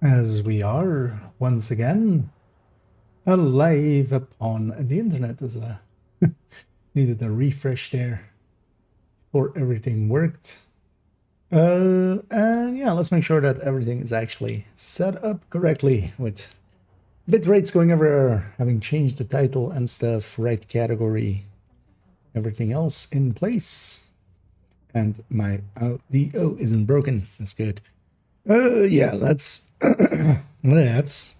as we are once again alive upon the internet. As needed a refresh there before everything worked. And yeah, let's make sure that everything is actually set up correctly with bit rates going everywhere, having changed the title and stuff, right category, everything else in place. And my ODO isn't broken. That's good. Yeah, let's let's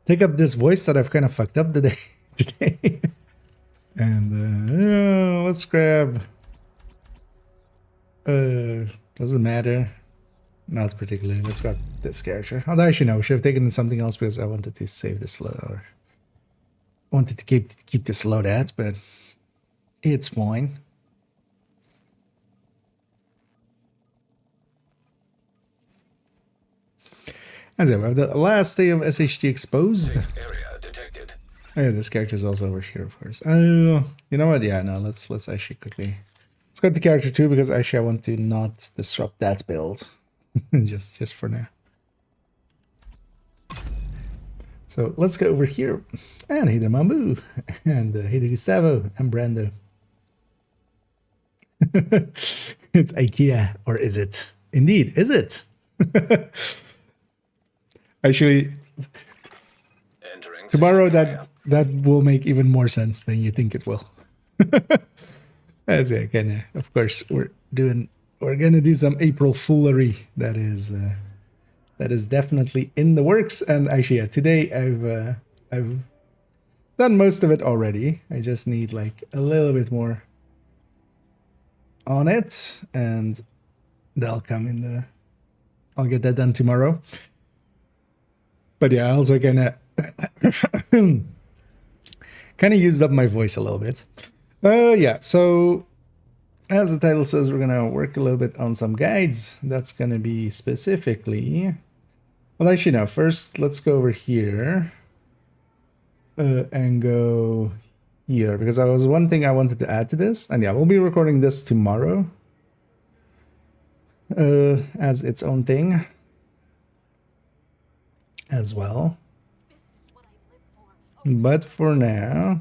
take up this voice that I've kind of fucked up today. And let's grab doesn't matter. Not particularly. Let's grab this character. Although actually no, should have taken something else because I wanted to save this load or wanted to keep this load at, but it's fine. As I have the last day of SHT exposed. Area detected. Oh, yeah, this character is also over here, of course. Oh, you know what? Yeah, no, let's actually quickly. Let's go to character 2 because actually I want to not disrupt that build. just for now. So let's go over here. And hey there, Mambu. And hey there, Gustavo. And Brando. It's IKEA. Or is it? Indeed, is it? Actually, tomorrow that will make even more sense than you think it will. As again, of course, we're gonna do some April foolery. That is definitely in the works. And actually, yeah, today I've done most of it already. I just need like a little bit more on it, and that'll come in the. I'll get that done tomorrow. But yeah, I also gonna kind of used up my voice a little bit. Yeah, so as the title says, we're gonna work a little bit on some guides. That's gonna be specifically. Well, actually, no. First, let's go over here and go here because I was one thing I wanted to add to this, and yeah, we'll be recording this tomorrow as its own thing. As well. But for now,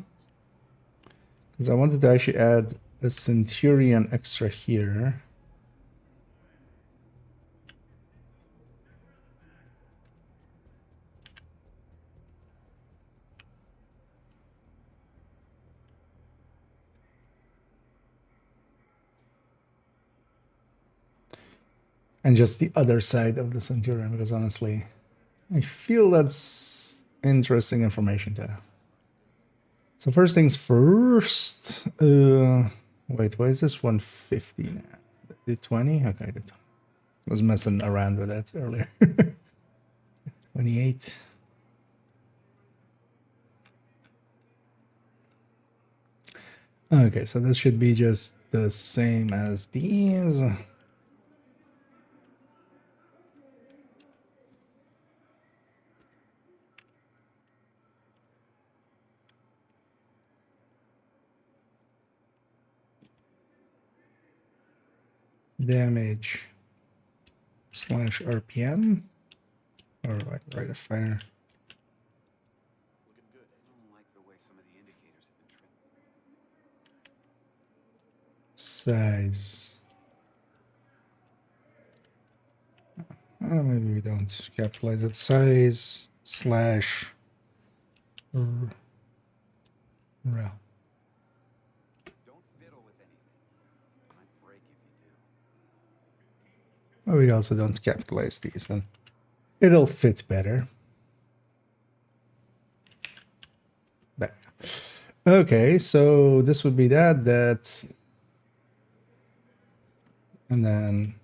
because I wanted to actually add a Centurion extra here. And just the other side of the Centurion, because honestly, I feel that's interesting information to have. So first things first. Wait, why is this 150 now? The 20? Okay, the 20. I was messing around with that earlier. 28. Okay, so this should be just the same as these. Damage / RPM. All right, rate of fire. Looking good. I don't like the way some of the indicators have been trimmed. Size. Maybe we don't capitalize it. Size / rel. We also don't capitalize these, then it'll fit better. There. Okay, so this would be that, and then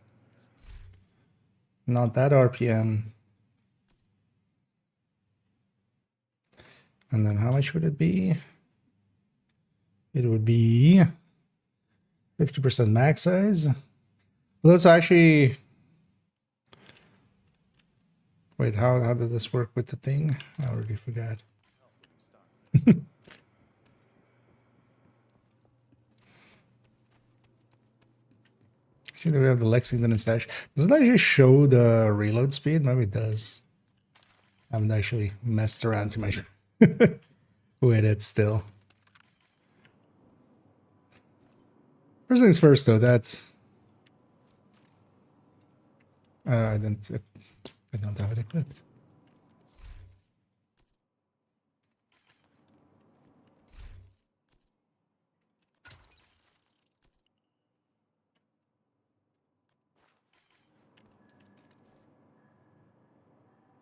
not that RPM. And then how much would it be? It would be 50% max size. Let's actually. Wait, how did this work with the thing? I already forgot. Actually, we have the Lexington and stash. Doesn't that just show the reload speed? Maybe it does. I haven't actually messed around too much with it still. First things first, though. That's I don't have it equipped.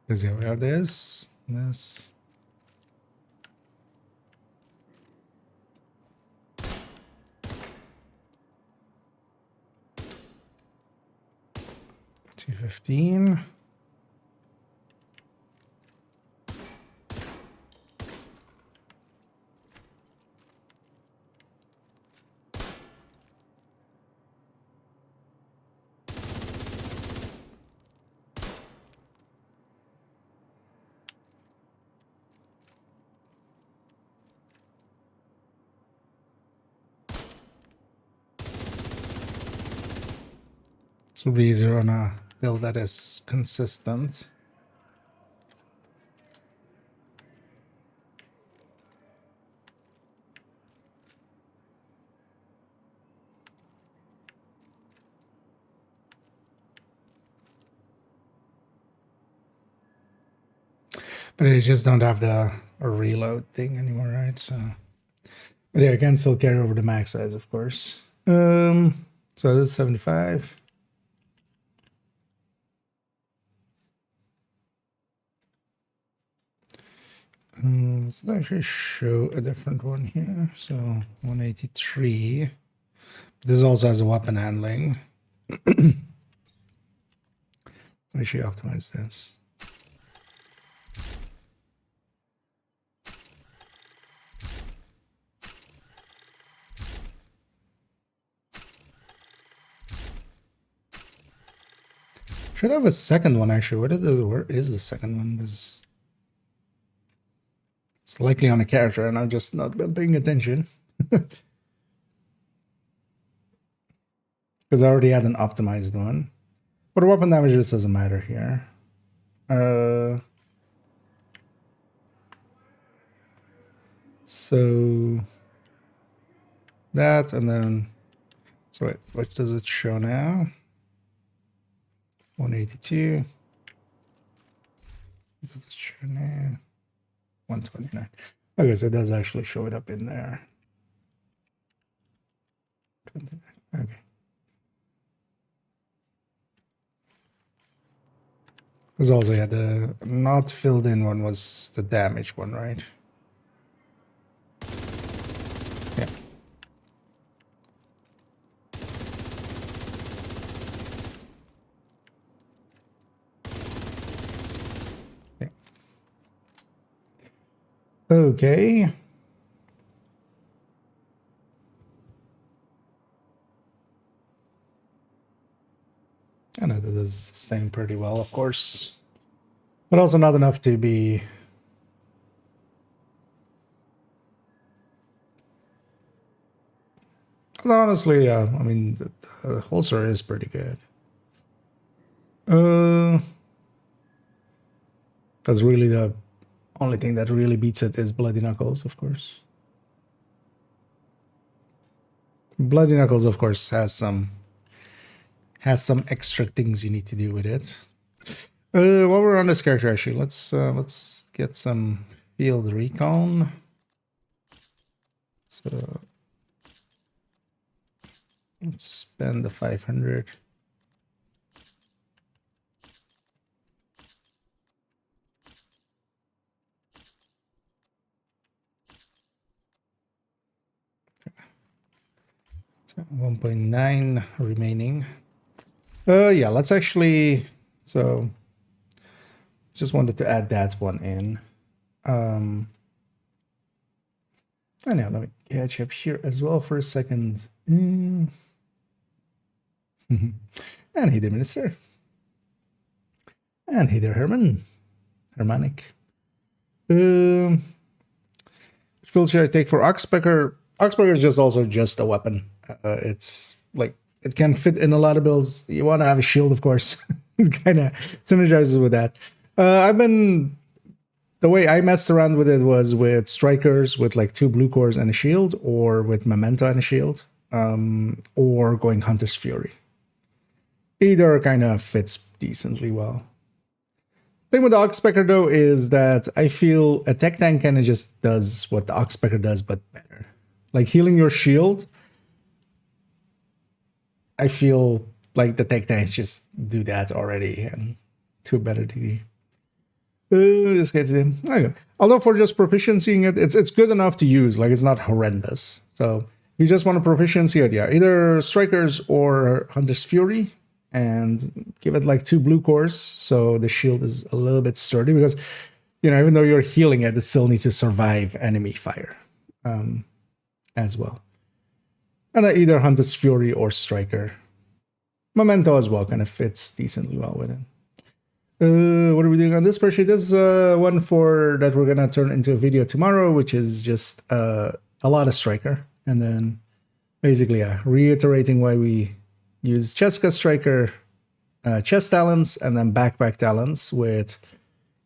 Because yeah, we have this. 215. This will be easier on a build that is consistent. But I just don't have the reload thing anymore, right? So, but yeah, I can still carry over the max size, of course. So this is 75. Let's actually show a different one here. So 183. This also has a weapon handling. Actually optimize this. Should have a second one actually. Where is the second one? Because it's likely on a character and I've just not been paying attention. Because I already had an optimized one. But the weapon damage just doesn't matter here. So that, and then, so wait, what does it show now? 182. What does it show now? 129. Okay, so it does actually show it up in there. 29. Okay. Because also, yeah, the not filled in one was the damage one, right? Yeah. Yeah. Okay. I know that is staying pretty well, of course. But also not enough to be... Honestly, I mean, the holster is pretty good. Because really the only thing that really beats it is Bloody Knuckles, of course. Bloody Knuckles, of course, has some extra things you need to do with it. While we're on this character, actually, let's get some field recon. So let's spend the 500. So 1.9 remaining. Yeah, let's actually, so just wanted to add that one in. I know, let me catch up here as well for a second. And hey there, Minister. And hey there, Herman. Hermanic. Which build should I take for Oxpecker? Oxpecker is just also just a weapon. It's like it can fit in a lot of builds. You want to have a shield, of course. It kind of synergizes with that. The way I messed around with it was with strikers with like 2 blue cores and a shield, or with memento and a shield, or going Hunter's Fury. Either kind of fits decently well. Thing with the Oxpecker though is that I feel a tech tank kind of just does what the Oxpecker does, but better. Like healing your shield, I feel like the tech tanks just do that already, and to a better degree. This guy's in. Okay. Although for just proficiencying it, it's good enough to use. Like it's not horrendous. So if you just want a proficiency it, yeah, either strikers or Hunter's Fury, and give it like 2 blue cores, so the shield is a little bit sturdy, because even though you're healing it, it still needs to survive enemy fire as well. And then either Hunter's Fury or striker. Memento as well kind of fits decently well with it. What are we doing on this spreadsheet? This is one for that we're gonna turn into a video tomorrow, which is just a lot of striker, and then basically reiterating why we use Cheska striker, chest talents, and then backpack talents with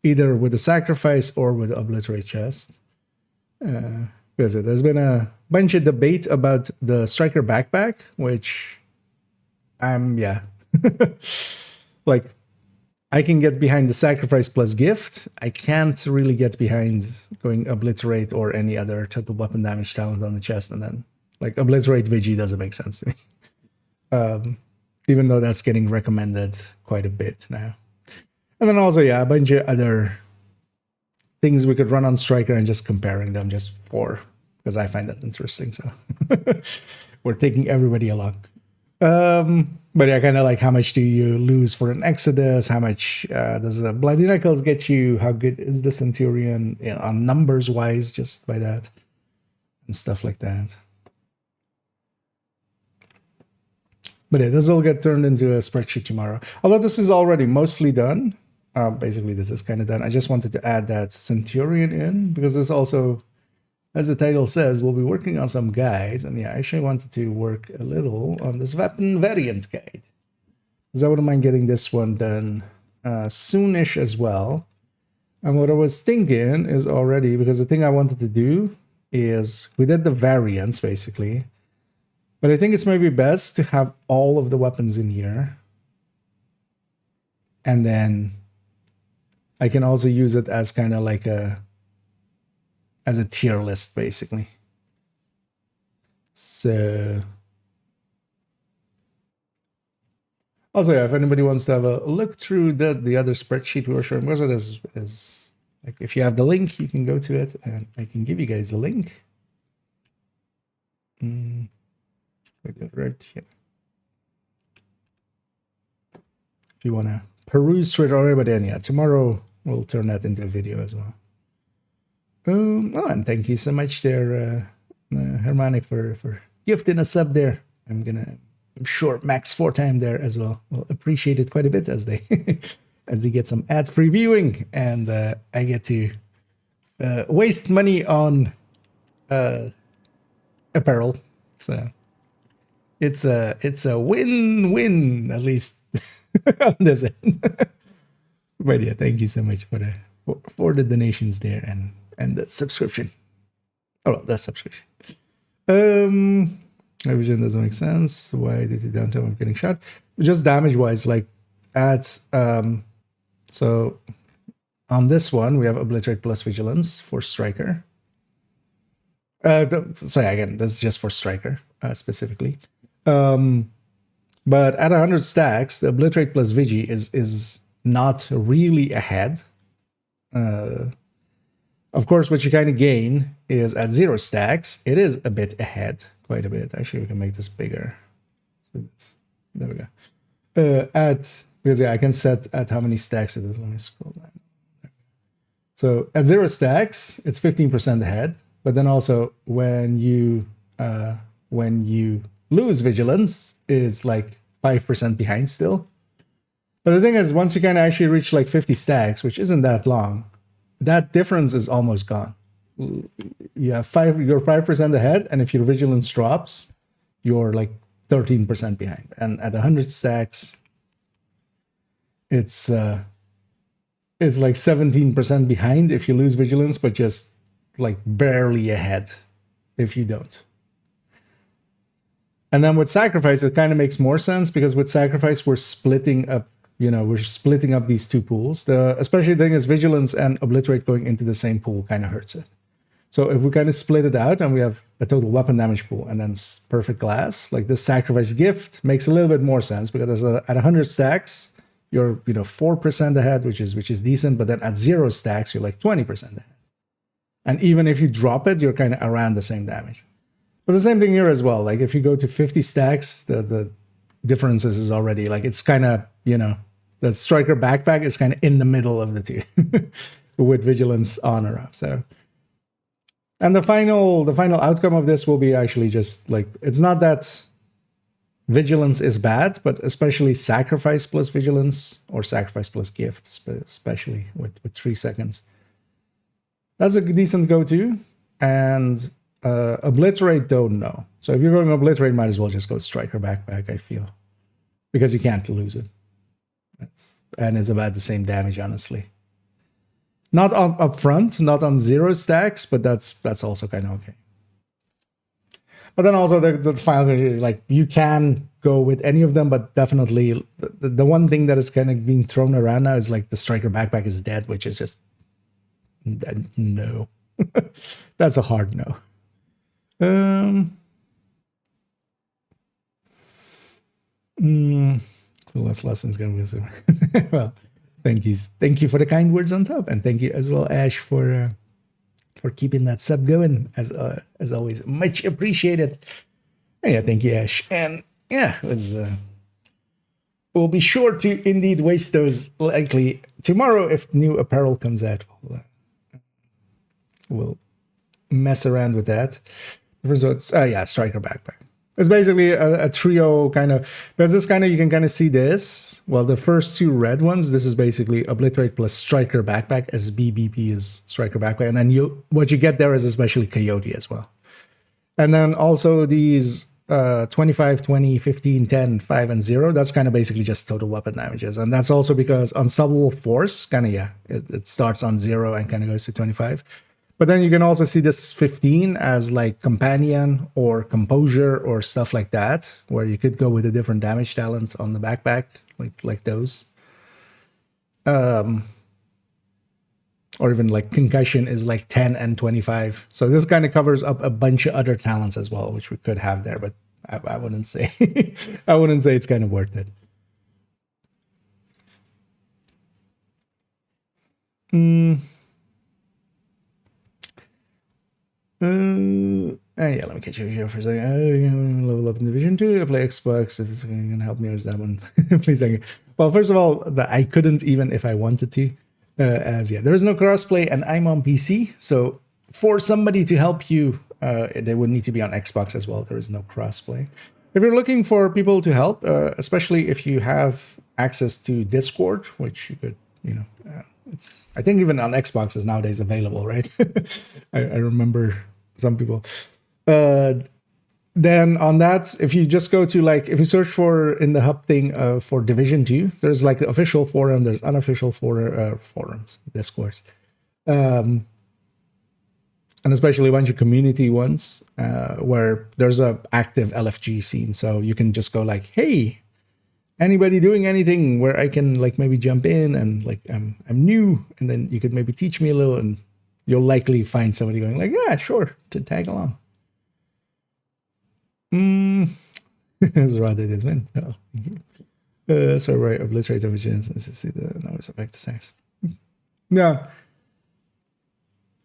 either with the sacrifice or with the obliterate chest. Because there's been a bunch of debate about the striker backpack, which like I can get behind the sacrifice plus gift. I can't really get behind going obliterate or any other total weapon damage talent on the chest, and then like obliterate Vigi doesn't make sense to me. Even though that's getting recommended quite a bit now. And then also, a bunch of other things we could run on striker and just comparing them just because I find that interesting. So we're taking everybody along. But kind of like how much do you lose for an Exodus? How much does a Bloody Knuckles get you? How good is the Centurion on numbers wise, just by that and stuff like that. But this will get turned into a spreadsheet tomorrow. Although this is already mostly done. Basically, this is kind of done. I just wanted to add that Centurion in, because this also, as the title says, we'll be working on some guides. And I actually wanted to work a little on this weapon variant guide, because I wouldn't mind getting this one done soonish as well. And what I was thinking is already, because the thing I wanted to do is, we did the variants basically, but I think it's maybe best to have all of the weapons in here. And then I can also use it as kind of like as a tier list, basically. So also, if anybody wants to have a look through the other spreadsheet we were showing, because it is like, if you have the link, you can go to it, and I can give you guys the link. Right here. If you want to peruse through it already, but then tomorrow we'll turn that into a video as well. And thank you so much there, Hermanic, for gifting a sub there. I'm sure Max 4-time there as well will appreciate it quite a bit as they as they get some ad-free viewing, and I get to waste money on apparel. So it's a win-win, at least on this end. But thank you so much for the donations there and the subscription. Oh, well, that's subscription. My vision doesn't make sense. Why did the downtime of getting shot? Just damage wise, like at so on this one we have obliterate plus vigilance for striker. Sorry, again, this is just for striker specifically. But at 100 stacks, the obliterate plus vigi is not really ahead. Of course, what you kind of gain is at 0 stacks, it is a bit ahead, quite a bit. Actually, we can make this bigger. So there we go. Because I can set at how many stacks it is. Let me scroll down. So at 0 stacks, it's 15% ahead. But then also when you lose vigilance, is like 5% behind still. But the thing is, once you can actually reach like 50 stacks, which isn't that long, that difference is almost gone. You have you're 5% ahead, and if your vigilance drops, you're like 13% behind. And at 100 stacks, it's like 17% behind if you lose vigilance, but just like barely ahead if you don't. And then with sacrifice, it kind of makes more sense because with sacrifice, we're splitting up, we're splitting up these two pools. Especially the thing is vigilance and obliterate going into the same pool kind of hurts it. So if we kind of split it out and we have a total weapon damage pool and then perfect glass, like this sacrifice gift makes a little bit more sense because at 100 stacks, you're 4% ahead, which is decent, but then at 0 stacks, you're like 20% ahead. And even if you drop it, you're kind of around the same damage. But the same thing here as well. Like if you go to 50 stacks, the differences is already like it's kind of, the striker backpack is kind of in the middle of the two with vigilance on or off. So, and the final outcome of this will be actually just like it's not that vigilance is bad, but especially sacrifice plus vigilance or sacrifice plus gift, especially with 3 seconds. That's a decent go-to. And obliterate, though, no. So if you're going to obliterate, might as well just go striker backpack, I feel. Because you can't lose it. And it's about the same damage, honestly. Not up front, not on 0 stacks, but that's also kind of okay. But then also the final, like you can go with any of them, but definitely the one thing that is kind of being thrown around now is like the striker backpack is dead, which is just no. That's a hard no. Less lessons going to be well. Thank you for the kind words on top, and thank you as well, Ash, for keeping that sub going as always. Much appreciated. And yeah, thank you, Ash. And yeah, it was. We'll be sure to indeed waste those likely tomorrow if new apparel comes out. We'll mess around with that. So it's striker backpack. It's basically a trio kind of, because this kind of, you can kind of see this. Well, the first 2 red ones, this is basically obliterate plus striker backpack. SBBP is striker backpack. And then what you get there is especially coyote as well. And then also these 25, 20, 15, 10, 5, and 0, that's kind of basically just total weapon damages. And that's also because Unstoppable Force, kind of, it starts on 0 and kind of goes to 25. But then you can also see this 15 as like companion or composure or stuff like that, where you could go with a different damage talent on the backpack, like those. Or even like concussion is like 10 and 25. So this kind of covers up a bunch of other talents as well, which we could have there, but I wouldn't say I wouldn't say it's kind of worth it. Yeah, let me catch you here for a second. Level up in Division 2. I play Xbox. If it's going to help me, or is that one? Please, thank you. Well, first of all, I couldn't even if I wanted to. There is no crossplay, and I'm on PC. So for somebody to help you, they would need to be on Xbox as well. There is no crossplay. If you're looking for people to help, especially if you have access to Discord, which you could, it's, I think even on Xbox is nowadays available, right? I remember some people. Then on that, if you just go to if you search for in the hub thing for Division 2, there's like the official forum, there's unofficial forums, Discords. And especially a bunch of community ones where there's a active LFG scene. So you can just go hey, anybody doing anything where I can maybe jump in and I'm new, and then you could maybe teach me a little, and you'll likely find somebody going yeah, sure, to tag along. That's right, it is, man. Oh, so right, obliterate vigilance. Let's see the numbers of back to sex. No.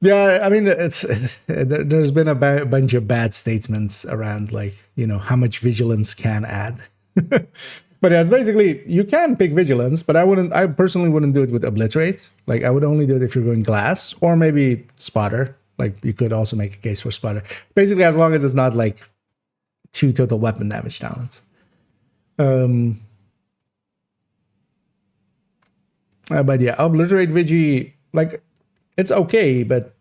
Yeah, I mean, there's been a bunch of bad statements around how much vigilance can add. But yeah, it's basically, you can pick vigilance, but I personally wouldn't do it with obliterate. I would only do it if you're going glass or maybe spotter. You could also make a case for spotter. Basically, as long as it's not 2 total weapon damage talents. But yeah, obliterate Vigi, it's okay, but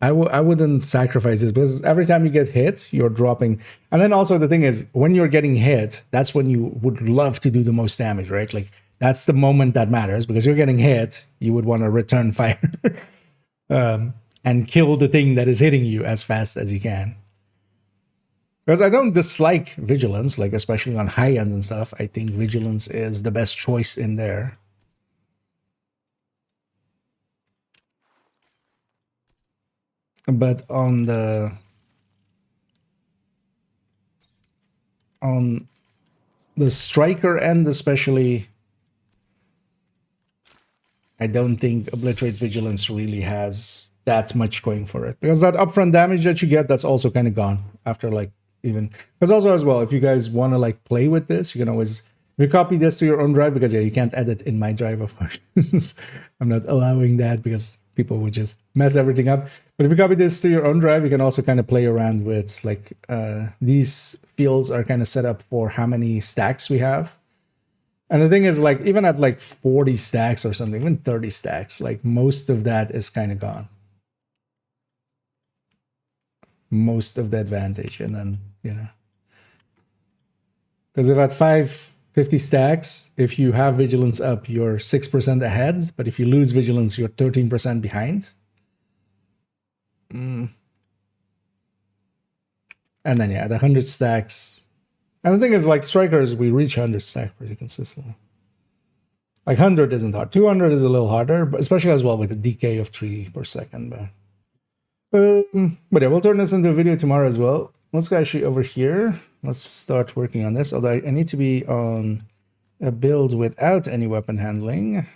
I wouldn't sacrifice this because every time you get hit, you're dropping. And then also the thing is, when you're getting hit, that's when you would love to do the most damage, right? Like that's the moment that matters because you're getting hit. You would want to return fire and kill the thing that is hitting you as fast as you can. Because I don't dislike vigilance, like especially on high end and stuff. I think vigilance is the best choice in there. But on the striker end, especially, I don't think Obliterate Vigilance really has that much going for it. Because that upfront damage that you get, that's also kind of gone after like even. Because also as well, if you guys want to like play with this, you can always, if you copy this to your own drive, because yeah, you can't edit in my drive, of course. I'm not allowing that because people would just mess everything up. But if you copy this to your own drive, you can also kind of play around with like these fields are kind of set up for how many stacks we have. And the thing is, like, even at like 40 stacks or something, even 30 stacks, like most of that is kind of gone. Most of the advantage. And then, you know, because if at 550 stacks, if you have vigilance up, you're 6% ahead. But if you lose vigilance, you're 13% behind. And then, yeah, the 100 stacks. And the thing is, like, strikers, we reach 100 stacks pretty consistently. Like, 100 isn't hard. 200 is a little harder, but especially as well with the decay of 3 per second. But yeah, we'll turn this into a video tomorrow as well. Let's go actually over here. Let's start working on this. Although I need to be on a build without any weapon handling.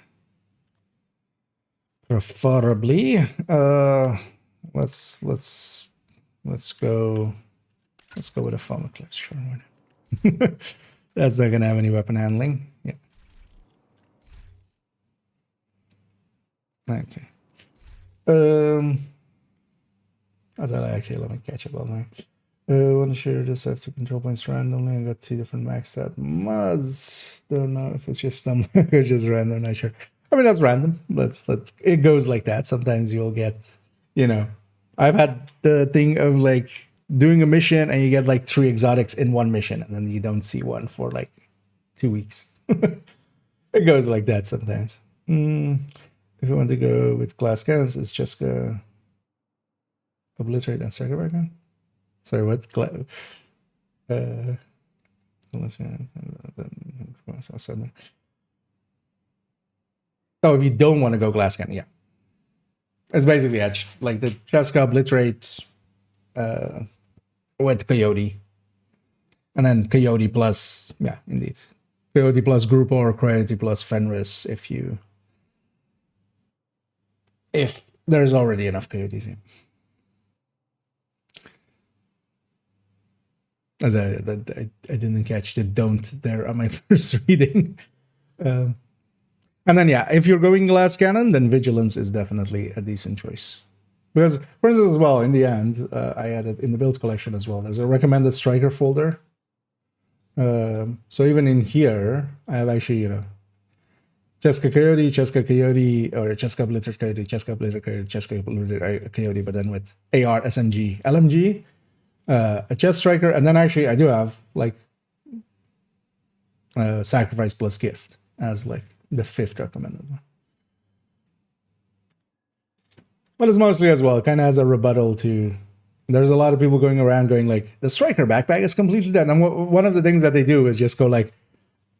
Preferably. Let's go with a foam eclipse. Sure. That's not gonna have any weapon handling. Yeah. Okay. Actually, let me catch up on my. I want to share this. I have 2 control points randomly. I got 2 different maxed out mods. Don't know if it's just some or just random. Not sure. I mean, that's random. Let's. It goes like that. Sometimes you'll get, you know, I've had the thing of like doing a mission and you get like 3 exotics in one mission and then you don't see one for like 2 weeks. It goes like that sometimes. If you want to go with glass cannons, it's just go obliterate and striker back on. Sorry, what? Oh, if you don't want to go glass cannon, yeah. It's basically edge. Like the Cheska obliterate with Coyote. And then Coyote plus, yeah, indeed. Coyote plus Group or Coyote plus Fenris if there's already enough Coyotes here. As I didn't catch the don't there on my first reading. And then, yeah, if you're going glass cannon, then vigilance is definitely a decent choice. Because, for instance, as well, in the end, I added in the build collection as well, there's a recommended striker folder. So even in here, I have actually, you know, Cheska Coyote, or Cheska Obliterate Coyote, Cheska Obliterate Coyote, Cheska Obliterate Coyote, but then with AR, SMG, LMG, a chest striker, and then actually I do have like sacrifice plus gift as like the 5th recommended one. But it's mostly as well kind of as a rebuttal to. There's a lot of people going around going like the striker backpack is completely dead. And one of the things that they do is just go like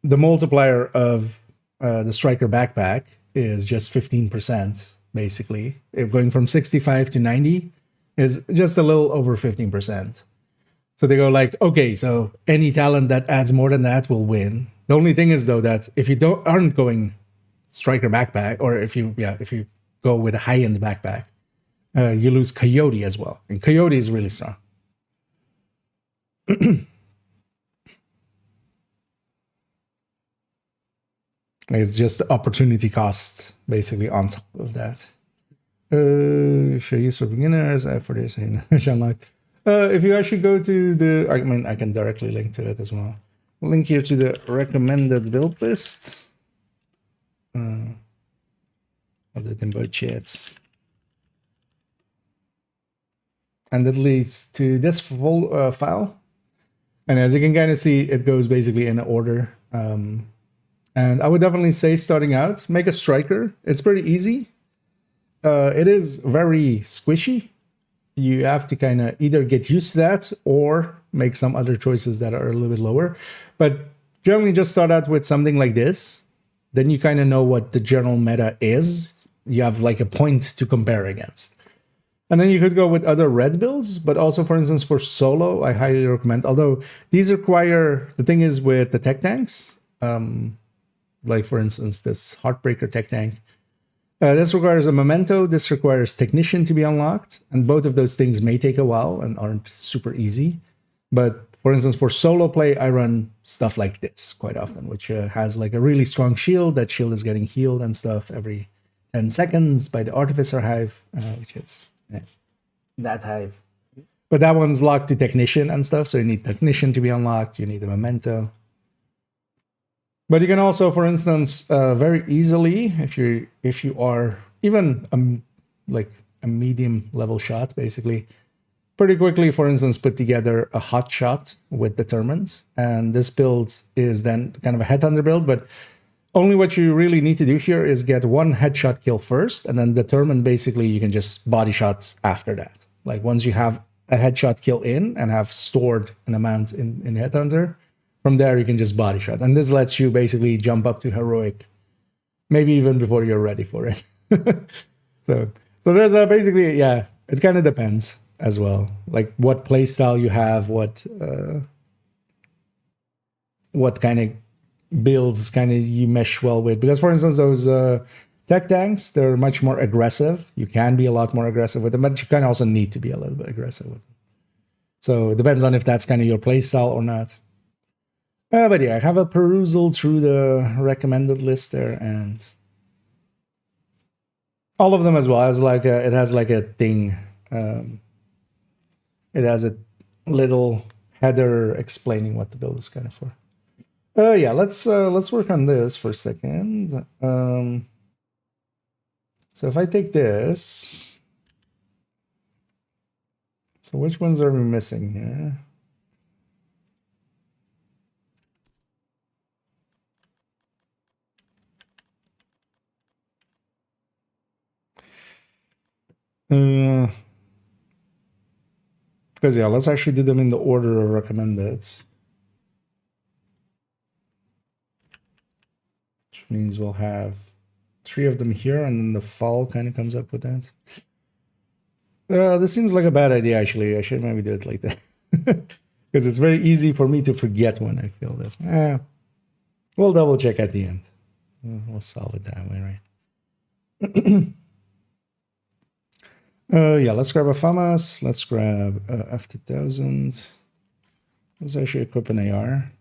the multiplier of the striker backpack is just 15% basically. Going from 65 to 90 is just a little over 15%. So they go like, okay, so any talent that adds more than that will win. The only thing is though that if you aren't going striker backpack, or if you go with a high-end backpack, you lose Coyote as well. And Coyote is really strong. It's just opportunity cost basically on top of that. Should use for beginners, for this unlocked. If you actually go to the, I mean, I can directly link to it as well. Link here to the recommended build list. I'll do it in both chats. and that leads to this file. And as you can kind of see, it goes basically in order. And I would definitely say starting out, make a striker. It's pretty easy. It is very squishy. You have to kind of either get used to that or make some other choices that are a little bit lower. But generally just start out with something like this. Then you kind of know what the general meta is. You have like a point to compare against. And then you could go with other red builds, but also, for instance, for solo, I highly recommend. Although these require, the thing is with the tech tanks, like for instance, this Heartbreaker tech tank, this requires a memento, this requires technician to be unlocked, and both of those things may take a while and aren't super easy. But for instance, for solo play, I run stuff like this quite often, which has like a really strong shield. That shield is getting healed and stuff every 10 seconds by the Artificer Hive, which is that hive. But that one's locked to technician and stuff, so you need technician to be unlocked, you need a memento. But you can also, for instance, very easily, if you are even like a medium level shot, basically, pretty quickly, for instance, put together a hot shot with Determined. And this build is then kind of a headhunter build, but only what you really need to do here is get one headshot kill first, and then Determined, basically, you can just body shot after that. Like once you have a headshot kill in and have stored an amount in headhunter, from there you can just body shot. And this lets you basically jump up to heroic, maybe even before you're ready for it. So there's basically, yeah, it kind of depends as well. Like what playstyle you have, what kind of builds kind of you mesh well with. Because for instance, those tech tanks, they're much more aggressive. You can be a lot more aggressive with them, but you kind of also need to be a little bit aggressive with them. So it depends on if that's kind of your playstyle or not. But yeah, I have a perusal through the recommended list there, and all of them as well. It has like a thing. It has a little header explaining what the build is kind of for. Yeah, let's work on this for a second. So if I take this, so which ones are we missing here? Because yeah, let's actually do them in the order of recommended. Which means we'll have 3 of them here, and then the fall kind of comes up with that. This seems like a bad idea, actually. I should maybe do it like that. Because it's very easy for me to forget when I feel this. We'll double check at the end. We'll solve it that way, right? Yeah, let's grab a FAMAS. Let's grab F2000. Let's actually equip an AR.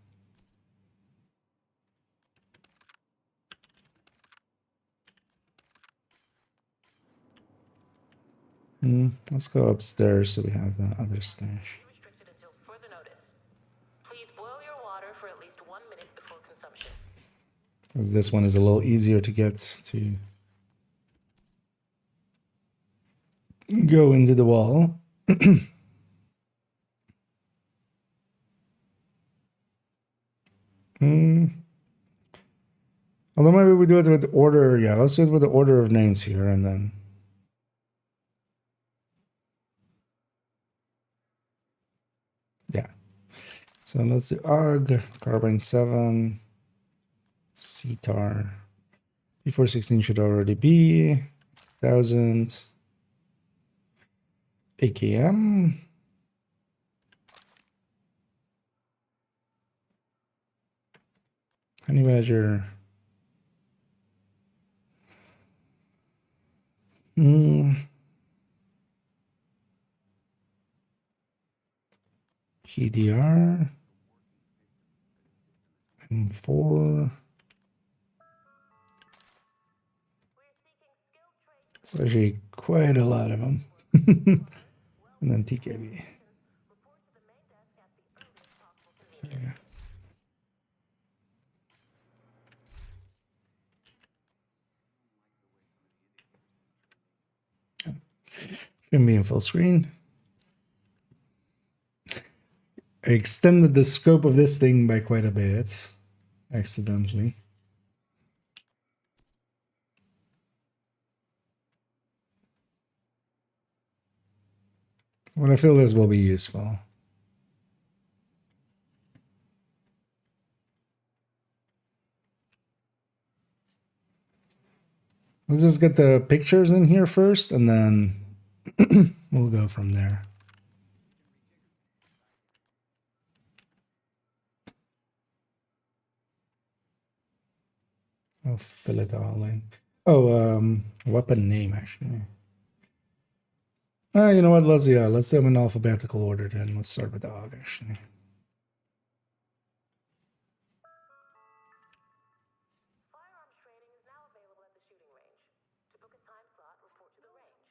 Let's go upstairs so we have the other stash. Restricted until further notice. Please boil your water for at least 1 minute before consumption. Because this one is a little easier to get to go into the wall. Although maybe we do it with order. Yeah, let's do it with the order of names here, and then. Yeah. So let's do AUG, Carbine 7, CTAR. P416 should already be 1000. AKM. Honey Badger. PDR. M4. It's actually quite a lot of them. And then TKB. Shouldn't be in full screen. extended the scope of this thing by quite a bit, accidentally. But I feel this will be useful. Let's just get the pictures in here first, and then we'll go from there. I'll fill it all in. Oh, weapon name, actually. You know what? Let's do them in alphabetical order then. Let's start with dog, actually. Firearms training is now available at the shooting range. To book a time slot, report to the range.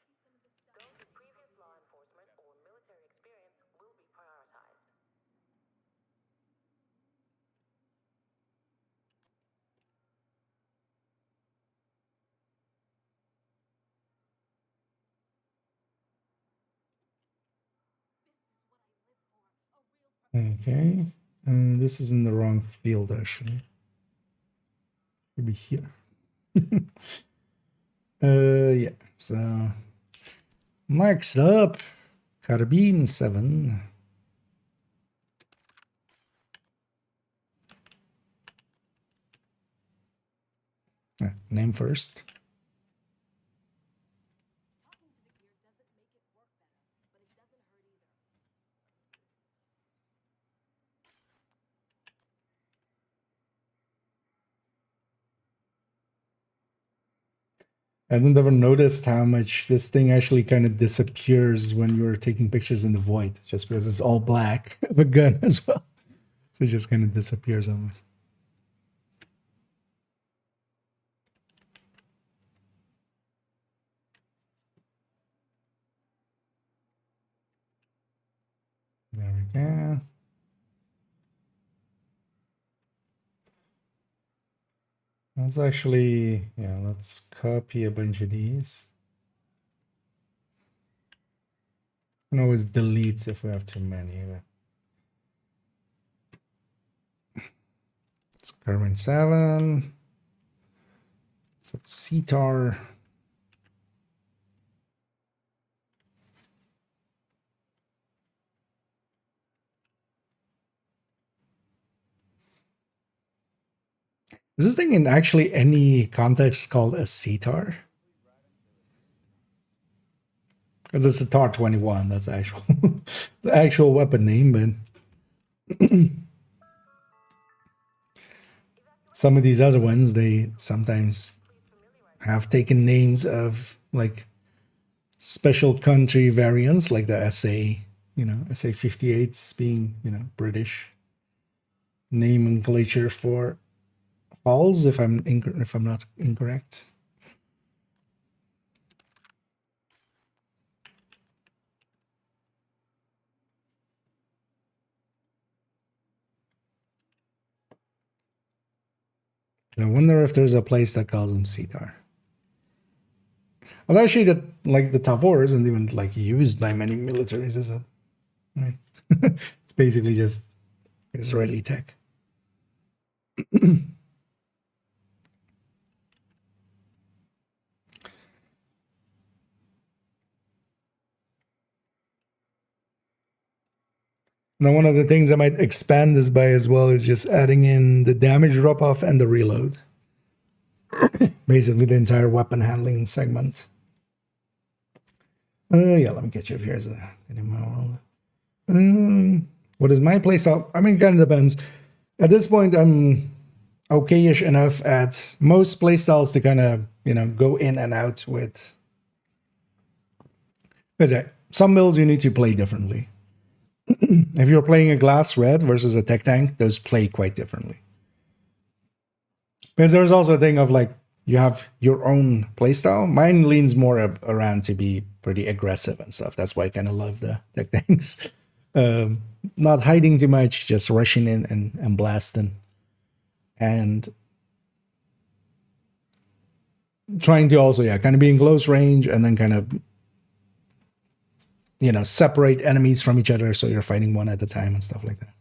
Those with previous law enforcement or military experience will be prioritized. Okay. This is in the wrong field, actually. Should be here. Yeah. So next up, Carbine 7. Name first. I didn't ever noticed how much this thing actually kind of disappears when you're taking pictures in the void, just because it's all black of a gun as well. So it just kind of disappears almost. There we go. Let's actually, let's copy a bunch of these. You can always delete if we have too many. It's Carbine 7. So CTAR. Is this thing in actually any context called a CTAR? Because it's a TAR 21, that's the actual, the actual weapon name, but some of these other ones, they sometimes have taken names of like special country variants, like the SA, SA 58s being, British nomenclature for falls, if I'm not incorrect. I wonder if there's a place that calls them CTAR. Well, actually, that like the Tavor isn't even like used by many militaries, is it? Right. It's basically just Israeli tech. Now, one of the things I might expand this by as well is just adding in the damage drop-off and the reload. Basically, the entire weapon handling segment. Yeah, let me get you up here. What is my playstyle? I mean, it kind of depends. At this point, I'm okay-ish enough at most playstyles to kind of, go in and out with. Because some builds you need to play differently. If you're playing a glass red versus a tech tank, those play quite differently. Because there's also a thing of like, you have your own playstyle. Mine leans more around to be pretty aggressive and stuff. That's why I kind of love the tech tanks. Not hiding too much, just rushing in and blasting. And trying to also, kind of be in close range and then kind of you know, separate enemies from each other so you're fighting one at a time and stuff like that.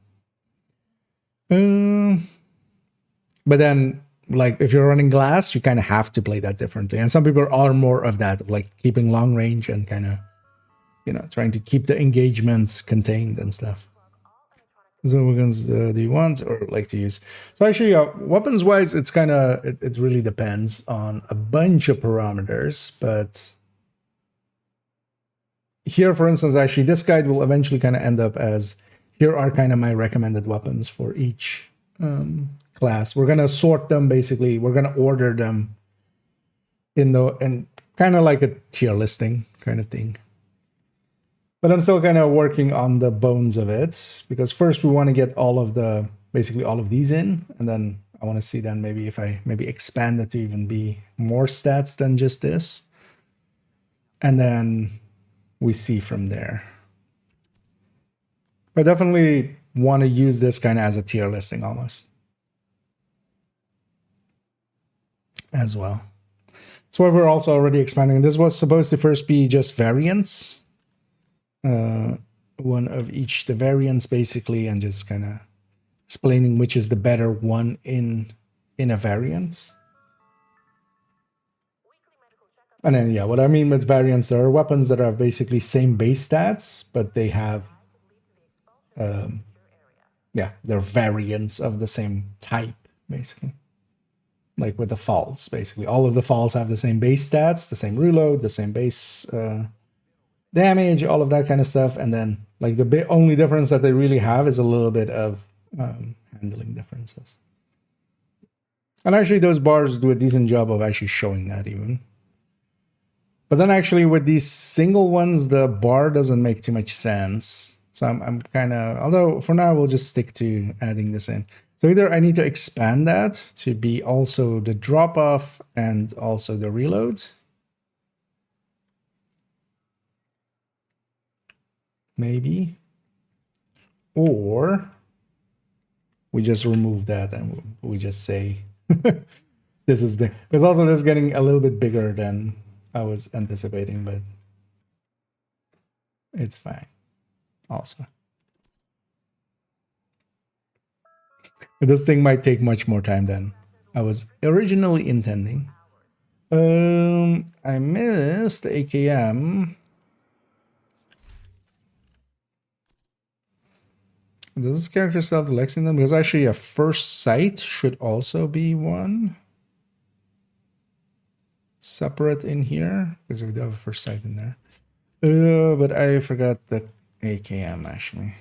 But then, like, if you're running glass, you kind of have to play that differently. And some people are more of that, of like keeping long range and kind of, you know, trying to keep the engagements contained and stuff. So weapons do you want or like to use? So actually, weapons wise, it's kind of it really depends on a bunch of parameters. But here, for instance, actually, this guide will eventually kind of end up as here are kind of my recommended weapons for each class. We're gonna sort them basically. We're gonna order them in kind of like a tier listing kind of thing. But I'm still kind of working on the bones of it because first we want to get all of the basically all of these in, and then I want to see then maybe if I maybe expand it to even be more stats than just this, and then we see from there. But definitely want to use this kind of as a tier listing almost as well. So we're also already expanding. This was supposed to first be just variants. One of each the variants basically, and just kind of explaining which is the better one in a variant. And then yeah, what I mean with variants, there are weapons that are basically same base stats, but they have yeah, they're variants of the same type basically. Like with the falls, basically all of the falls have the same base stats, the same reload, the same base damage, all of that kind of stuff, and then like the only difference that they really have is a little bit of handling differences. And actually those bars do a decent job of actually showing that even. But then actually with these single ones, the bar doesn't make too much sense. So I'm kind of, although for now we'll just stick to adding this in. So either I need to expand that to be also the drop off and also the reload. Maybe. Or we just remove that and we just say this is the, because also this is getting a little bit bigger than I was anticipating, but it's fine also. But this thing might take much more time than I was originally intending. I missed the AKM. Does this character still have the Lexington? Because actually a first sight should also be one. Separate in here. Because we do have a first sight in there. But I forgot the AKM actually.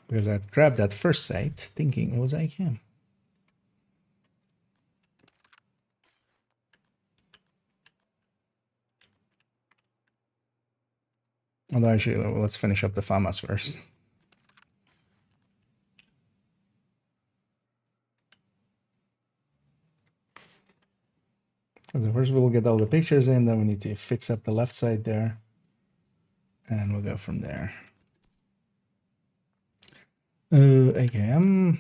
Because I grabbed that first sight thinking it was AKM. Although actually, let's finish up the FAMAS first. So first we'll get all the pictures in, then we need to fix up the left side there. And we'll go from there. AKM.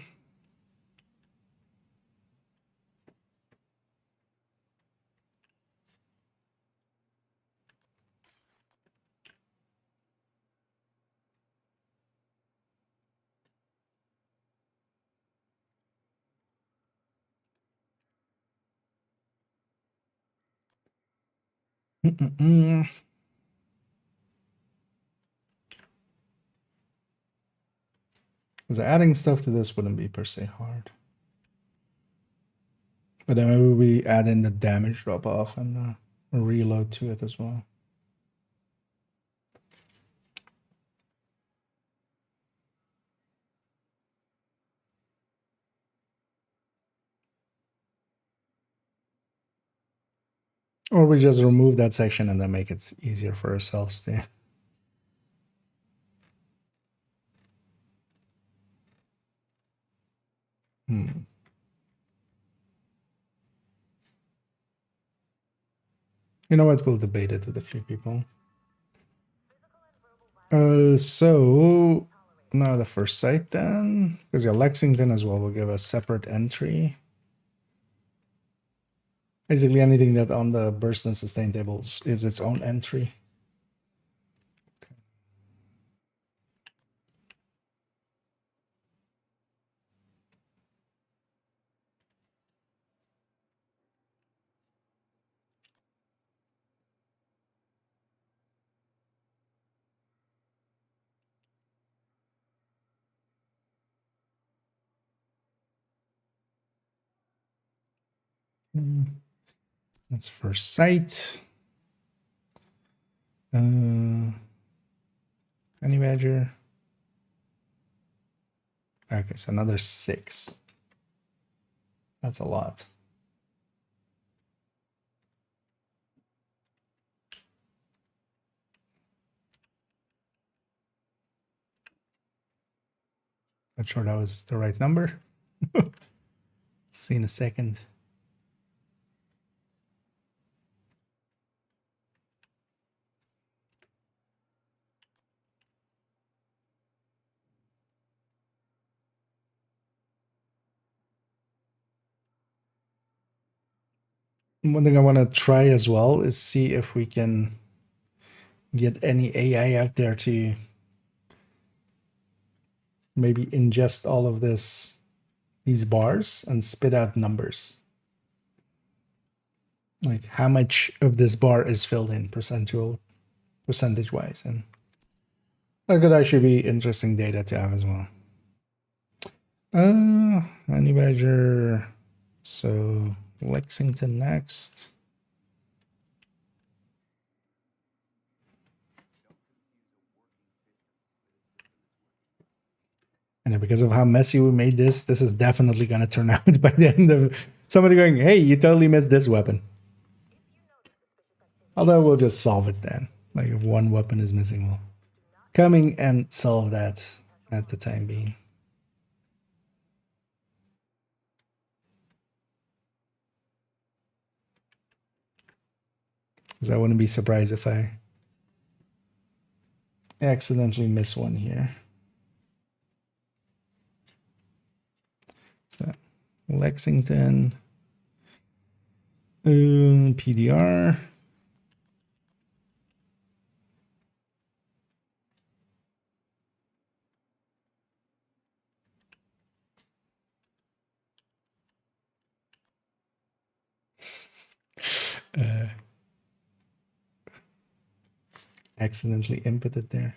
Because adding stuff to this wouldn't be per se hard. But then maybe we add in the damage drop off and the reload to it as well. Or we just remove that section and then make it easier for ourselves to. You know what? We'll debate it with a few people. So now the first site then, because your Lexington as well will give a separate entry. Basically anything that on the burst and sustain tables is its own entry. That's for sight. Honey badger. Okay, so another 6. That's a lot. Not sure that was the right number. See in a second. One thing I want to try as well is see if we can get any AI out there to maybe ingest all of these bars and spit out numbers. Like how much of this bar is filled in percentage wise. And that could actually be interesting data to have as well. Honey badger. So Lexington next. And because of how messy we made this is definitely going to turn out by the end of somebody going, hey, you totally missed this weapon. Although we'll just solve it then. Like if one weapon is missing, we'll coming and solve that at the time being. Because I wouldn't be surprised if I accidentally miss one here. So Lexington, PDR. Accidentally inputted there.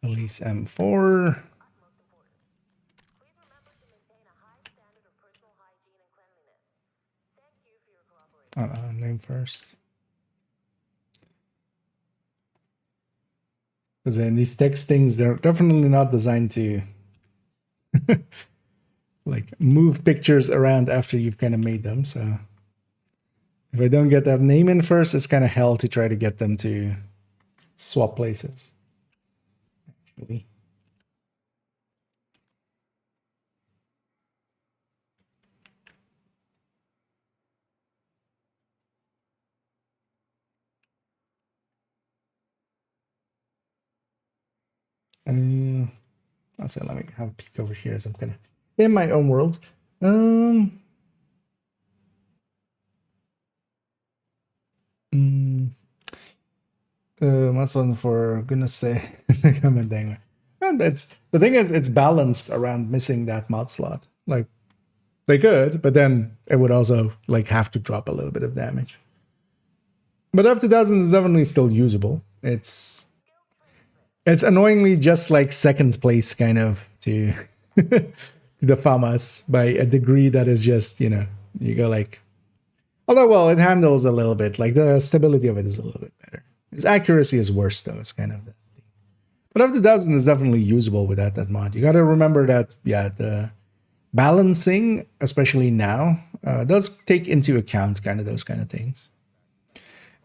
Release M4. Name first. Because in these text things, they're definitely not designed to like move pictures around after you've kind of made them. So if I don't get that name in first, it's kind of hell to try to get them to swap places. Actually. So let me have a peek over here as I'm kind of in my own world. What's on for goodness sake? And it's the thing is it's balanced around missing that mod slot. Like they could, but then it would also like have to drop a little bit of damage. But F2000 is definitely still usable. It's annoyingly just like second place kind of to the FAMAS by a degree that is just, you know, you go like, although, well, it handles a little bit, like the stability of it is a little bit better. Its accuracy is worse though, it's kind of the thing. But F2000 is definitely usable without that mod. You got to remember that, yeah, the balancing, especially now, does take into account kind of those kind of things.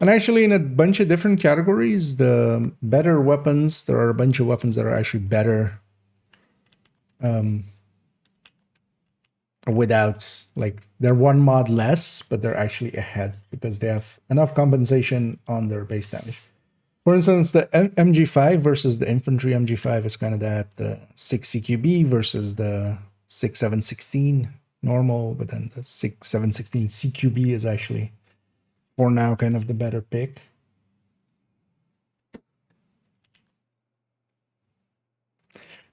And actually, in a bunch of different categories, the better weapons, there are a bunch of weapons that are actually better without, like, they're one mod less, but they're actually ahead because they have enough compensation on their base damage. For instance, the MG5 versus the infantry MG5 is kind of that, the 6 CQB versus the 6716 normal, but then the 6716 CQB is actually, for now, kind of the better pick.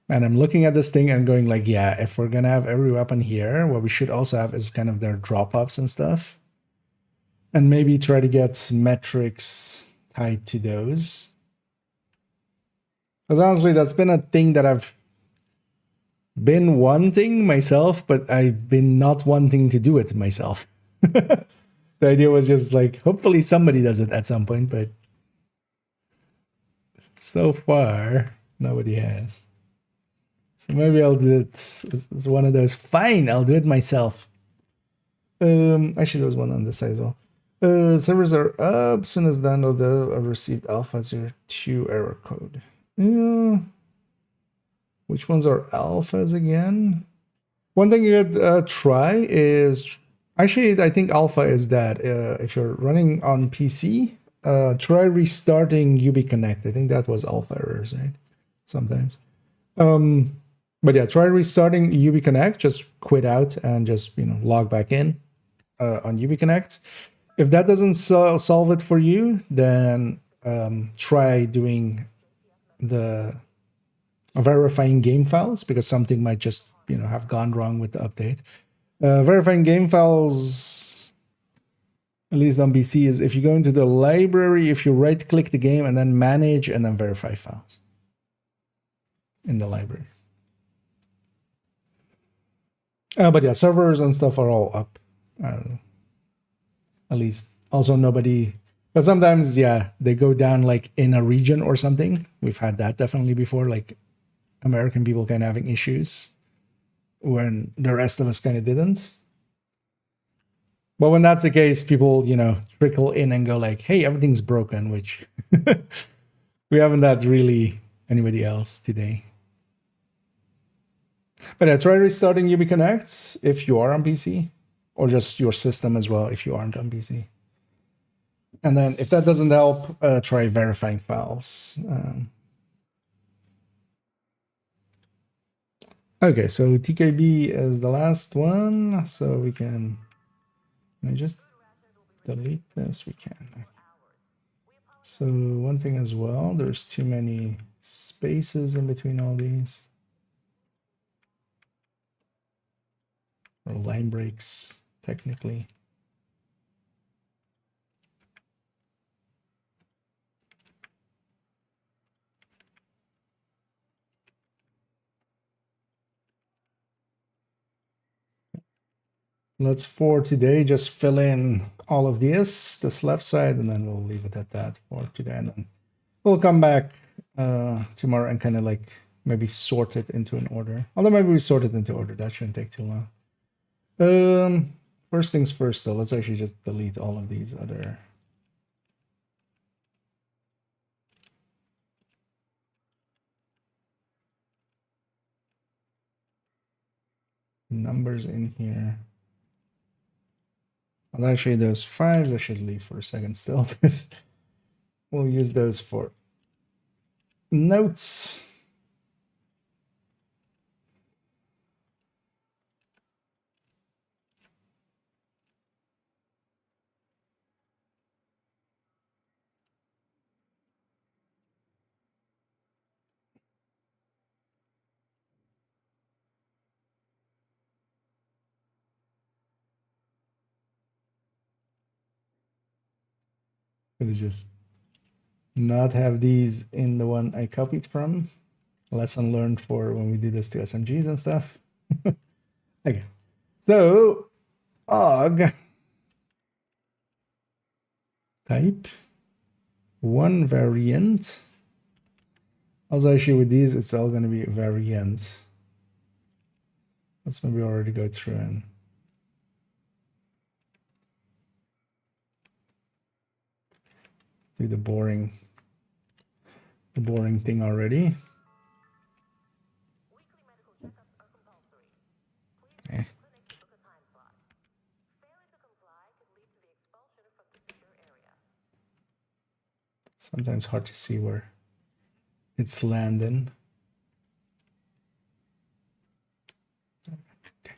And I'm looking at this thing and going like, yeah, if we're gonna have every weapon here, what we should also have is kind of their drop-offs and stuff. And maybe try to get metrics tied to those. Because honestly, that's been a thing that I've been wanting myself, but I've been not wanting to do it myself. The idea was just like, hopefully somebody does it at some point, but so far, nobody has. So maybe I'll do it. It's one of those. Fine, I'll do it myself. Actually, there was one on this side as well. Servers are up. Soon as downloaded, I've received alpha 02 error code. Which ones are alphas again? One thing you could try is, actually, I think alpha is that if you're running on PC, try restarting UbiConnect. I think that was alpha errors, right? Sometimes. But yeah, try restarting UbiConnect. Just quit out and just log back in on UbiConnect. If that doesn't solve it for you, then try doing the verifying game files, because something might just have gone wrong with the update. Verifying game files, at least on PC, is if you go into the library, if you right click the game and then manage and then verify files in the library. But yeah, servers and stuff are all up. I don't know. At least also nobody, but sometimes they go down like in a region or something. We've had that definitely before, like American people kind of having issues when the rest of us kind of didn't. But when that's the case, people trickle in and go like, hey, everything's broken, which we haven't had really anybody else today. But try restarting UbiConnect if you are on PC, or just your system as well if you aren't on PC. And then if that doesn't help, try verifying files. Okay, so TKB is the last one, so we can I just delete this? We can. So one thing as well, there's too many spaces in between all these. Or line breaks, technically. Let's for today just fill in all of this left side, and then we'll leave it at that for today. And then we'll come back tomorrow and kind of like maybe sort it into an order. Although maybe we sort it into order, that shouldn't take too long. First things first, though, let's actually just delete all of these other numbers in here. Well, actually, those 5s I should leave for a second still, because we'll use those for notes. Gonna just not have these in the one I copied from. Lesson learned for when we do this to SMGs and stuff. Okay, so og type one variant. Also, actually, with these, it's all going to be variant. Let's maybe already go through and do the boring thing already. Okay. Sometimes hard to see where it's landing. Okay.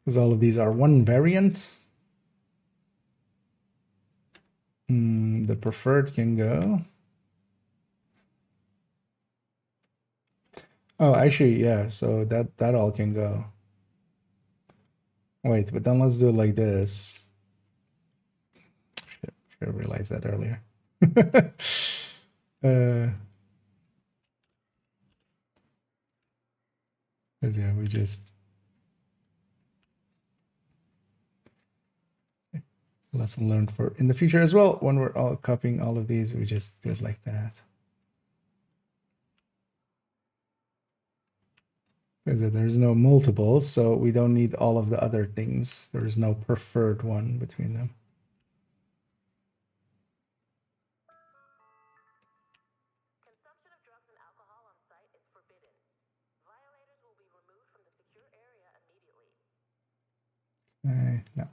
Because all of these are one variant. The preferred can go. Oh, actually, yeah. So that all can go. Wait, but then let's do it like this. Should have realized that earlier. uh, 'Cause, yeah, we just lesson learned for in the future as well. When we're all copying all of these, we just do it like that. Because there's no multiples, so we don't need all of the other things. There is no preferred one between them. Consumption of drugs and alcohol on site is forbidden. Violators will be removed from the secure area immediately. No.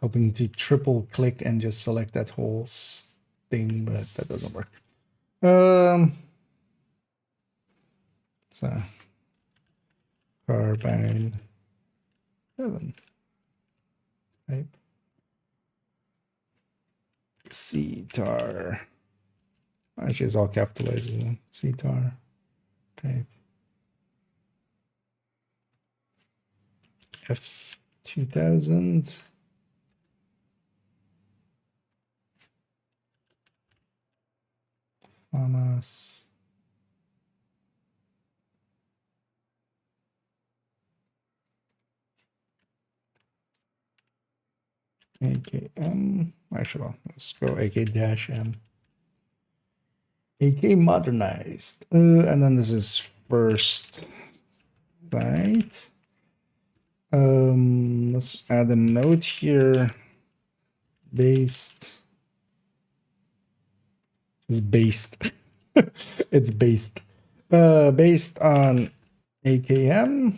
Hoping to triple click and just select that whole thing, but that doesn't work. So carbine 7 type CTAR. Actually, it's all capitalized. CTAR type F2000. FAMAS. AKM. Actually, well, let's go AK-M. AK modernized. And then this is first site. Let's add a note here. Based. It's based. It's based. Based on AKM.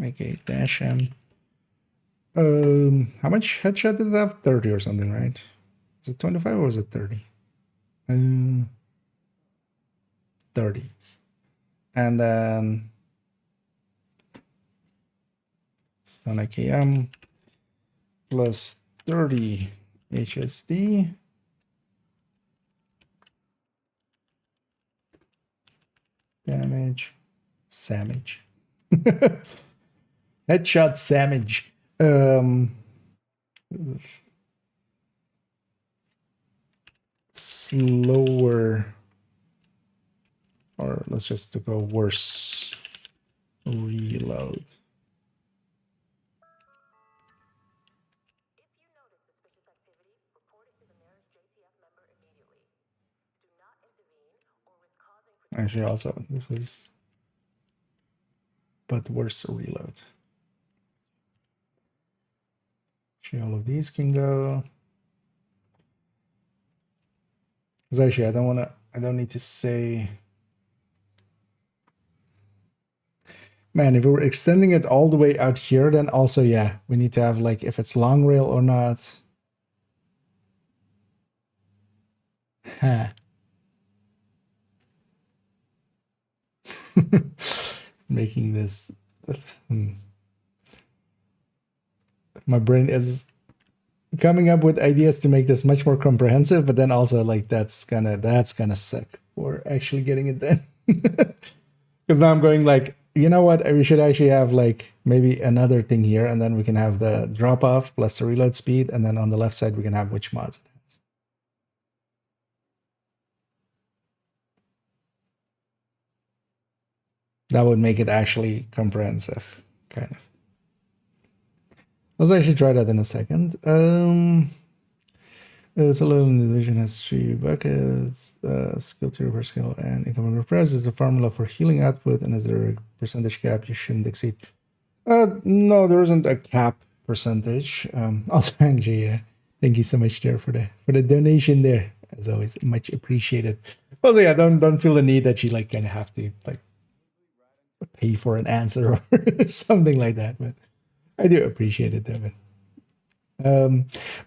AK-M. How much headshot did it have? 30 or something, right? Is it 25 or is it 30? 30. And then stun AKM plus 30 HSD. Damage. Samage. Headshot Samage. Slower, or let's just go worse reload. If you notice suspicious activity, report it to the nearest JTF member immediately. Do not intervene or risk causing... Actually, also, this is but worse reload. Actually, all of these can go. Because actually, I don't need to say. Man, if we're extending it all the way out here, then also, yeah, we need to have like if it's long rail or not. Huh. Making this. My brain is coming up with ideas to make this much more comprehensive, but then also like that's gonna suck for actually getting it done. Because now I'm going like, you know what? We should actually have like maybe another thing here, and then we can have the drop off plus the reload speed, and then on the left side we can have which mods it has. That would make it actually comprehensive, kind of. Let's actually try that in a second. Solo in the division has 3 buckets, skill tier per skill, and incoming repress is the formula for healing output, and is there a percentage cap you shouldn't exceed? No, there isn't a cap percentage. Also, Angie, thank you so much there for the donation there. As always, much appreciated. Also, yeah, don't feel the need that you like kind of have to like pay for an answer or something like that, but I do appreciate it, Devin.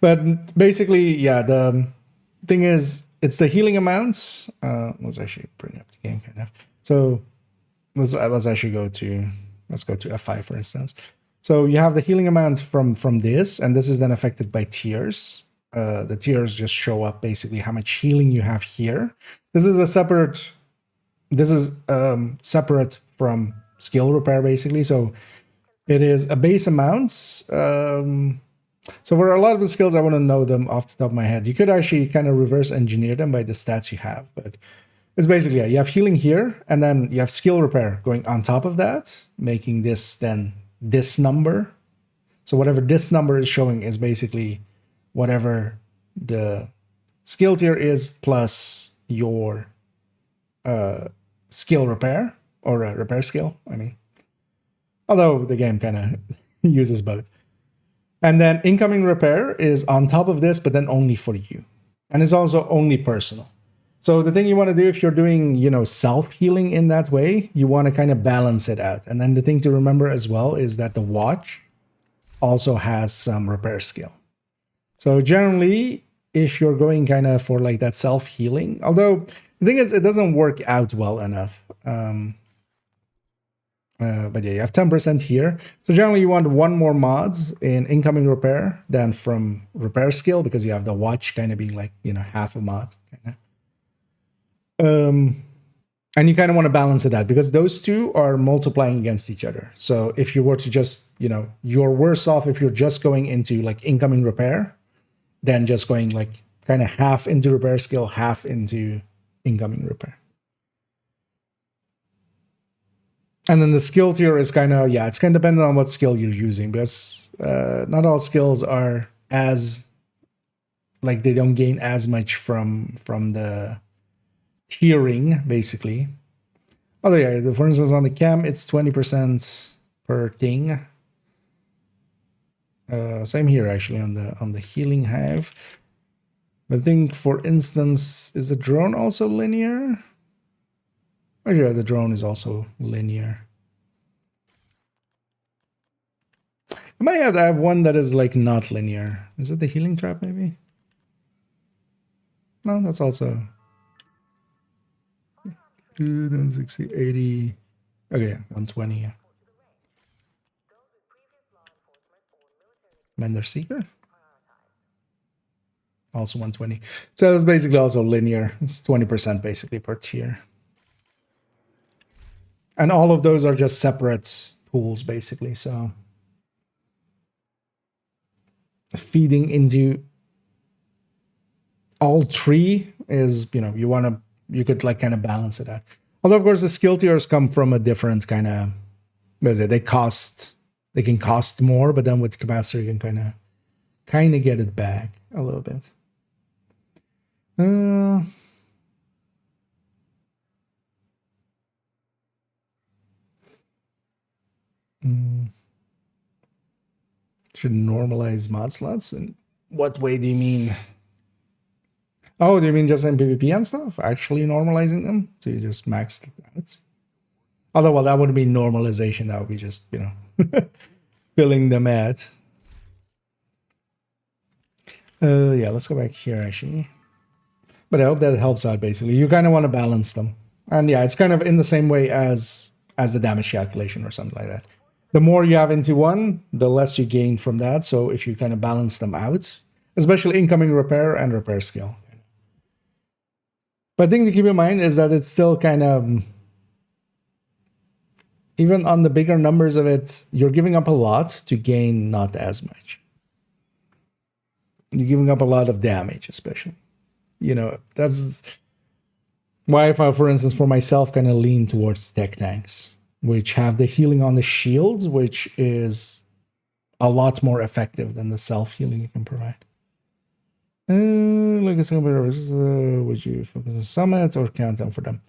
But basically, yeah, the thing is, it's the healing amounts. Let's actually bring up the game kind of. So let's actually go to F5 for instance. So you have the healing amount from this, and this is then affected by tiers. The tiers just show up basically how much healing you have here. This is a separate this is separate from skill repair basically. So it is a base amount. So for a lot of the skills, I want to know them off the top of my head. You could actually kind of reverse engineer them by the stats you have, but it's basically, yeah, you have healing here, and then you have skill repair going on top of that, making this then this number. So whatever this number is showing is basically whatever the skill tier is plus your skill repair, or repair skill, I mean. Although the game kind of uses both. And then incoming repair is on top of this, but then only for you. And it's also only personal. So the thing you want to do if you're doing, self-healing in that way, you want to kind of balance it out. And then the thing to remember as well is that the watch also has some repair skill. So generally, if you're going kind of for like that self-healing, although the thing is, it doesn't work out well enough. But yeah, you have 10% here. So generally you want one more mods in incoming repair than from repair skill, because you have the watch kind of being like, half a mod. And you kind of want to balance it out because those two are multiplying against each other. So if you were to just, you're worse off if you're just going into like incoming repair than just going like kind of half into repair skill, half into incoming repair. And then the skill tier is kind of, it's kind of dependent on what skill you're using, because not all skills are as, like, they don't gain as much from the tiering, basically. Oh, yeah, for instance, on the chem, it's 20% per thing. Same here, actually, on the healing hive. I think, for instance, is the drone also linear? Oh yeah, the drone is also linear. I might have one that is like not linear. Is it the healing trap maybe? No, that's also 60, 80. Okay, 120. Yeah. Mender Seeker? Also 120. So it's basically also linear. It's 20% basically per tier. And all of those are just separate pools, basically. So feeding into all three is, you could like kind of balance it out. Although, of course, the skill tiers come from a different kind of, they can cost more, but then with capacitor, you can kind of get it back a little bit. Should normalize mod slots? In what way do you mean? Oh, do you mean just in PvP and stuff? Actually normalizing them? So you just maxed it out? Although, well, that wouldn't be normalization. That would be just, filling them out. Yeah, let's go back here, actually. But I hope that helps out, basically. You kind of want to balance them. And yeah, it's kind of in the same way as the damage calculation or something like that. The more you have into one, the less you gain from that. So if you kind of balance them out, especially incoming repair and repair skill. But the thing to keep in mind is that it's still kind of, even on the bigger numbers of it, you're giving up a lot to gain not as much. You're giving up a lot of damage, especially. That's why, if I, for instance, for myself, kind of lean towards tech tanks, which have the healing on the shield, which is a lot more effective than the self-healing you can provide. Like a single would you focus on summit or countdown for them?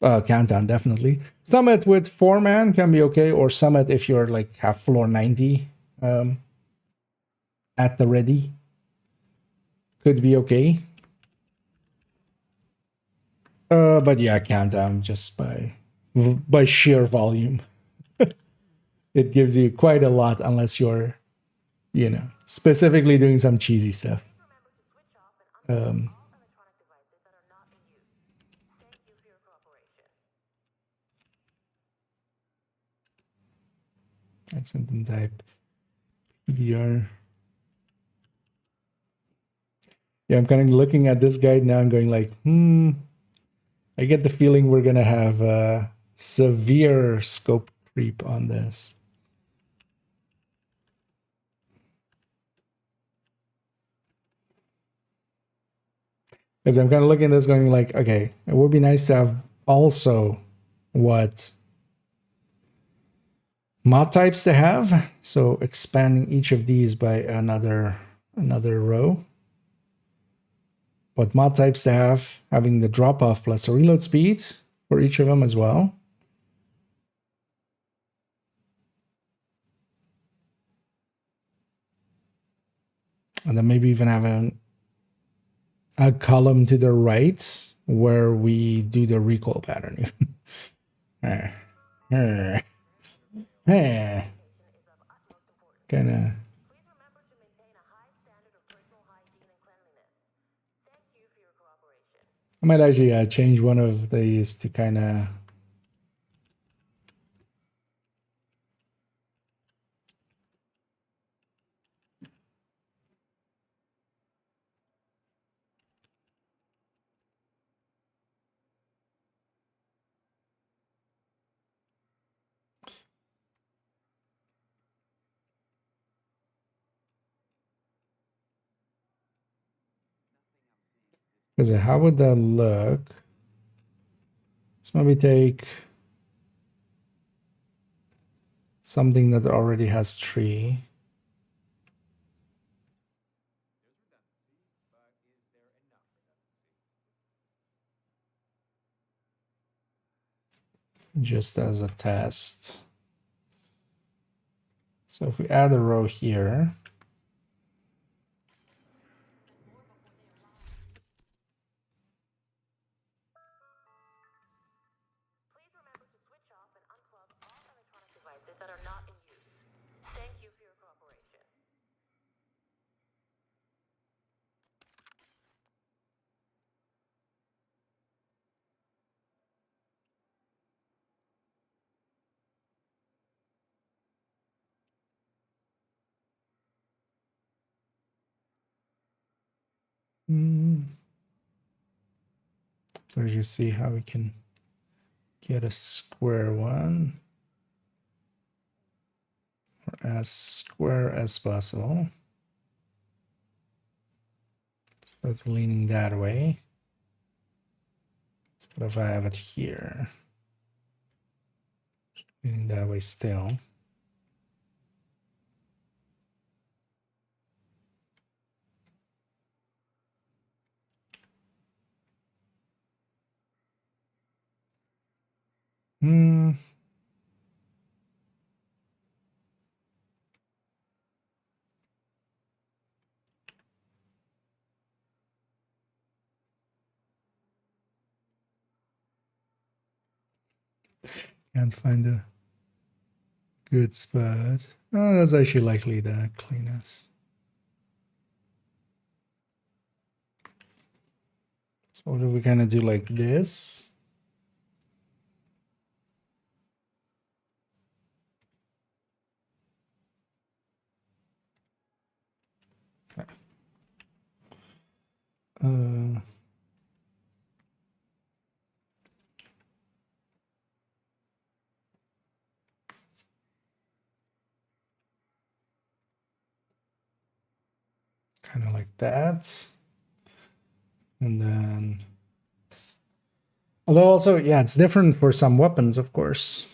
Countdown, definitely. Summit with 4-man can be okay, or summit if you're like have floor 90 at the ready. Could be okay. But yeah, countdown just by sheer volume. It gives you quite a lot unless you're, specifically doing some cheesy stuff. Accent and type. PDR. Yeah, I'm kind of looking at this guide now and going like, I get the feeling we're gonna have a severe scope creep on this. Because I'm kind of looking at this going like, okay, it would be nice to have also what mod types to have. So expanding each of these by another row. What mod types to have, having the drop off plus a reload speed for each of them as well. And then maybe even having a column to the right where we do the recoil pattern. Kind of. Please remember to maintain a high standard of personal hygiene and cleanliness. Thank you for your cooperation. I might actually change one of these to kind of. Because how would that look? Let's maybe take something that already has tree. Just as a test. So if we add a row here, Please remember to switch off and unplug all electronic devices that are not in use. Thank you for your cooperation. so as you see how we can get a square one, or as square as possible. So that's leaning that way. So what if I have it here? Leaning that way still. Can't find a good spot. Oh, that's actually likely the cleanest. So what if we kind of do like this? Uh, kind of like that. And then, although also, yeah, it's different for some weapons, of course.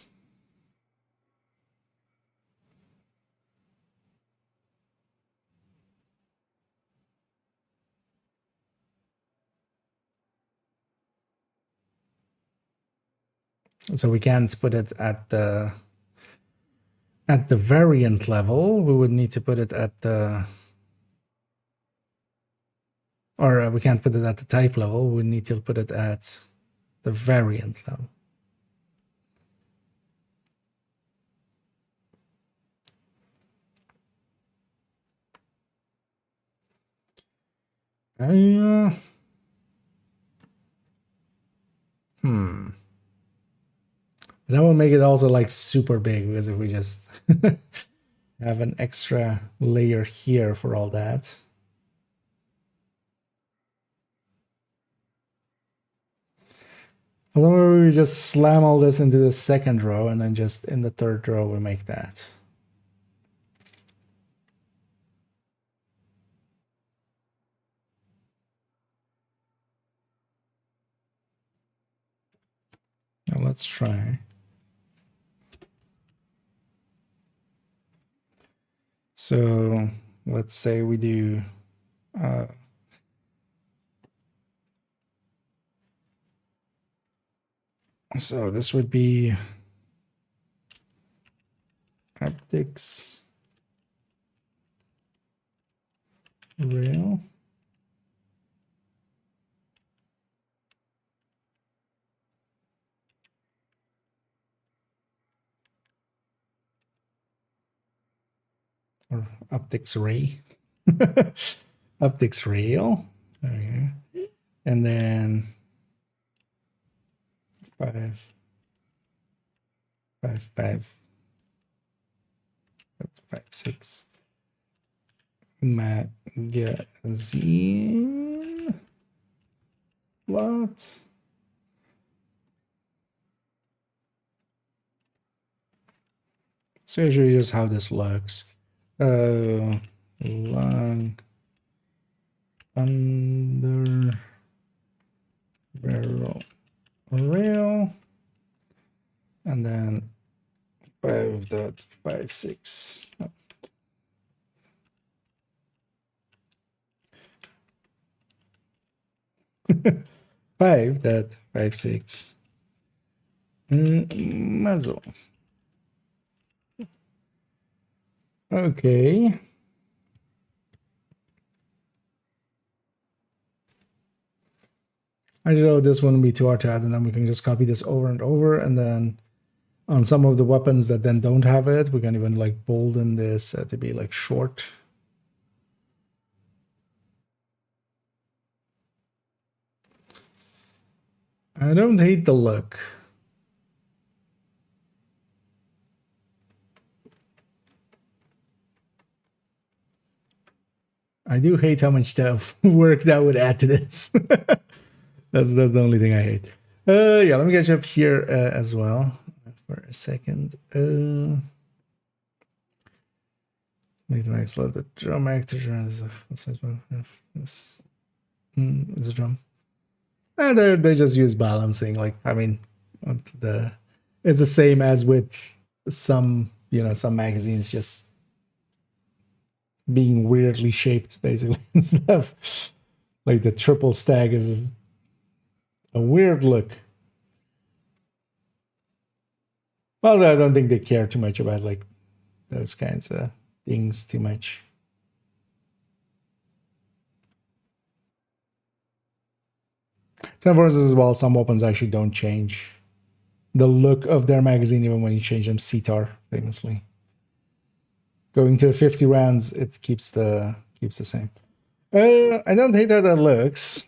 So we can't put it at the variant level. We would need to put it at the, or we can't put it at the type level. We need to put it at the variant level. That will make it also like super big, because if we just have an extra layer here for all that. I don't know, we just slam all this into the second row and then just in the third row we make that. Now let's try. So let's say we do so this would be optics rail. Or optics ray. Optics rail. There we go. And then 5, 5, 5. That's 5, 6. Magazine slots. So usually just how this looks. Long under barrel rail, and then 5.56. 5.56 muzzle. Okay. I know this wouldn't be too hard to add, and then we can just copy this over and over, and then on some of the weapons that then don't have it, we can even like bolden this to be like short. I don't hate the look. I do hate how much work that would add to this. That's the only thing I hate. Yeah, let me get you up here as well for a second. Make the max let the drum actor is a drum. And they just use balancing. Like, I mean, it's the same as with some, some magazines just being weirdly shaped, basically, and stuff. Like the triple stag is a weird look. Well, I don't think they care too much about like those kinds of things too much. So for instance, as well, some weapons actually don't change the look of their magazine even when you change them. CTAR famously. Going to 50 rounds, it keeps the same. I don't hate how that looks.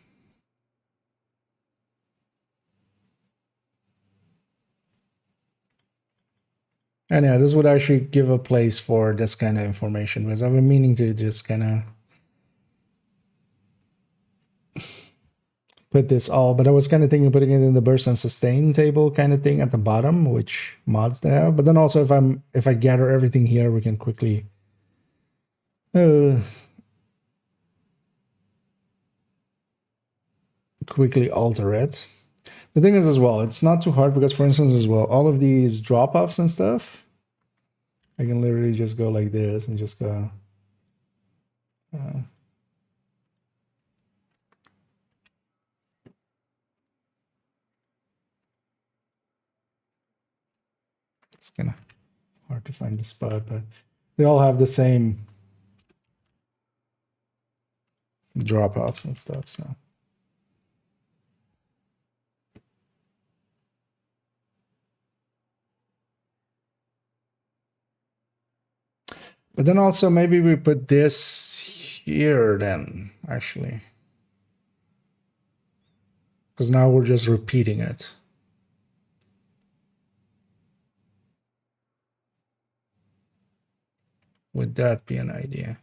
And yeah, this would actually give a place for this kind of information because I've been meaning to just kind of put this all, but I was kind of thinking of putting it in the burst and sustain table kind of thing at the bottom, which mods they have. But then also if I gather everything here, we can quickly alter it. The thing is as well, it's not too hard because for instance as well, all of these drop-offs and stuff, I can literally just go like this and just go it's kind of hard to find the spot, but they all have the same drop-offs and stuff, so. But then also maybe we put this here then, actually. Because now we're just repeating it. Would that be an idea?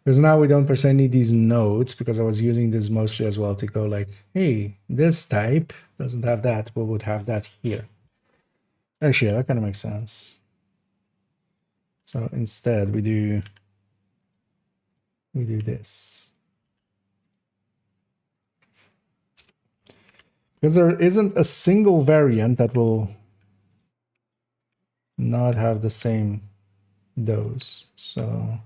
Because now we don't per se need these nodes, because I was using this mostly as well to go like, hey, this type doesn't have that, but would have that here. Actually, that kind of makes sense. So instead we do this. Because there isn't a single variant that will not have the same dose. So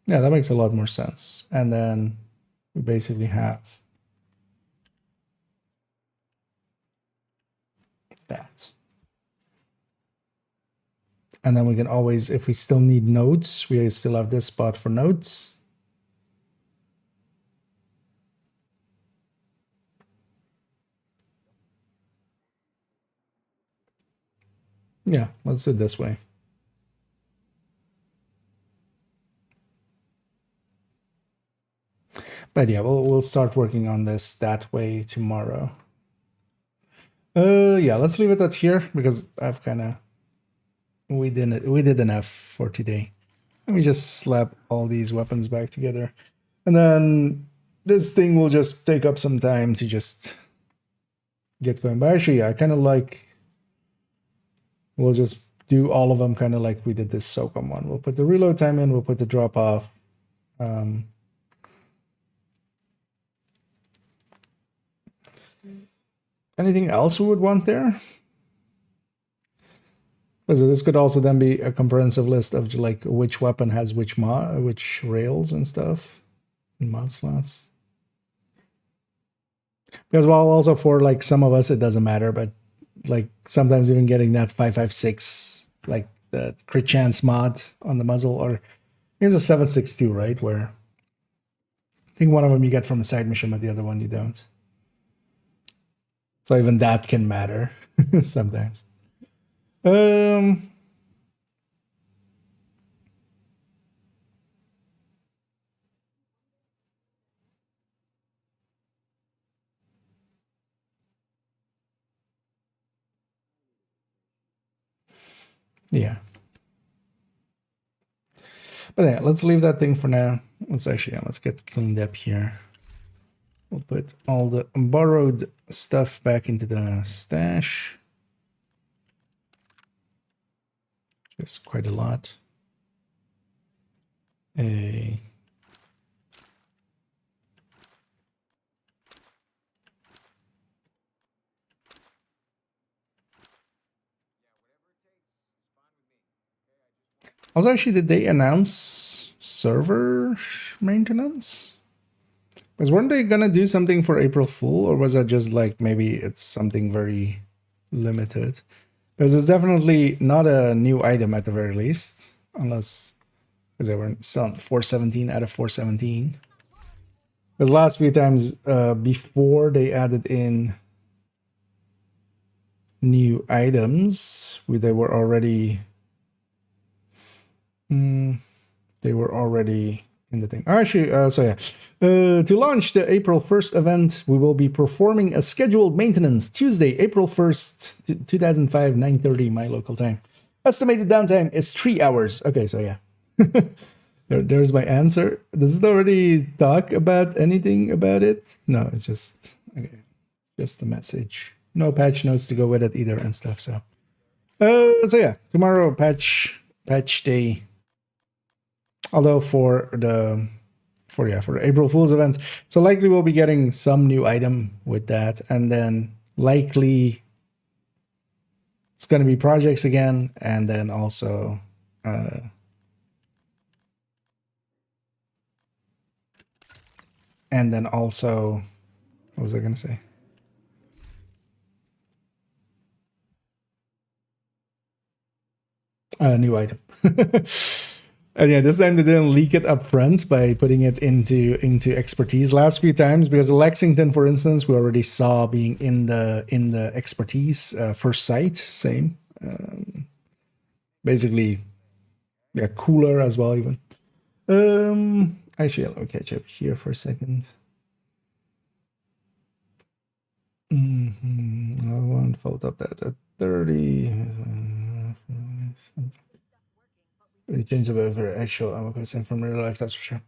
yeah, that makes a lot more sense. And then we basically have that. And then we can always, if we still need nodes, we still have this spot for nodes. Yeah, let's do it this way. But yeah, we'll start working on this that way tomorrow. Yeah, let's leave it at here because I've kind of we did enough for today. Let me just slap all these weapons back together, and then this thing will just take up some time to just get going. But actually, I kind of like. We'll just do all of them kind of like we did this SOCOM one. We'll put the reload time in. We'll put the drop off. Anything else we would want there? So this could also then be a comprehensive list of like which weapon has which rails and stuff, and mod slots. Because while also for like some of us it doesn't matter, but like sometimes even getting that 556 like the crit chance mod on the muzzle, or here's a 762, right? Where I think one of them you get from a side mission, but the other one you don't. So even that can matter sometimes. Yeah. But yeah, let's leave that thing for now. Let's get cleaned up here. We'll put all the borrowed stuff back into the stash. It's quite a lot. I Also, actually, did they announce server maintenance? Because weren't they gonna do something for April Fool, or was that just like maybe it's something very limited? Because it's definitely not a new item at the very least, unless because they were selling 417 out of 417. Because last few times before they added in new items, they were already in the thing. Actually, so yeah. To launch the April 1st event, we will be performing a scheduled maintenance Tuesday, April 1st, 2005, 9:30 my local time. Estimated downtime is 3 hours. Okay, so yeah. There's my answer. Does it already talk about anything about it? No, it's just okay. Just a message. No patch notes to go with it either and stuff. So yeah, tomorrow patch day. Although for the April Fool's event, so likely we'll be getting some new item with that, and then likely it's going to be projects again, and then also what was I going to say? New item. And yeah, this time they didn't leak it up front by putting it into expertise. Last few times, because Lexington, for instance, we already saw being in the expertise first sight. Same, basically, yeah, cooler as well even. Actually, let me catch up here for a second. I won't fold up that at 30. We change the actual ammo consent from real life, that's for sure.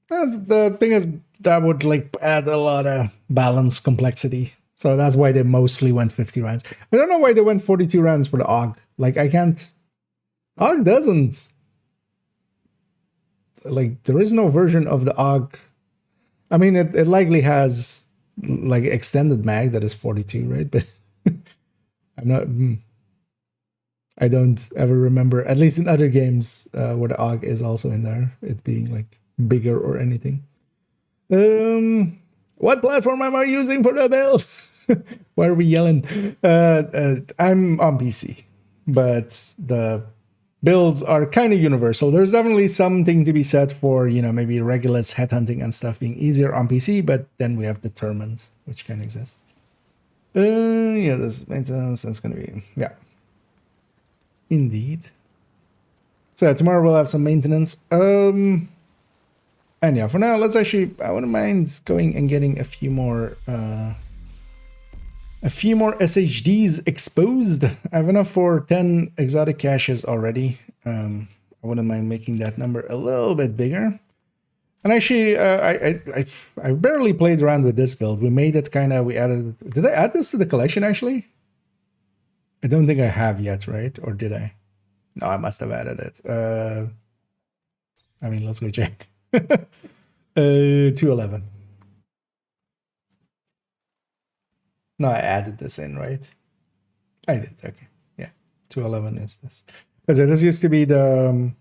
The thing is, that would like add a lot of balance complexity. So that's why they mostly went 50 rounds. I don't know why they went 42 rounds for the AUG. Like, I can't. AUG doesn't. Like, there is no version of the AUG. I mean, it likely has like extended mag that is 42, right? But I'm not. I don't ever remember, at least in other games, where the AUG is also in there, it being like bigger or anything. What platform am I using for the build? Why are we yelling? I'm on PC, but the builds are kind of universal. There's definitely something to be said for, you know, maybe Regulus headhunting and stuff being easier on PC, but then we have Determined, which can exist. Yeah, this maintenance, that's gonna be, yeah. Indeed. So yeah, tomorrow we'll have some maintenance. And yeah, for now, let's actually, I wouldn't mind going and getting a few more SHDs exposed. I have enough for 10 exotic caches already. I wouldn't mind making that number a little bit bigger. And actually, I barely played around with this build. We made it kind of, we added, did I add this to the collection actually? I don't think I have yet, right? Or did I? No, I must have added it. I mean, let's go check. 211. No, I added this in, right? I did, okay. Yeah, 211 is this. So this used to be the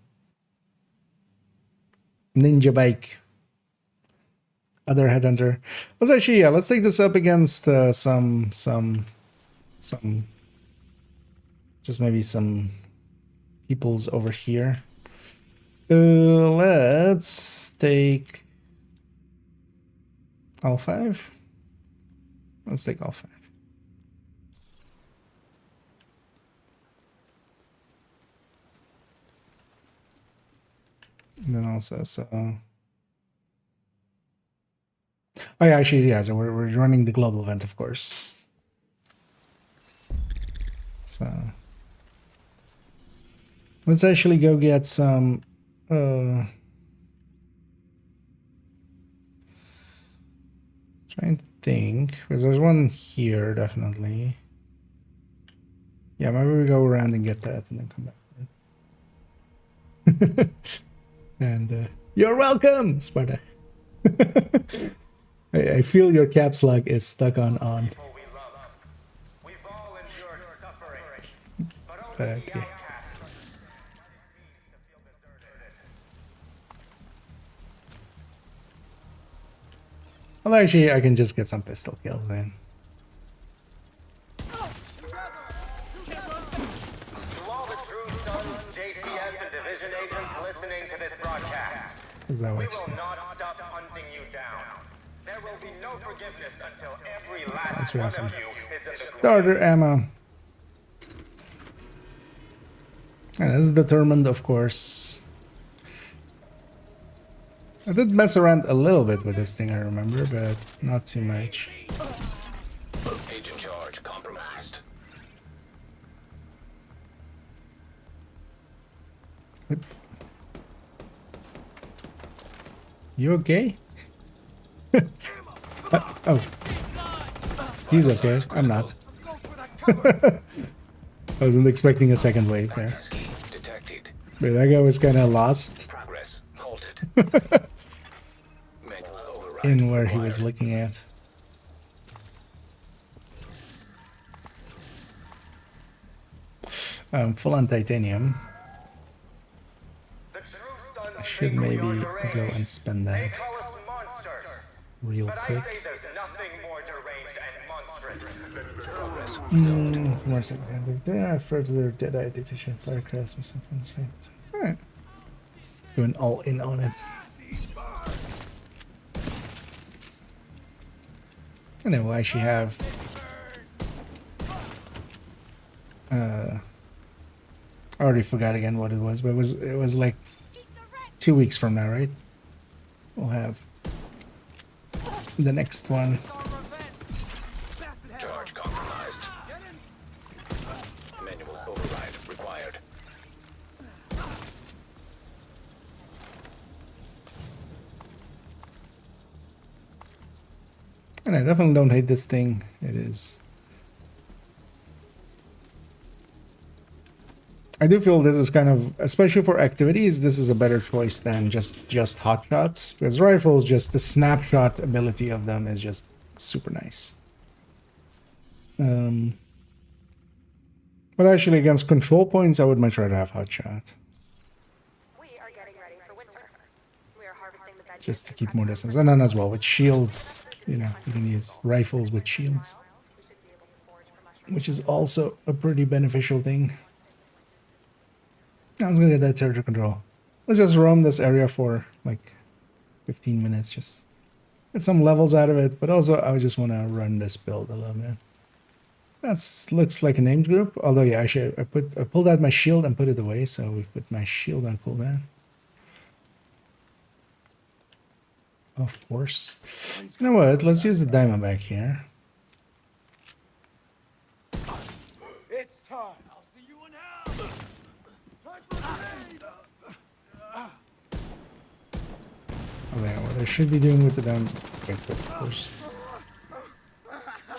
Ninja Bike. Other headhunter. Let's actually, yeah, let's take this up against some just maybe some peoples over here. Let's take all 5. Let's take all 5. And then also, so oh yeah, actually, yeah, so we're running the global event, of course. So let's actually go get some trying to think, because there's one here definitely. Yeah, maybe we go around and get that and then come back. And you're welcome, Sparta. I feel your caps lock is stuck on. But yeah. Well, actually, I can just get some pistol kills in. To all the true sons, JTF, and division agents listening to this broadcast, Is that we what will not stop hunting you down. There will be no forgiveness until every That's last one awesome. of you is in the Starter ammo. And this is Determined, of course. I did mess around a little bit with this thing, I remember, but not too much. agent charge compromised. You okay? Oh. He's okay. I'm not. I wasn't expecting a second wave there. Detected. But that guy was kind of lost Progress halted. Manual override in where he was required. looking at. Full on titanium. The true sons I should think maybe you're go deranged. and spend They that call us monsters. real But I quick. say there's nothing more deranged and monstrous. Progress More second. Yeah, further Deadeye detection, firecraft, and something straight. Alright. Let's going all in on it. And then we'll actually have I already forgot again what it was, but it was like 2 weeks from now, right? We'll have the next one. charge compromised. Manual override required. And I definitely don't hate this thing. It is. I do feel this is kind of, especially for activities, this is a better choice than just hot shots. Because rifles, just the snapshot ability of them is just super nice. But actually, against control points, I would much rather have hot shot. We are getting ready for winter. We are harvesting the veggies. Just to keep more distance. And then as well, with shields, you know, you can use rifles with shields. Which is also a pretty beneficial thing. Now let's go get that territory control. Let's just roam this area for like 15 minutes. Just get some levels out of it. But also, I just want to run this build a little bit. That looks like a named group. Although, yeah, actually, I pulled out my shield and put it away. So we've put my shield on cooldown. Of course. You know what? Let's use the Diamondback here. It's time. I'll see you in hell. Time for Okay, what I should be doing with the Diamondback, of course.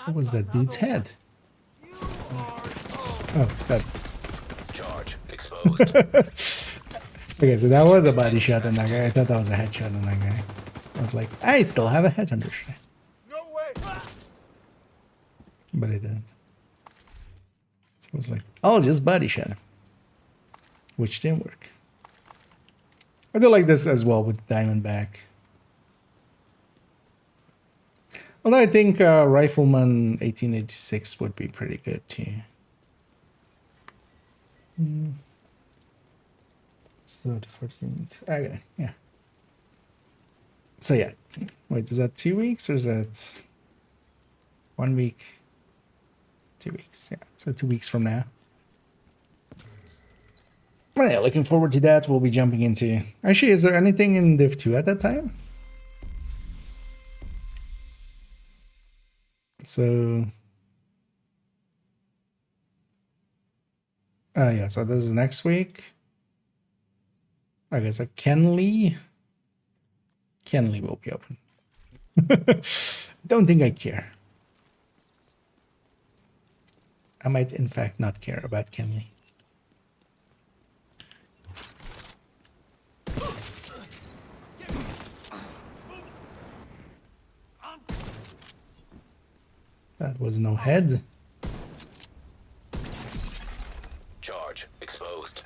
What was that dude's head? Oh, that. Charge exposed. Okay, so that was a body shot on that guy. I thought that was a headshot on that guy. I was like, I still have a headhunter shot. No way. But I didn't. So I was like, I'll just body shot him. Which didn't work. I do like this as well with Diamondback. Although I think Rifleman 1886 would be pretty good too. So the 14th. Okay, yeah. So yeah. Wait, is that 2 weeks or is that 1 week? 2 weeks, yeah. So 2 weeks from now. Well, yeah, looking forward to that. We'll be jumping into... Actually, is there anything in Div 2 at that time? So... yeah, so this is next week. Okay, so Kenley will be open. Don't think I care. I might, in fact, not care about Kenley. That was no head. Charge exposed.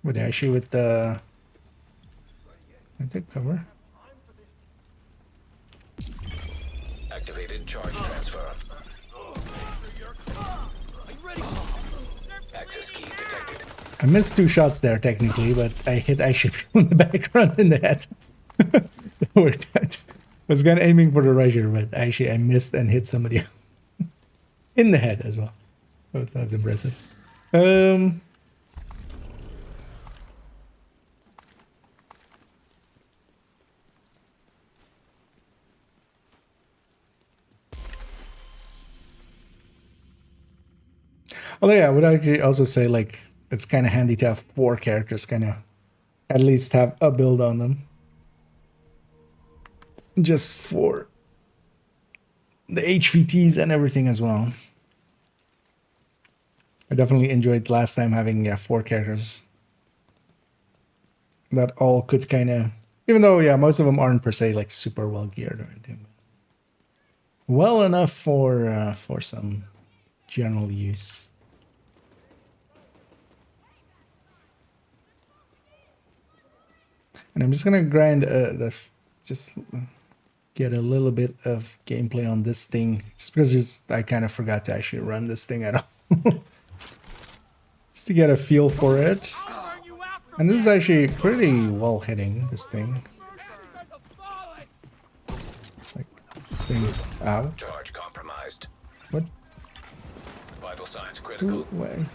But actually with the... I did cover. Activated charge transfer. Access key detected. I missed 2 shots there technically, but I hit actually people in the background in the head. That worked out. I was gonna aiming for the Roger, but actually I missed and hit somebody else. In the head as well. That's impressive. Although yeah, I would actually also say like it's kind of handy to have 4 characters, kind of at least have a build on them, just for the HVTs and everything as well. I definitely enjoyed last time having 4 characters that all could kind of, even though most of them aren't per se like super well geared or anything, well enough for some general use. And I'm just gonna grind just get a little bit of gameplay on this thing, just because I kind of forgot to actually run this thing at all. Just to get a feel for it. And this is actually pretty well hitting, this thing. Like, this thing, ow. Charge compromised. What? Vital signs critical. Why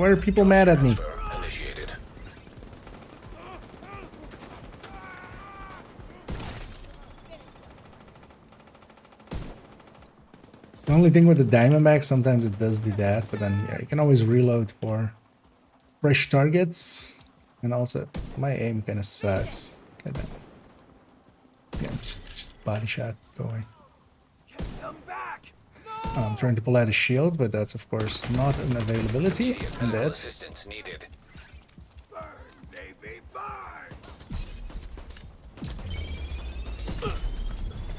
are people mad at me? Transfer initiated. The only thing with the Diamondback, sometimes it does do that, but then you can always reload for fresh targets. And also, my aim kind of sucks. Get that. Yeah, just body shot going. I'm trying to pull out a shield, but that's of course not an availability. Immediate And medical that. assistance needed. Burn, baby, burn!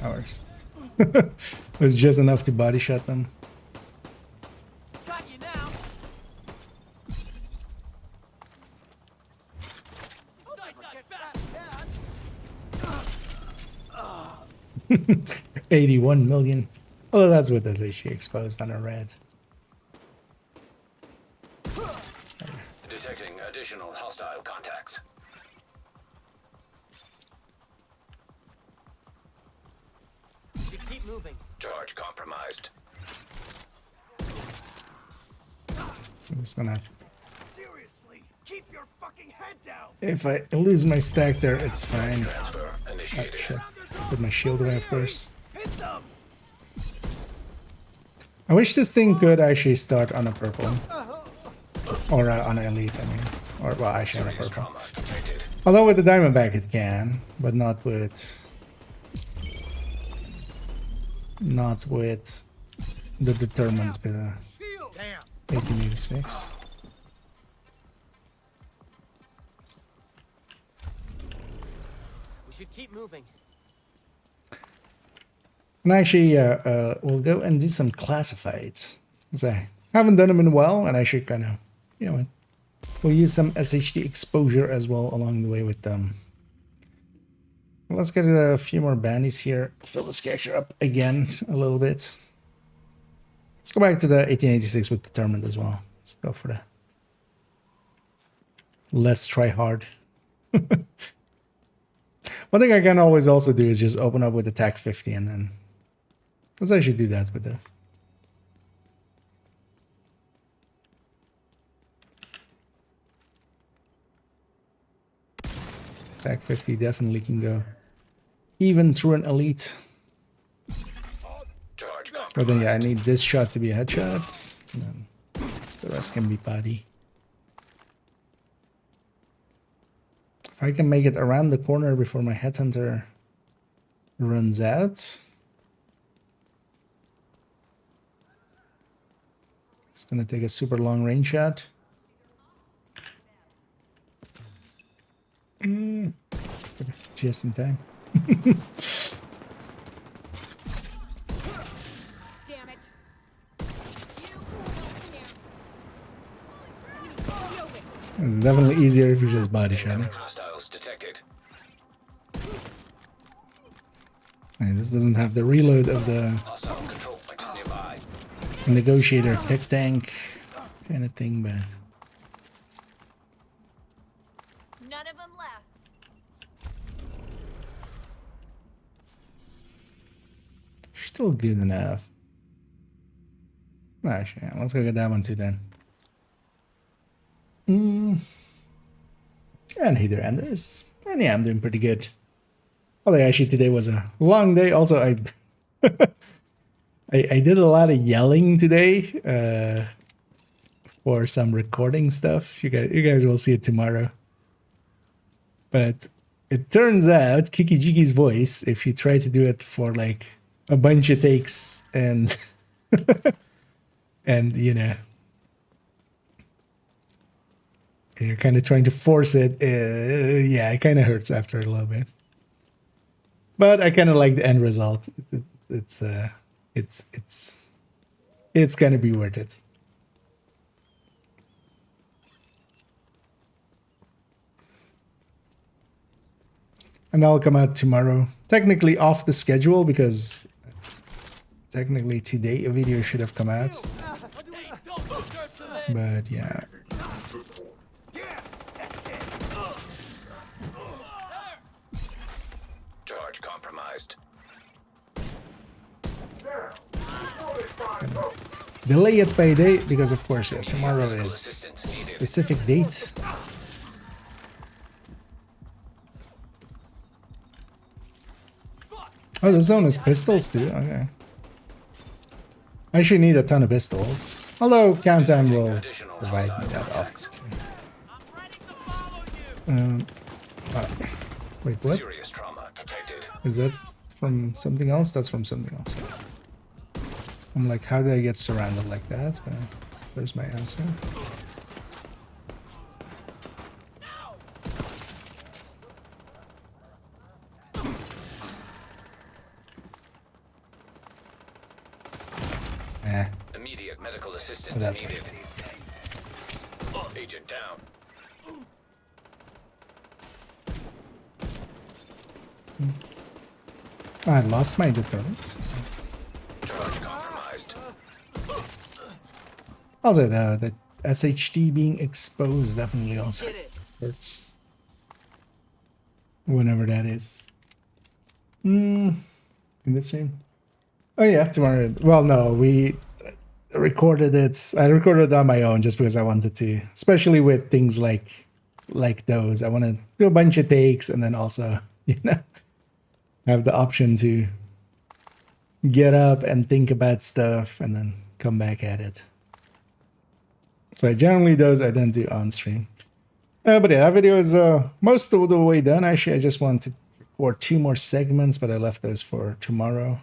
Ours. It was just enough to body shot them. Got you now. Inside that bat. 81 million. Oh, that's what that's actually exposed on a red. Detecting additional hostile contacts. You keep moving. Charge compromised. I'm just gonna. Seriously, keep your fucking head down! If I lose my stack there, it's fine. Transfer Oh, initiated. shit. Put my shield away, of course. Hit them! I wish this thing could actually start on a purple. Or on an elite, I mean. Or, well, actually on a Serious purple. trauma detected. Although with the diamondback it can, but not with... Not with the determined Damn! 1886. We should keep moving. And actually, we'll go and do some classifieds. 'Cause I haven't done them in a while, and I should kind of, you know, we'll use some SHD exposure as well along the way with them. Let's get a few more bandies here. Fill the sketcher up again a little bit. Let's go back to the 1886 with determined as well. Let's go for the less try hard. One thing I can always also do is just open up with attack 50 and then let's actually do that with this. Attack 50 definitely can go even through an elite. Charge But then yeah, I compromised. need this shot to be a headshot. And then the rest can be body. If I can make it around the corner before my headhunter runs out. It's gonna take a super long range shot. Just in time. Damn it. Definitely easier if you just body shot it. Hostiles detected. And this doesn't have the reload of the Hostile control point nearby. negotiator tech tank kind of thing, but None of them left. still good enough. Actually, yeah, let's go get that one too then. And Heather Anders. And yeah, I'm doing pretty good. Although actually today was a long day. Also, I I did a lot of yelling today for some recording stuff. You guys will see it tomorrow. But it turns out Kiki Jiki's voice, if you try to do it for like a bunch of takes and and you know, and you're kind of trying to force it, yeah, it kind of hurts after a little bit. But I kind of like the end result. It's gonna be worth it. And that'll come out tomorrow. Technically off the schedule because technically today a video should have come out. Hey, don't disturb the But yeah. Charge compromised. Delay it by a day because of course yeah, tomorrow is specific date. Oh, the zone is pistols too. Okay. I actually need a ton of pistols. Although Countdown will provide me that option. Wait, what? Serious trauma detected. Is that from something else? That's from something else. I'm like, how did I get surrounded like that? There's my answer. Eh, Immediate medical assistance that's needed. Agent down. I lost my deterrent. Charge compromised. Also, the SHD being exposed definitely also hurts. Whenever that is. In this stream? Oh yeah, tomorrow. Well, no, we recorded it. I recorded it on my own just because I wanted to, especially with things like those. I want to do a bunch of takes and then also, you know, have the option to get up and think about stuff and then come back at it. So generally those I then do on stream. But yeah, that video is most of the way done. Actually, I just wanted to record 2 more segments, but I left those for tomorrow.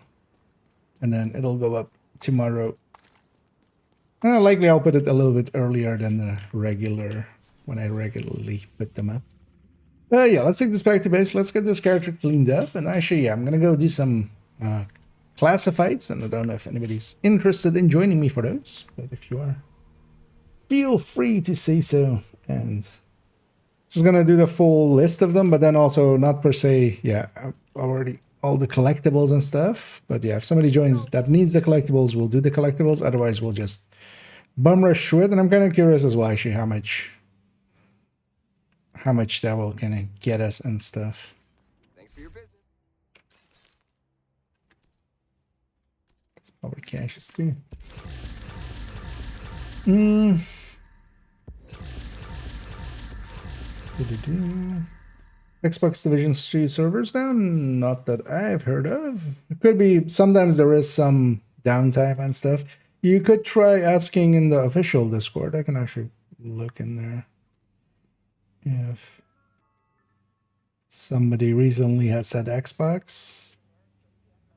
And then it'll go up tomorrow. Likely I'll put it a little bit earlier than the regular, when I regularly put them up. Yeah, let's take this back to base. Let's get this character cleaned up. And actually, yeah, I'm going to go do some classifieds. And I don't know if anybody's interested in joining me for those. But if you are, feel free to say so. And just going to do the full list of them. But then also not per se, yeah, already all the collectibles and stuff. But yeah, if somebody joins that needs the collectibles, we'll do the collectibles. Otherwise, we'll just bum rush through it. And I'm kind of curious as well, actually, how much that will kind of get us and stuff. Thanks for your business. Power caches too. Xbox Division 2 servers down? Not that I've heard of. It could be, sometimes there is some downtime and stuff. You could try asking in the official Discord. I can actually look in there if somebody recently has said Xbox,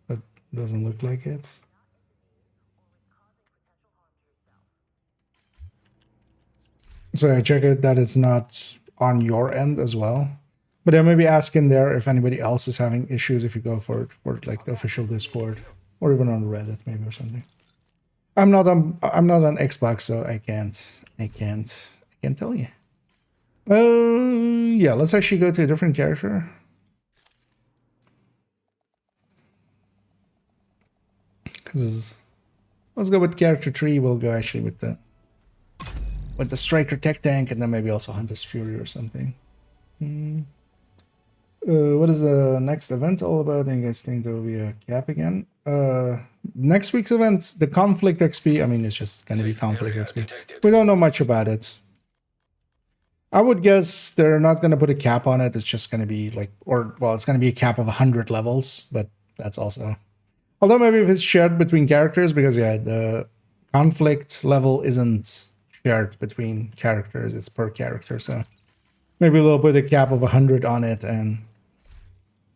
but doesn't look like it. So I check it that it's not on your end as well. But I maybe ask in there if anybody else is having issues if you go for like the official Discord or even on Reddit maybe or something. I'm not on Xbox, so I can't tell you. Yeah, let's actually go to a different character. Let's go with character 3. We'll go actually with the Striker Tech Tank and then maybe also Hunter's Fury or something. What is the next event all about? I guys think there will be a cap again. Next week's event, the Conflict XP. I mean, it's just going to be Conflict XP. We don't know much about it. I would guess they're not going to put a cap on it. It's just going to be like, it's going to be a cap of 100 levels, but that's also... Although maybe if it's shared between characters, because yeah, the conflict level isn't shared between characters, it's per character, so maybe they'll put a cap of 100 on it,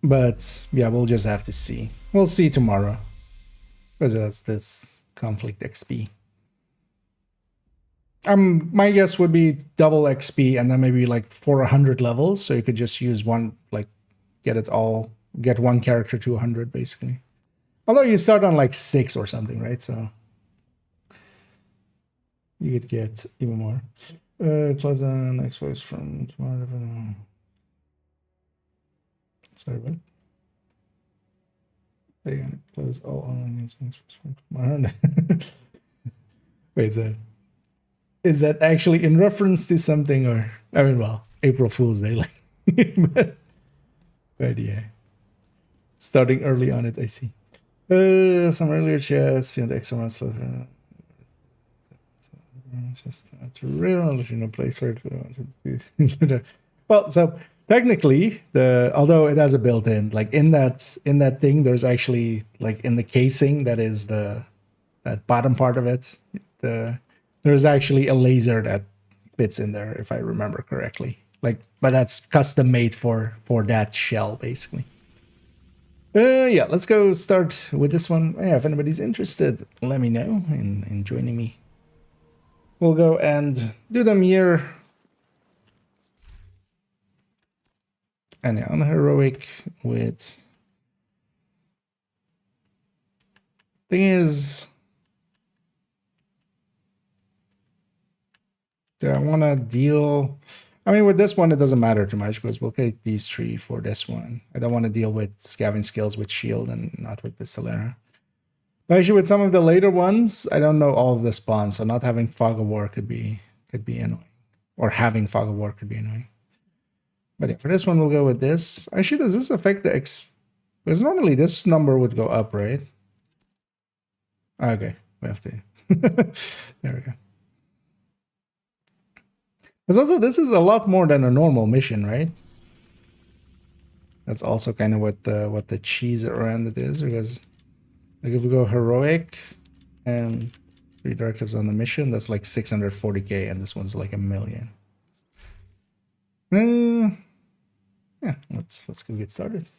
but yeah, we'll just have to see. We'll see tomorrow, because that's this conflict XP. My guess would be double XP and then maybe like for 100 levels, so you could just use one, like get one character to 100 basically. Although you start on like 6 or something, right? So you could get even more. Close on next voice from tomorrow. Sorry, what? They're gonna close all online things from tomorrow. Wait, is that actually in reference to something, or I mean, well, April Fool's Day, like, but yeah, starting early on it, I see. Some earlier chats, the extra months. Just to real, place where it. Well, so technically, although it has a built-in, like in that thing, there's actually like in the casing that is that bottom part of it, there's actually a laser that fits in there, if I remember correctly. Like, but that's custom made for that shell, basically. Yeah, let's go start with this one. Yeah, if anybody's interested, let me know in joining me. We'll go and do them here. And yeah, on heroic with... Thing is... Do I want to deal... I mean, with this one, it doesn't matter too much because we'll take these 3 for this one. I don't want to deal with scavenging skills with shield and not with pistolera. But actually, with some of the later ones, I don't know all of the spawns, so not having Fog of War could be annoying. Or having Fog of War could be annoying. But yeah, for this one, we'll go with this. Actually, does this affect the because normally this number would go up, right? Okay, we have to... There we go. Because also, this is a lot more than a normal mission, right? That's also kind of what the cheese around it is, because like if we go heroic and 3 directives on the mission, that's like 640k, and this one's like 1 million. Yeah, let's go get started.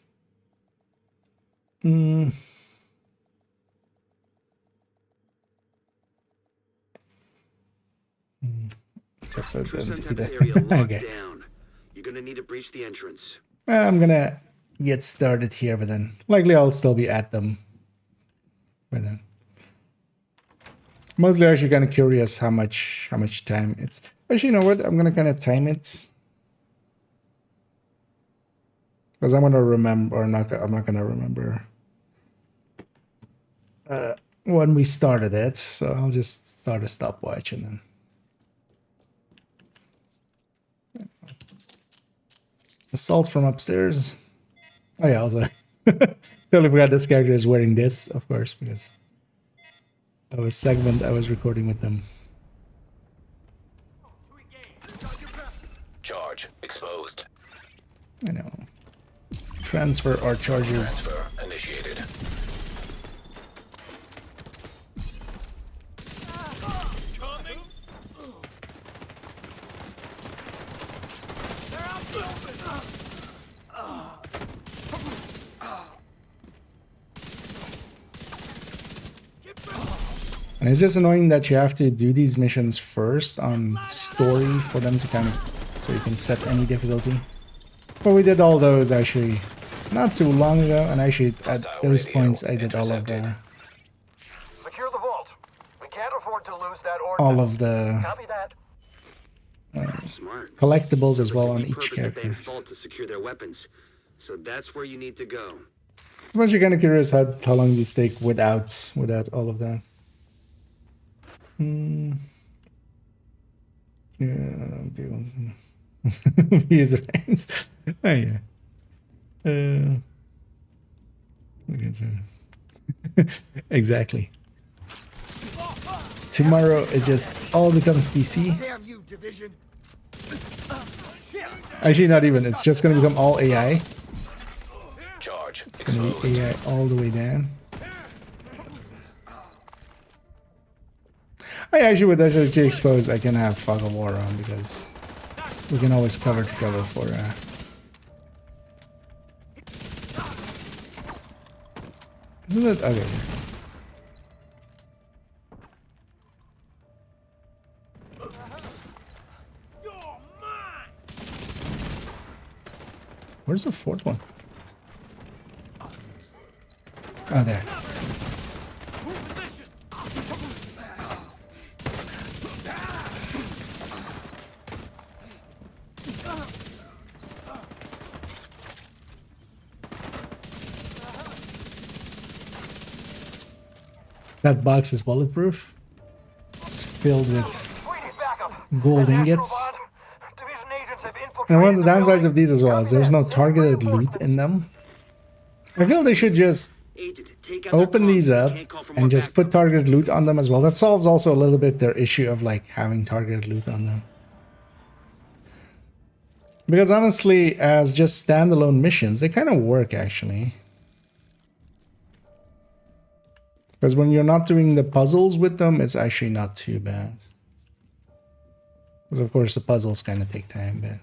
Just so good to Sometimes area locked okay. down. You're gonna need to breach the entrance. I'm gonna get started here, but then likely I'll still be at them. But then mostly actually kind of curious how much time it's. Actually, you know what? I'm gonna kind of time it because I'm gonna remember, or not. I'm not gonna remember when we started it, so I'll just start a stopwatch and then. Assault from upstairs. Oh yeah, also totally forgot this character is wearing this, of course, because of a segment I was recording with them. Charge exposed. I know. Transfer our charges. Transfer initiated. And it's just annoying that you have to do these missions first on story for them to kind of, so you can set any difficulty. But we did all those actually not too long ago, and actually at those points I did all of the Secure the vault. We can't afford to lose that all of the Copy that. Smart. collectibles as well on Repurpose each the character. bank's vault to secure their weapons. So that's where you need to go. I'm actually kind of curious how long these take without all of that. Yeah, user hands. Oh yeah. Okay, so exactly. Tomorrow it just all becomes PC. Damn you, division. Actually, not even. It's just gonna become all AI. Charge It's gonna exposed. be AI all the way down. I actually with SSG exposed, I can have Fog of War on because we can always cover to cover for. Isn't it okay? Where's the 4th one? Oh, there. That box is bulletproof. It's filled with gold ingots. And one of the downsides of these as well is there's no targeted loot in them. I feel they should just Agent, take out their open comms. these up Can't call for more and just backup. put targeted loot on them as well. That solves also a little bit their issue of like having targeted loot on them. Because honestly, as just standalone missions, they kind of work actually. Because when you're not doing the puzzles with them, it's actually not too bad. Because of course the puzzles kind of take time, but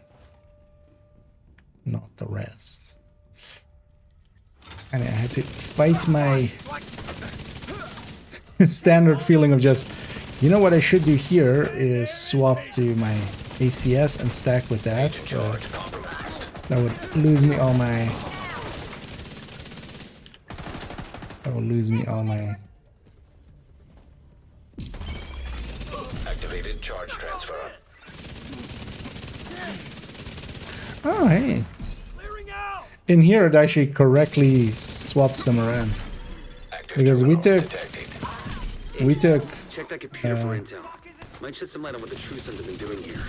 not the rest. And I had to fight my standard feeling of just, you know what I should do here is swap to my ACS and stack with that. Charge compromised. That would lose me all my... That would lose me all my... Activated charge transfer. Oh, hey. Clearing out! In here, it actually correctly swaps them around. Active Because we terminal took... detected. We took... Check that computer for intel. Might shed some light on what the True Sons have been doing here.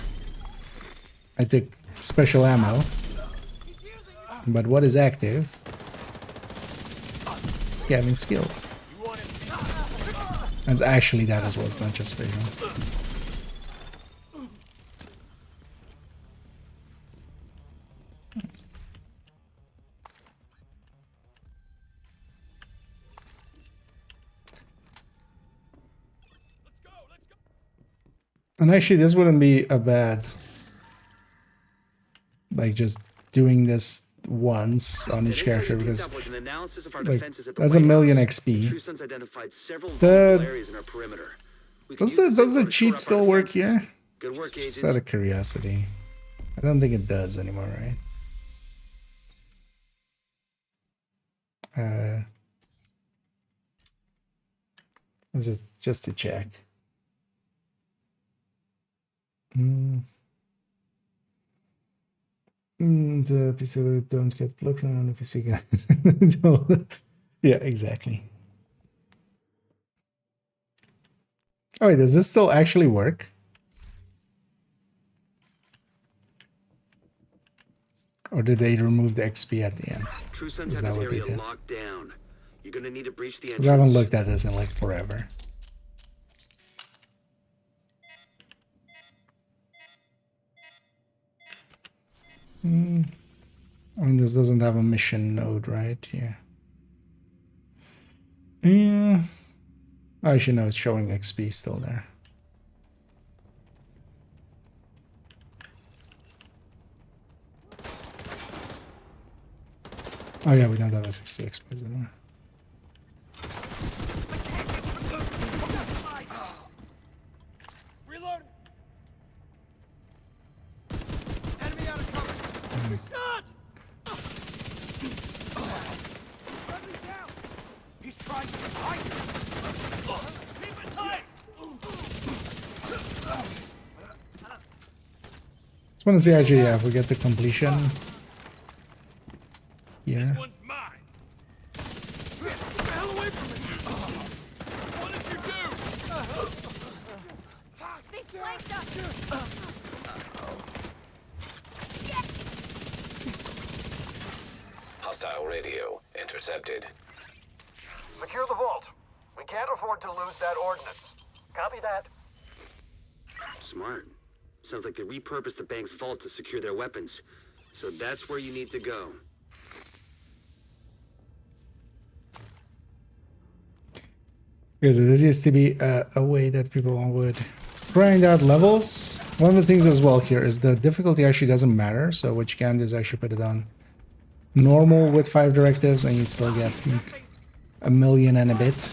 I took special ammo. But what is active? Scabbing skills. That's actually that as well, it's not just visual. And actually, this wouldn't be a bad, like, just doing this once on each character, because like, that's a million XP. Does the cheat still work here? Just out of curiosity. I don't think it does anymore, right? Just to check. The PC don't get blocked on the PC guy. Yeah, exactly. Oh wait, does this still actually work? Or did they remove the XP at the end? True Sons Is have that this what they area did? locked down. You're gonna need to breach the 'Cause I haven't entrance. looked at this in like forever. I mean, this doesn't have a mission node, right? Yeah. Yeah. Oh, I should know it's showing XP still there. Oh yeah, we don't have S60 XP anymore. Reload! Enemy out of cover! He's shot! Enemy down! He's trying to hide you! Keep it tight! Just want to see actually, yeah, if we get the completion here. This one's mine! Shit! Get the hell away from me! What did you do? They flanked us! Hostile radio intercepted. Secure the vault. We can't afford to lose that ordnance. Copy that. Smart. Sounds like they repurposed the bank's vault to secure their weapons. So that's where you need to go. Because this used to be a way that people would grind out levels. One of the things as well here is the difficulty actually doesn't matter. So what you can do is actually put it on normal with 5 directives and you still get like, a million and a bit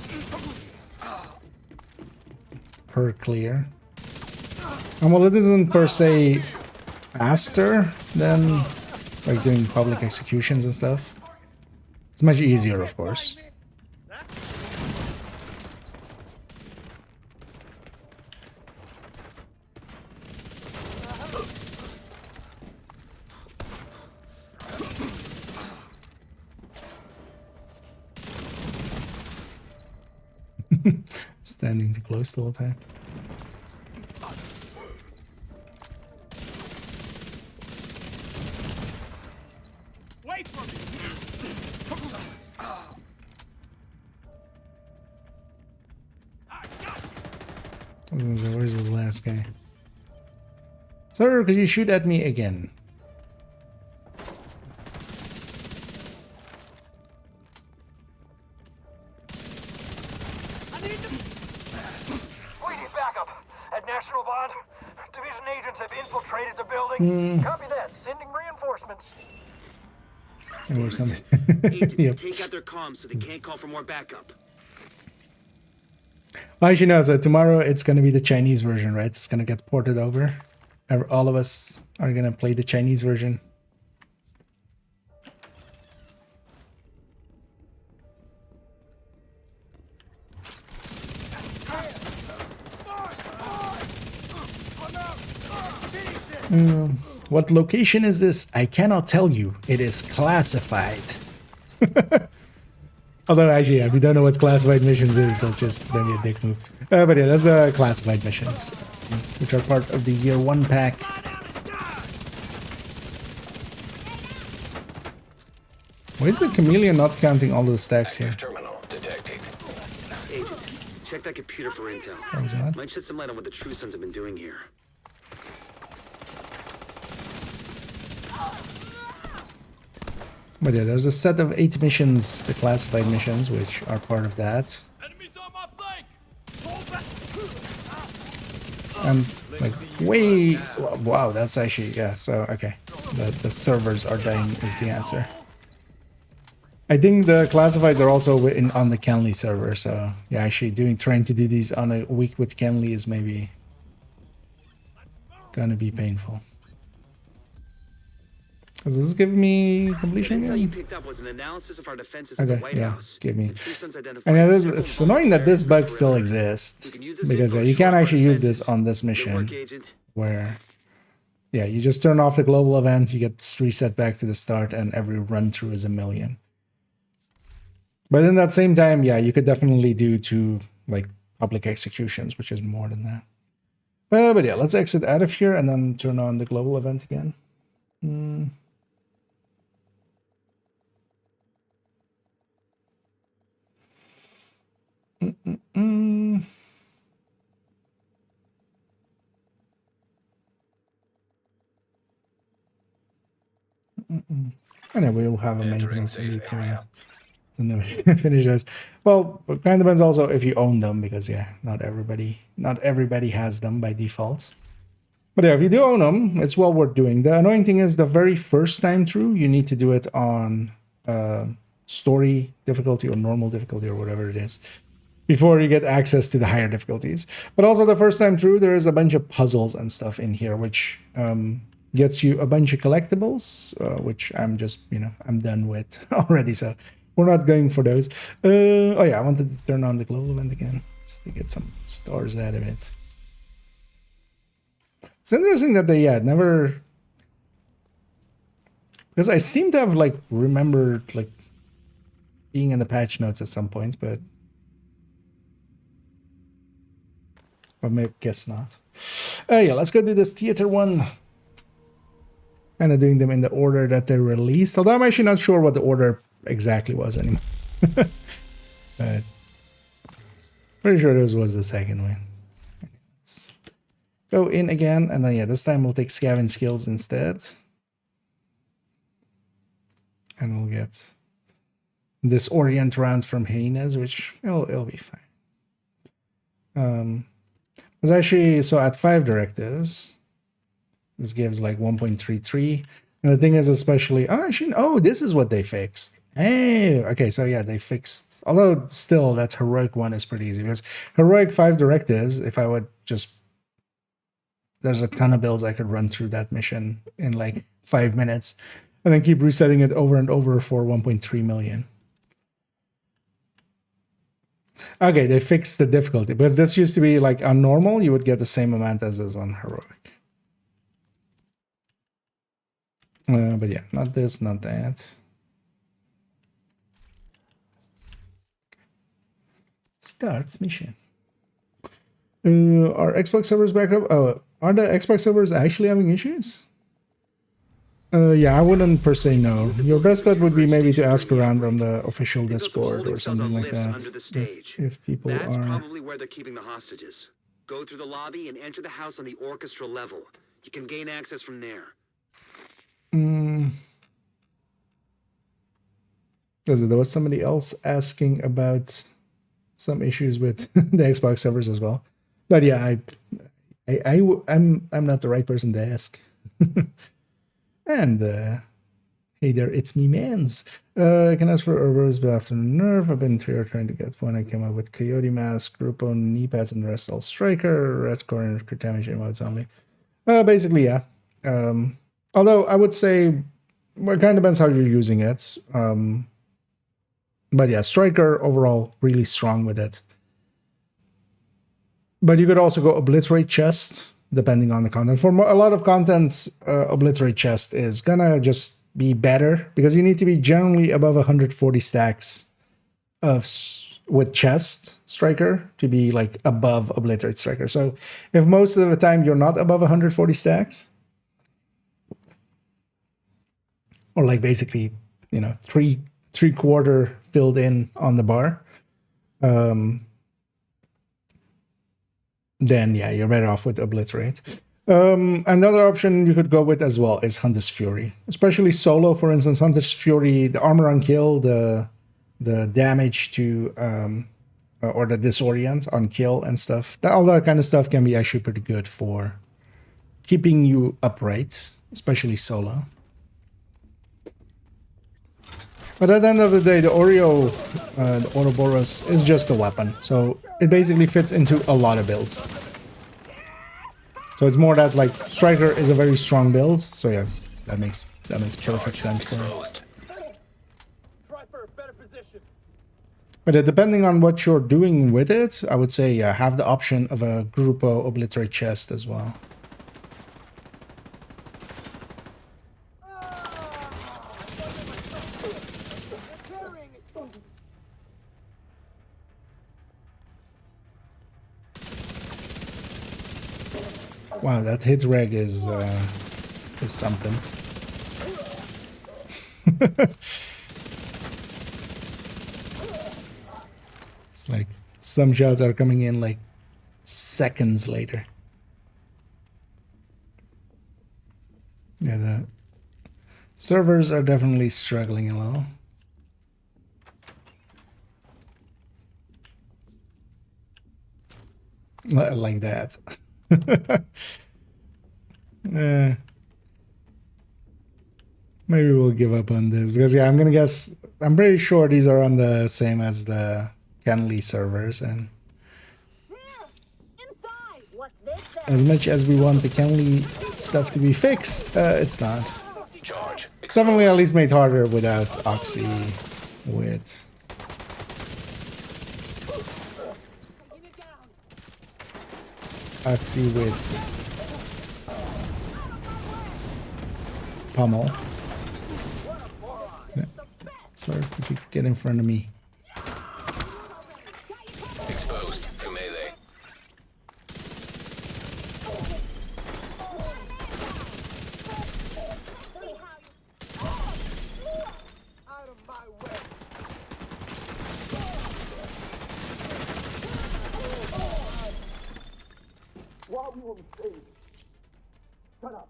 per clear. And while it isn't per se faster than like doing public executions and stuff, it's much easier, of course. Standing too close the whole time. Wait for me! I got you! I was gonna say, where's the last guy? Sir, could you shoot at me again? We need backup. At National Bond, division agents have infiltrated the building. Copy that. Sending reinforcements. or something. Agent, Yep. take out their comms so they can't call for more backup. Well, actually, no. So tomorrow it's going to be the Chinese version, right? It's going to get ported over. All of us are going to play the Chinese version. What location is this? I cannot tell you. It is classified. Although, actually, yeah, if you don't know what classified missions is, that's just maybe a dick move. But yeah, that's the classified missions, which are part of the year 1 pack. Why is the chameleon not counting all the stacks here? Active terminal detected. Agent, check that computer for intel. What was that? Might shed some light on what the True Sons have been doing here. But yeah, there's a set of 8 missions, the classified missions, which are part of that. Enemies on my flank! And like way, wow, that's actually, yeah, so okay, the servers are dying is the answer. I think the classifieds are also on the Kenley server, so yeah, actually trying to do these on a week with Kenley is maybe gonna be painful. Does this give me completion The intel you again? picked up was an analysis of our defenses at the Okay, White yeah, House. give me. The True Sons identified And yeah, several it's annoying that this bug still perimeter. exists, We can use this because info you to can't shore up our actually use this defenses. on this Good mission, work, Agent. where yeah, you just turn off the global event, you get reset back to the start, and every run through is 1,000,000. But in that same time, yeah, you could definitely do 2 like public executions, which is more than that. But yeah, let's exit out of here and then turn on the global event again. And then we'll have a maintenance in between. So no, finish those. Well, it kind of depends also if you own them, because yeah, not everybody has them by default. But yeah, if you do own them, it's well worth doing. The annoying thing is the very first time through, you need to do it on story difficulty or normal difficulty or whatever it is, before you get access to the higher difficulties. But also the first time through, there is a bunch of puzzles and stuff in here, which gets you a bunch of collectibles, which I'm just, I'm done with already. So we're not going for those. Oh yeah, I wanted to turn on the global event again, just to get some stars out of it. It's interesting that they, never... Because I seem to have, like, remembered, like, being in the patch notes at some point, but maybe, guess not. Yeah, let's go do this theater one. Kind of doing them in the order that they're released, although I'm actually not sure what the order exactly was anymore. But pretty sure this was the second one. Let's go in again, and then yeah, this time we'll take scavenge skills instead. And we'll get disorient rounds from hyenas, which it'll be fine. It's actually, so at 5 directives, this gives like 1.33. And the thing is, especially, this is what they fixed. Hey, okay, so yeah, they fixed, although still that heroic one is pretty easy, because heroic 5 directives, if I would just, there's a ton of builds I could run through that mission in like 5 minutes, and then keep resetting it over and over for 1.3 million. Okay, they fixed the difficulty, because this used to be like on normal, you would get the same amount as is on heroic. But yeah, not this, not that. Start mission. Are Xbox servers back up? Oh, are the Xbox servers actually having issues? Yeah, I wouldn't per se know. Your best bet would be maybe to ask around on the official Discord or something like that. If people That's are... probably where they're keeping the hostages. Go through the lobby and enter the house on the orchestra level. You can gain access from there. There was somebody else asking about some issues with the Xbox servers as well. But yeah, I'm not the right person to ask. And Hey there, it's me, mans. I can ask for Urber's, but after Nerf, I've been here trying to get one. I came up with Coyote Mask, Grupo, knee pads, and the rest all Striker, Red Corner, crit damage emotes only. Basically, yeah. Although I would say, well, it kind of depends how you're using it. But yeah, Striker overall really strong with it. But you could also go Obliterate Chest, depending on the content. For a lot of content, Obliterate Chest is gonna just be better because you need to be generally above 140 stacks of with Chest Striker to be like above Obliterate Striker. So if most of the time you're not above 140 stacks, or like basically, you know, three-quarter filled in on the bar, then yeah, you're better off with Obliterate. Another option you could go with as well is Hunter's Fury, especially solo. For instance, Hunter's Fury, the armor on kill, the damage to or the disorient on kill and stuff. All that kind of stuff can be actually pretty good for keeping you upright, especially solo. But at the end of the day, the Oreo, the Ouroboros is just a weapon, so it basically fits into a lot of builds. So it's more that like Striker is a very strong build, so yeah, that makes perfect sense for it. Try for a better position. But depending on what you're doing with it, I would say yeah, have the option of a Grupo Obliterate Chest as well. Wow, that hit reg is something. It's like some shots are coming in like seconds later. Yeah, the servers are definitely struggling a little. Like that. Maybe we'll give up on this because yeah, I'm pretty sure these are on the same as the Kenley servers, and as much as we want the Kenley stuff to be fixed, it's not. Charge. It's definitely at least made harder without Oxy, with Pummel. Yeah. Sorry, if you get in front of me. Exposed to melee. Out of my way. While we on the stage, shut up.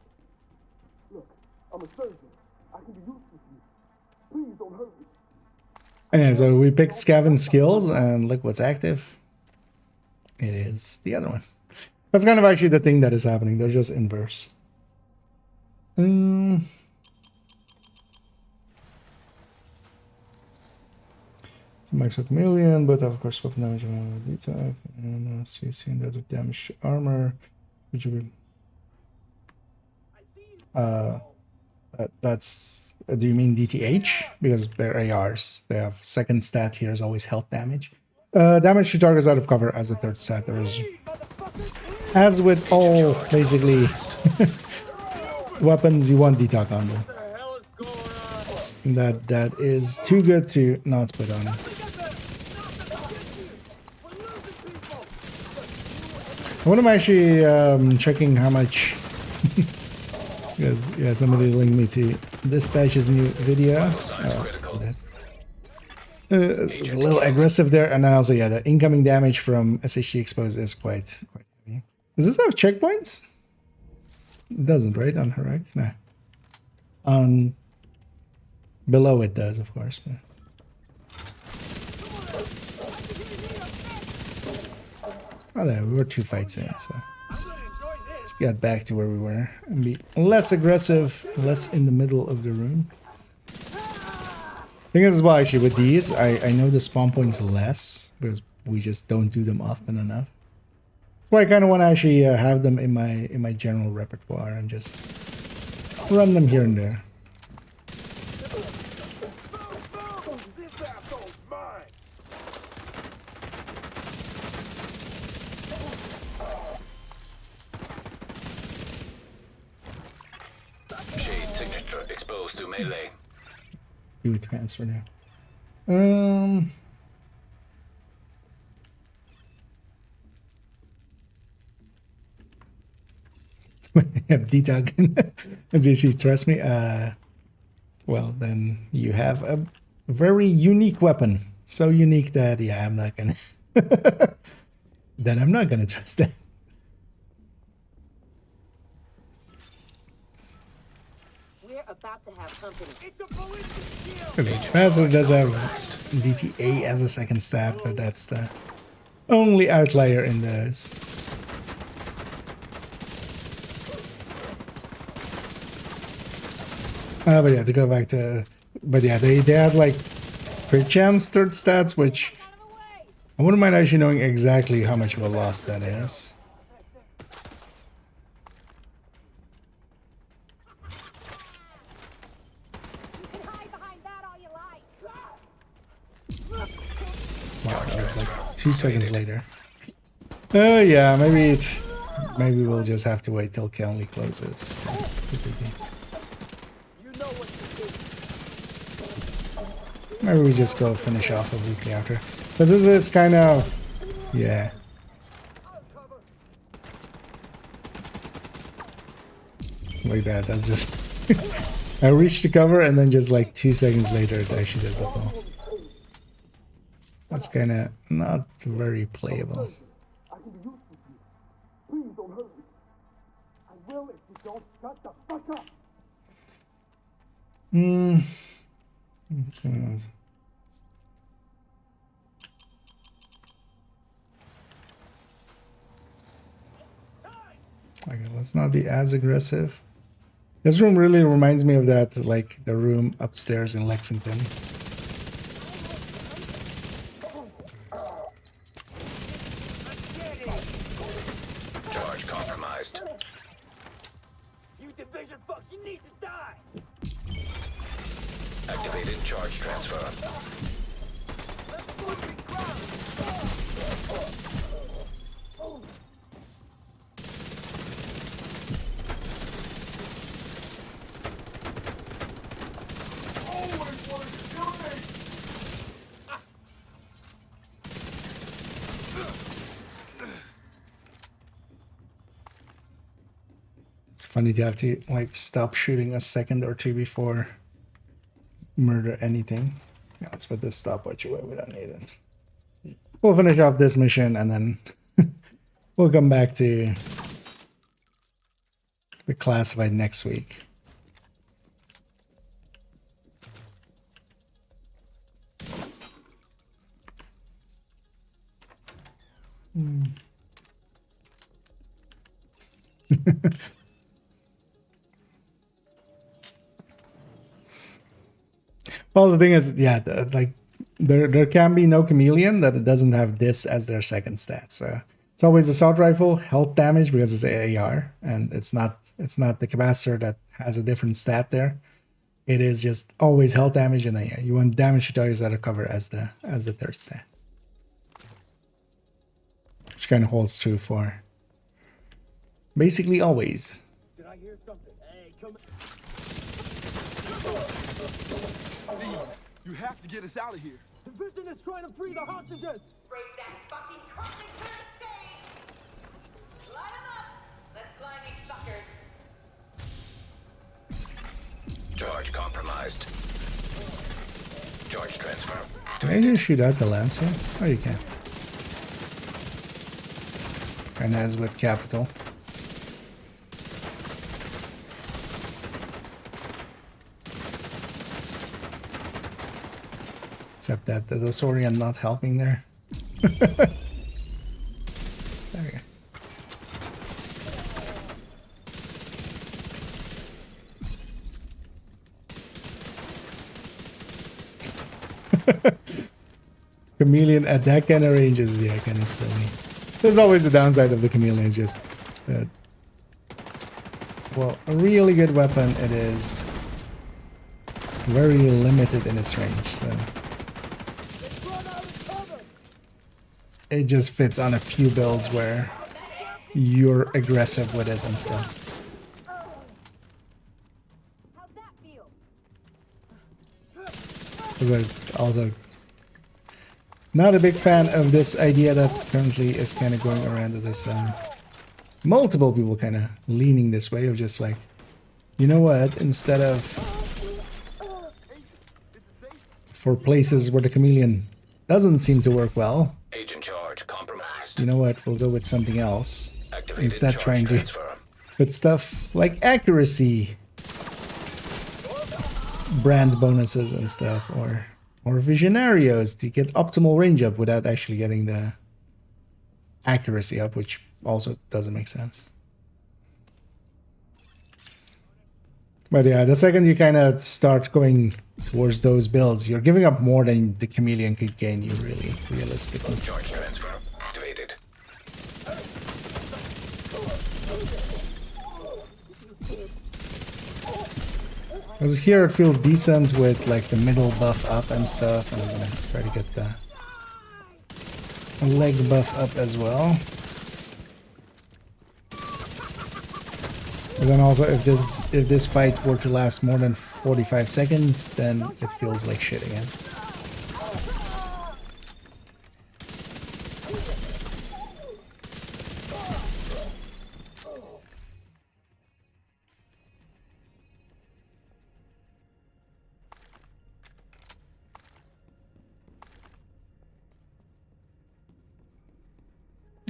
Look, I'm a surgeon. I can be useful to you. Please don't hurt me. And yeah, so we picked Scaven's skills, and look what's active. It is the other one. That's kind of actually the thing that is happening. They're just inverse. Max of chameleon, but of course weapon damage on attack and CC and other damage to armor. Which would that's do you mean DTH? Because they're ARs. They have second stat here is always health damage. Damage to targets out of cover as a third stat. There is, as with all basically weapons, you want DTOC on them. That is too good to not put on. When I'm actually checking how much, because yeah, somebody linked me to Dispatch's new video. It's a little aggressive there, and then also yeah, the incoming damage from SHT exposed is quite heavy. Does this have checkpoints? It doesn't, right? On Harak? No. On below it does, of course. But. Oh, there, we were 2 fights in, so let's get back to where we were and be less aggressive, less in the middle of the room. Thing is, well, actually, with these, I know the spawn points less because we just don't do them often enough. That's why I kind of want to actually have them in my general repertoire and just run them here and there. This asshole's mine. Shade signature exposed to melee. Do a transfer now. D-Tug. As if she trusts me. Well, then you have a very unique weapon. So unique that, yeah, I'm not gonna... then I'm not gonna trust that. We're about to have company. It's a ballistic shield. Because Master does have DTA as a second stat, but that's the only outlier in those. But yeah, to go back to... But yeah, they had like crit chance third stats, which I wouldn't mind actually knowing exactly how much of a loss that is. You can hide behind that all you like. Wow, that was like 2 seconds later. Yeah, maybe we'll just have to wait till Kelly closes to do these. You know what to do. Maybe we just go finish off a weekly after. Because this is kind of... Yeah. Like that, that's just... I reached the cover and then just like 2 seconds later it actually does the pulse. That's kind of not very playable. I can be useful to you. Please don't hurt me. I will if you don't shut the fuck up. What's going on? Okay, let's not be as aggressive. This room really reminds me of that, like the room upstairs in Lexington. Charge compromised. You division fucks, you need to die. Activated charge transfer. Always wanted to kill me. It's funny to have to like stop shooting a second or two before murder anything. Yeah, let's put this stopwatch away. We don't need it. We'll finish off this mission and then we'll come back to the classified next week. Well, the thing is, yeah, like there can be no chameleon that it doesn't have this as their second stat. So it's always assault rifle, health damage because it's AR, and it's not the capacitor that has a different stat there. It is just always health damage, and then yeah, you want damage to targets that are covered as the third stat, which kind of holds true for basically always. Did I hear something? Hey, come. Please, you have to get us out of here. The Division is trying to free the hostages. Break that fucking coffin to the stage. Line 'em up. Let's blind these fuckers. Charge compromised. Charge transfer. Can I just shoot out the lamps here? Oh, you can. And as with capital. Except that the Saurian not helping there. There we go. Chameleon at that kind of range is, yeah, kind of silly. There's always the downside of the chameleon, is just that, well, a really good weapon, it is very limited in its range, so it just fits on a few builds where you're aggressive with it and stuff. Because I also not a big fan of this idea that currently is kind of going around as this multiple people kind of leaning this way of just like, you know what, instead of for places where the chameleon doesn't seem to work well, Agent charge compromised. you know what, we'll go with something else. Activated Instead charge trying to transfer. put stuff like accuracy, brand bonuses and stuff, or visionarios to get optimal range up without actually getting the accuracy up, which also doesn't make sense. But yeah, the second you kind of start going towards those builds, you're giving up more than the chameleon could gain you, really, realistically. Charge transfer activated. Because here it feels decent with like the middle buff up and stuff, and I'm gonna try to get the leg buff up as well. But then also, if this fight were to last more than 45 seconds, then it feels like shit again.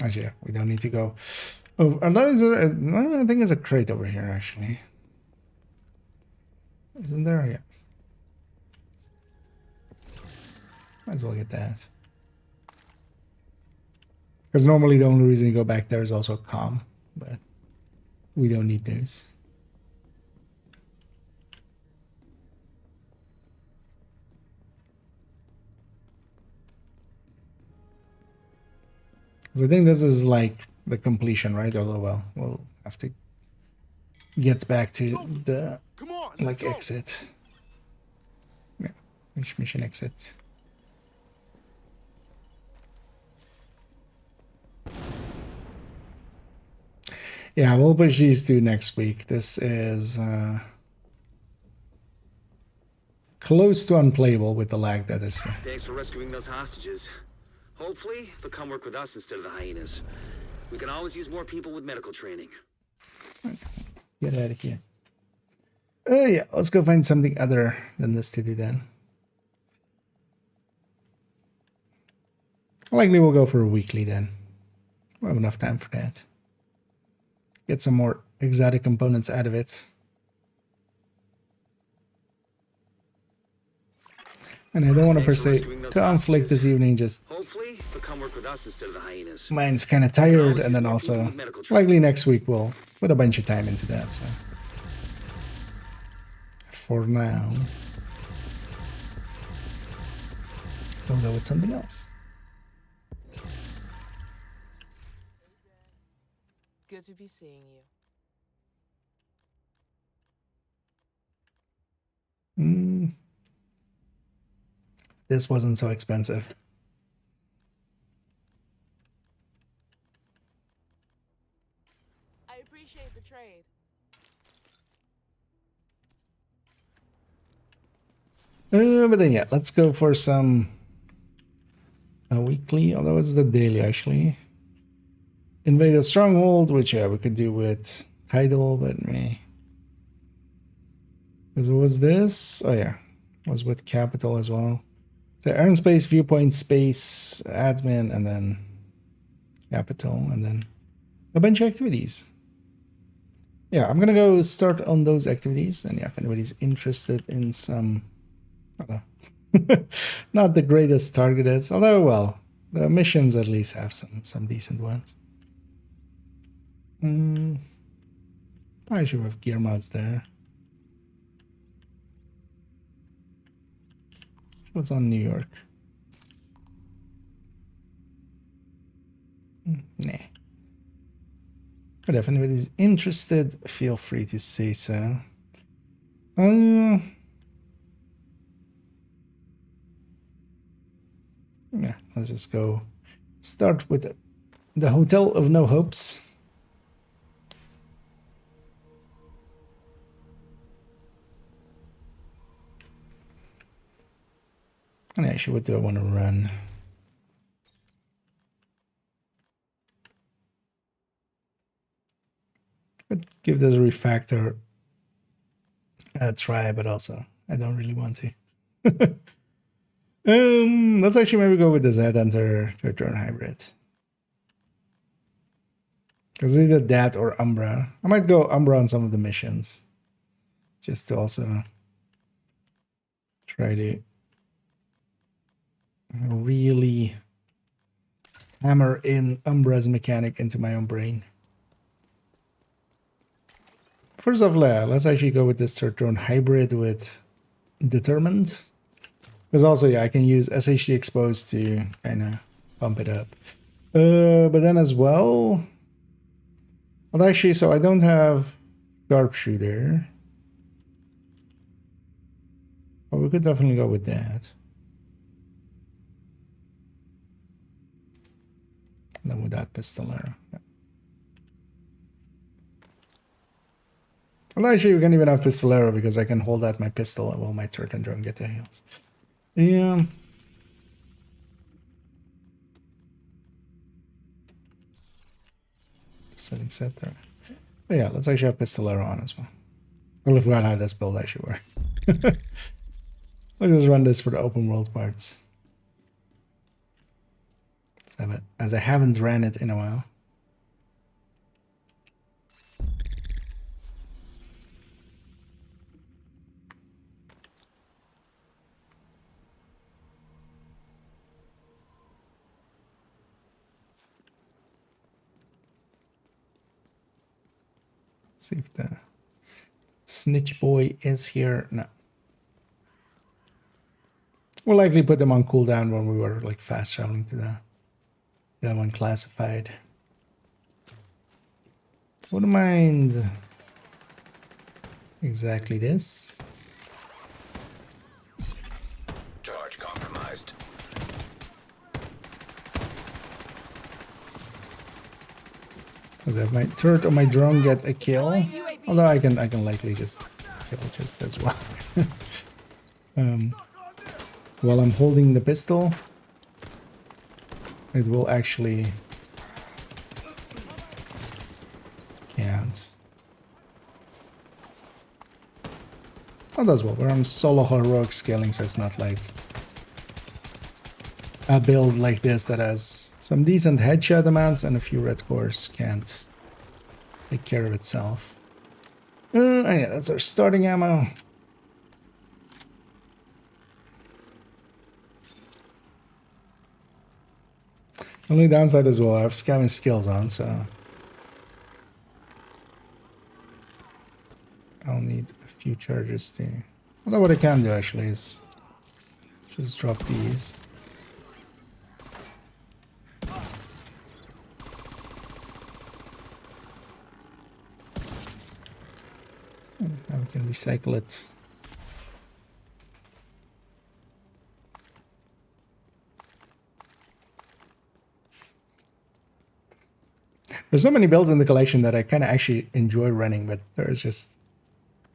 Actually, yeah, we don't need to go. Oh, I think there's a crate over here, actually. Isn't there? Yeah. Might as well get that. Because normally the only reason you go back there is also calm, but we don't need those. So I think this is like the completion, right? Although, well, we'll have to get back to the Come on, let's like go. exit. Yeah, which mission exit? Yeah, we'll push these two next week. This is close to unplayable with the lag that is here. Thanks for rescuing those hostages. Hopefully, they'll come work with us instead of the hyenas. We can always use more people with medical training. Get out of here. Oh yeah, let's go find something other than this to do then. Likely we'll go for a weekly then. We'll have enough time for that. Get some more exotic components out of it. And I don't want to per se conflict this evening, just Hopefully, they'll come work with us instead of the hyenas. mine's kind of tired, and then also likely next week we'll put a bunch of time into that. So for now, we'll go with something else. Good to be seeing you. This wasn't so expensive. I appreciate the trade. But then yeah, let's go for some weekly, although it's the daily actually. Invade a stronghold, which yeah, we could do with title, but me. Because what was this? Oh yeah, was with capital as well. So earn space, viewpoint space, admin, and then capital, and then a bunch of activities. Yeah, I'm gonna go start on those activities, and yeah, if anybody's interested in some, I don't know, not the greatest targeted, although well, the missions at least have some decent ones. I should have gear mods there. What's on New York? Nah. But if anybody's interested, feel free to say so. Yeah, let's just go start with the Hotel of No Hopes. And actually, what do I want to run? Could give this refactor a try, but also I don't really want to. Let's actually maybe go with the Z-Enter Return Hybrid. Because either that or Umbra. I might go Umbra on some of the missions. Just to also try to really hammer in Umbra's mechanic into my own brain. First off, let's actually go with this third drone hybrid with Determined. Because also, yeah, I can use SHD Exposed to kind of pump it up. But then as well, actually, so I don't have Sharpshooter. But we could definitely go with that. And then with that Pistolero. Yeah. Well, actually, we can even have Pistolero because I can hold out my pistol while my turret and drone get their heals. Yeah. Setting set there. But yeah, let's actually have Pistolero on as well. I'll figure out how this build actually works. Let's just run this for the open world parts. As I haven't ran it in a while. See if the snitch boy is here. No. We'll likely put them on cooldown when we were like fast traveling to that one classified. Wouldn't mind exactly this. Charge compromised. Because if my turret or my drone get a kill, although I can likely just kill just as well. While I'm holding the pistol, it will actually count. Oh, that's well. We're on solo heroic scaling, so it's not like a build like this that has some decent headshot amounts and a few red cores can't take care of itself. Yeah, that's our starting ammo. Only downside as well, I have scamming skills on, so I'll need a few charges to... Although what I can do actually is just drop these. Now we can recycle it. There's so many builds in the collection that I kind of actually enjoy running, but there's just,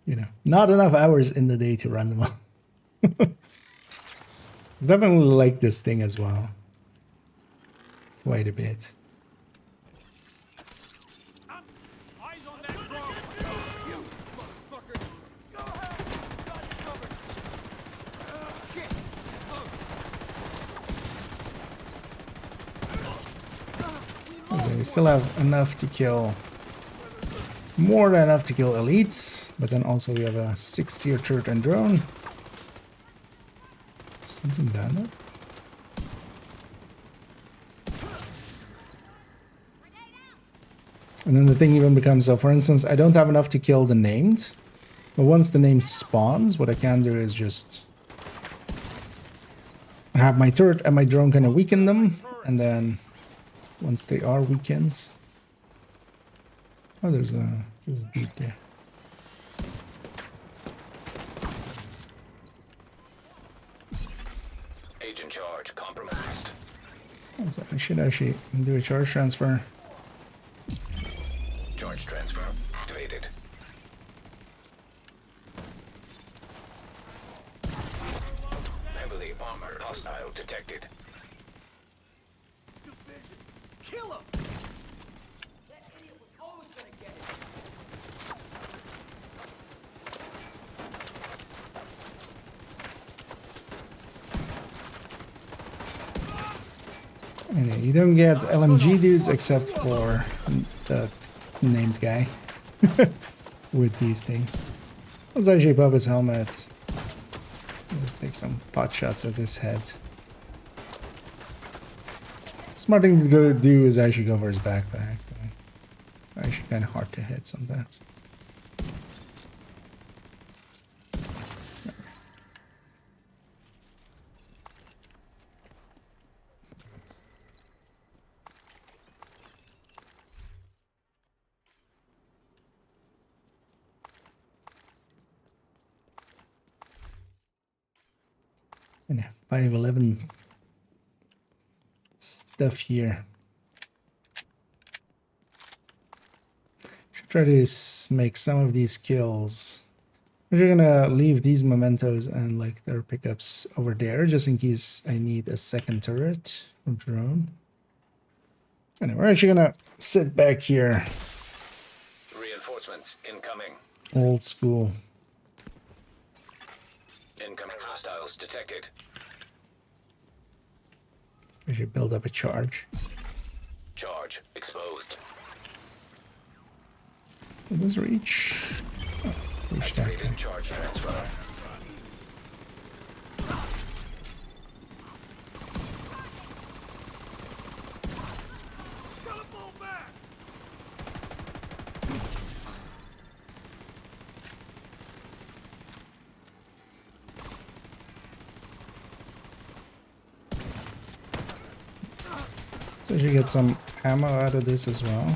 you know, not enough hours in the day to run them all. It's definitely like this thing as well. Quite a bit. We still have enough to kill, more than enough to kill elites, but then also we have a 6-tier turret and drone. Something down there? And then the thing even becomes, so for instance, I don't have enough to kill the named, but once the name spawns, what I can do is just have my turret and my drone kind of weaken them, and then once they are weakened, oh, there's a dude there. Agent charge compromised. So I should actually do a charge transfer. Charge transfer activated. Heavily armored hostile detected. Kill him! That idiot was always gonna get it. Anyway, you don't get LMG dudes except for the named guy with these things. Let's actually pop his helmet. Let's take some pot shots at his head. Smart thing to go do is actually go for his backpack. It's actually kind of hard to hit sometimes. And 511 stuff here. Should try to make some of these kills. We're gonna leave these mementos and like their pickups over there just in case I need a second turret or drone. Anyway, we're actually gonna sit back here. Reinforcements incoming. Old school. Incoming hostiles detected. I should build up a charge. Charge exposed. Did this reach? Oh, reach that. Activated charge transfer. So you get some ammo out of this as well.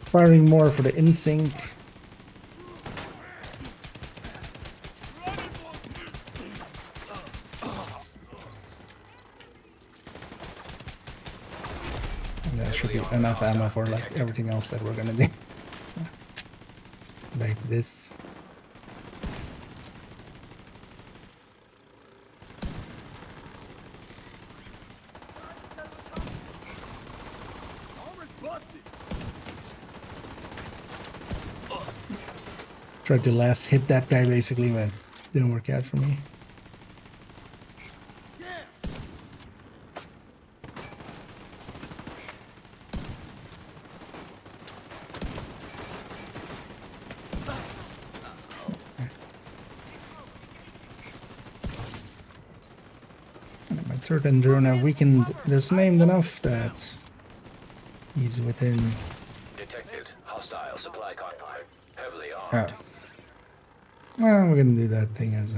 Firing more for the in-sync. And that should be enough ammo for like everything else that we're gonna do. Let's go back to this. Tried to last hit that guy basically, but didn't work out for me. And my third and drone have weakened this named enough that he's within. Detected hostile supply convoy. Heavily armed. Oh. Well, we're gonna do that thing as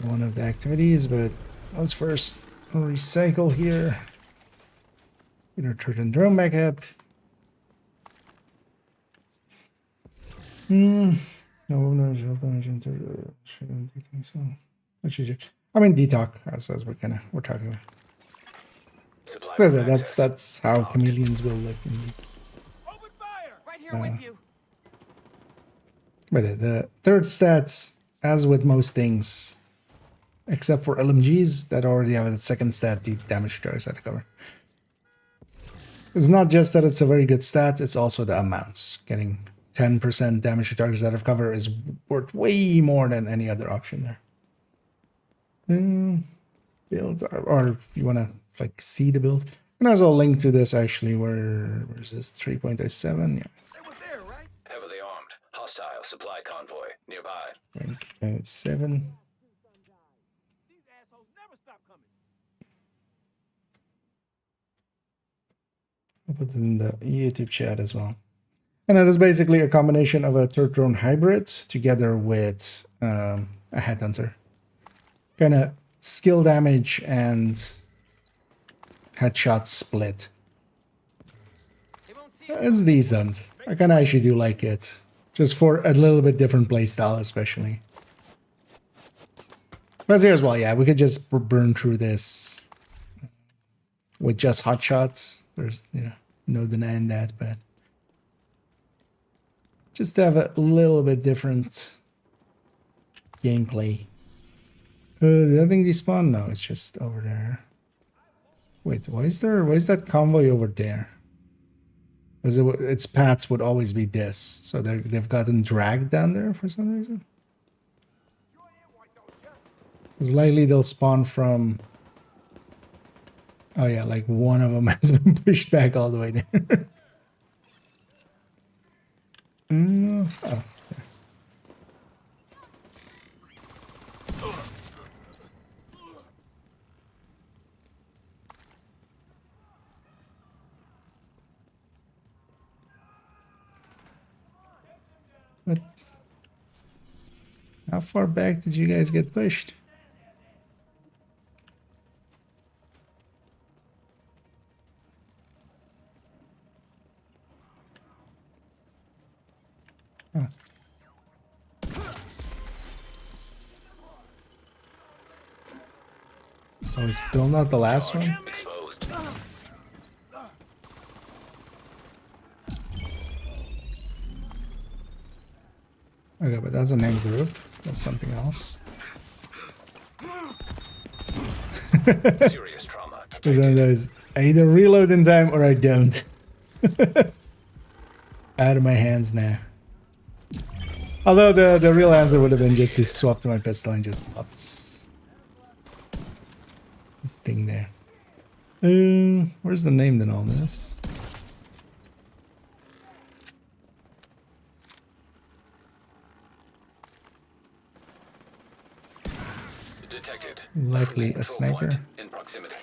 one of the activities, but let's first recycle here. Get our turret and drone back up. No, no, I mean, detox as we're talking about. Supply That's how chameleons will look. Open fire! Right here with you. But the third stats, as with most things, except for LMGs that already have a second stat, the damage targets that cover. It's not just that it's a very good stat, it's also the amounts. Getting 10% damage to targets out of cover is worth way more than any other option there. Build, or you want to like see the build. And there's a link to this actually. Where's this 3.07? Yeah. heavily armed. Hostile supply convoy nearby. 7. These assholes never stop coming. I'll put it in the YouTube chat as well. And that is basically a combination of a turret drone hybrid together with a headhunter. Kind of skill damage and headshot split. It's decent. I kind of actually do like it. Just for a little bit different playstyle, especially. But here as well, yeah, we could just burn through this with just hot shots. There's, you know, no denying that, but just to have a little bit different gameplay. Did I think despawn? No, it's just over there. Wait, why is that convoy over there? Because its paths would always be this, so they've gotten dragged down there for some reason. It's likely they'll spawn from. Oh yeah, like one of them has been pushed back all the way there. Oh, there. But how far back did you guys get pushed? Huh. Oh, it's still not the last one? Exposed. Okay, but that's a name group. That's something else. Serious trauma. There's one of those. I either reload in time or I don't. Out of my hands now. Although the real answer would have been just to swap to my pistol and just pop this thing there. Where's the name in all this? Detected. Likely a Control sniper. point in proximity.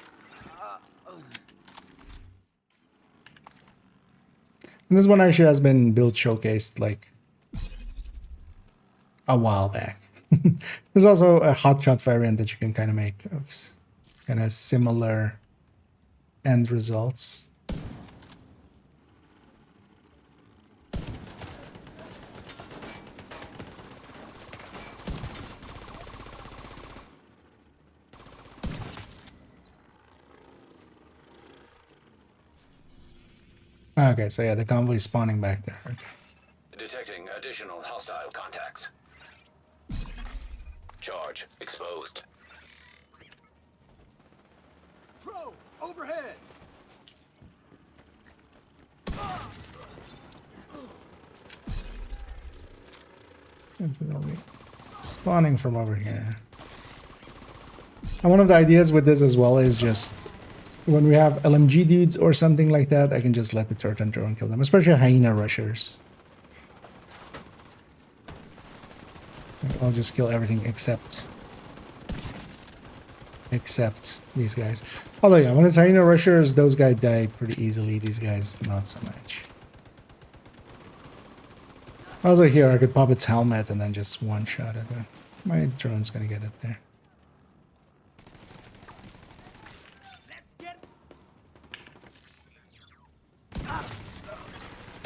And this one actually has been build showcased like a while back. There's also a hotshot variant that you can kind of make of kind of similar end results. Okay, so yeah, the convoy is spawning back there. Okay. Detecting additional hostile contacts. Charge exposed. Tro, overhead. Incidentally, spawning from over here. And one of the ideas with this as well is just when we have LMG dudes or something like that, I can just let the turret and drone kill them, especially hyena rushers. I'll just kill everything except these guys. Although yeah, when it's hyena rushers, those guys die pretty easily. These guys not so much. Also here, I could pop its helmet and then just one shot at it. My drone's gonna get it there. Let's get.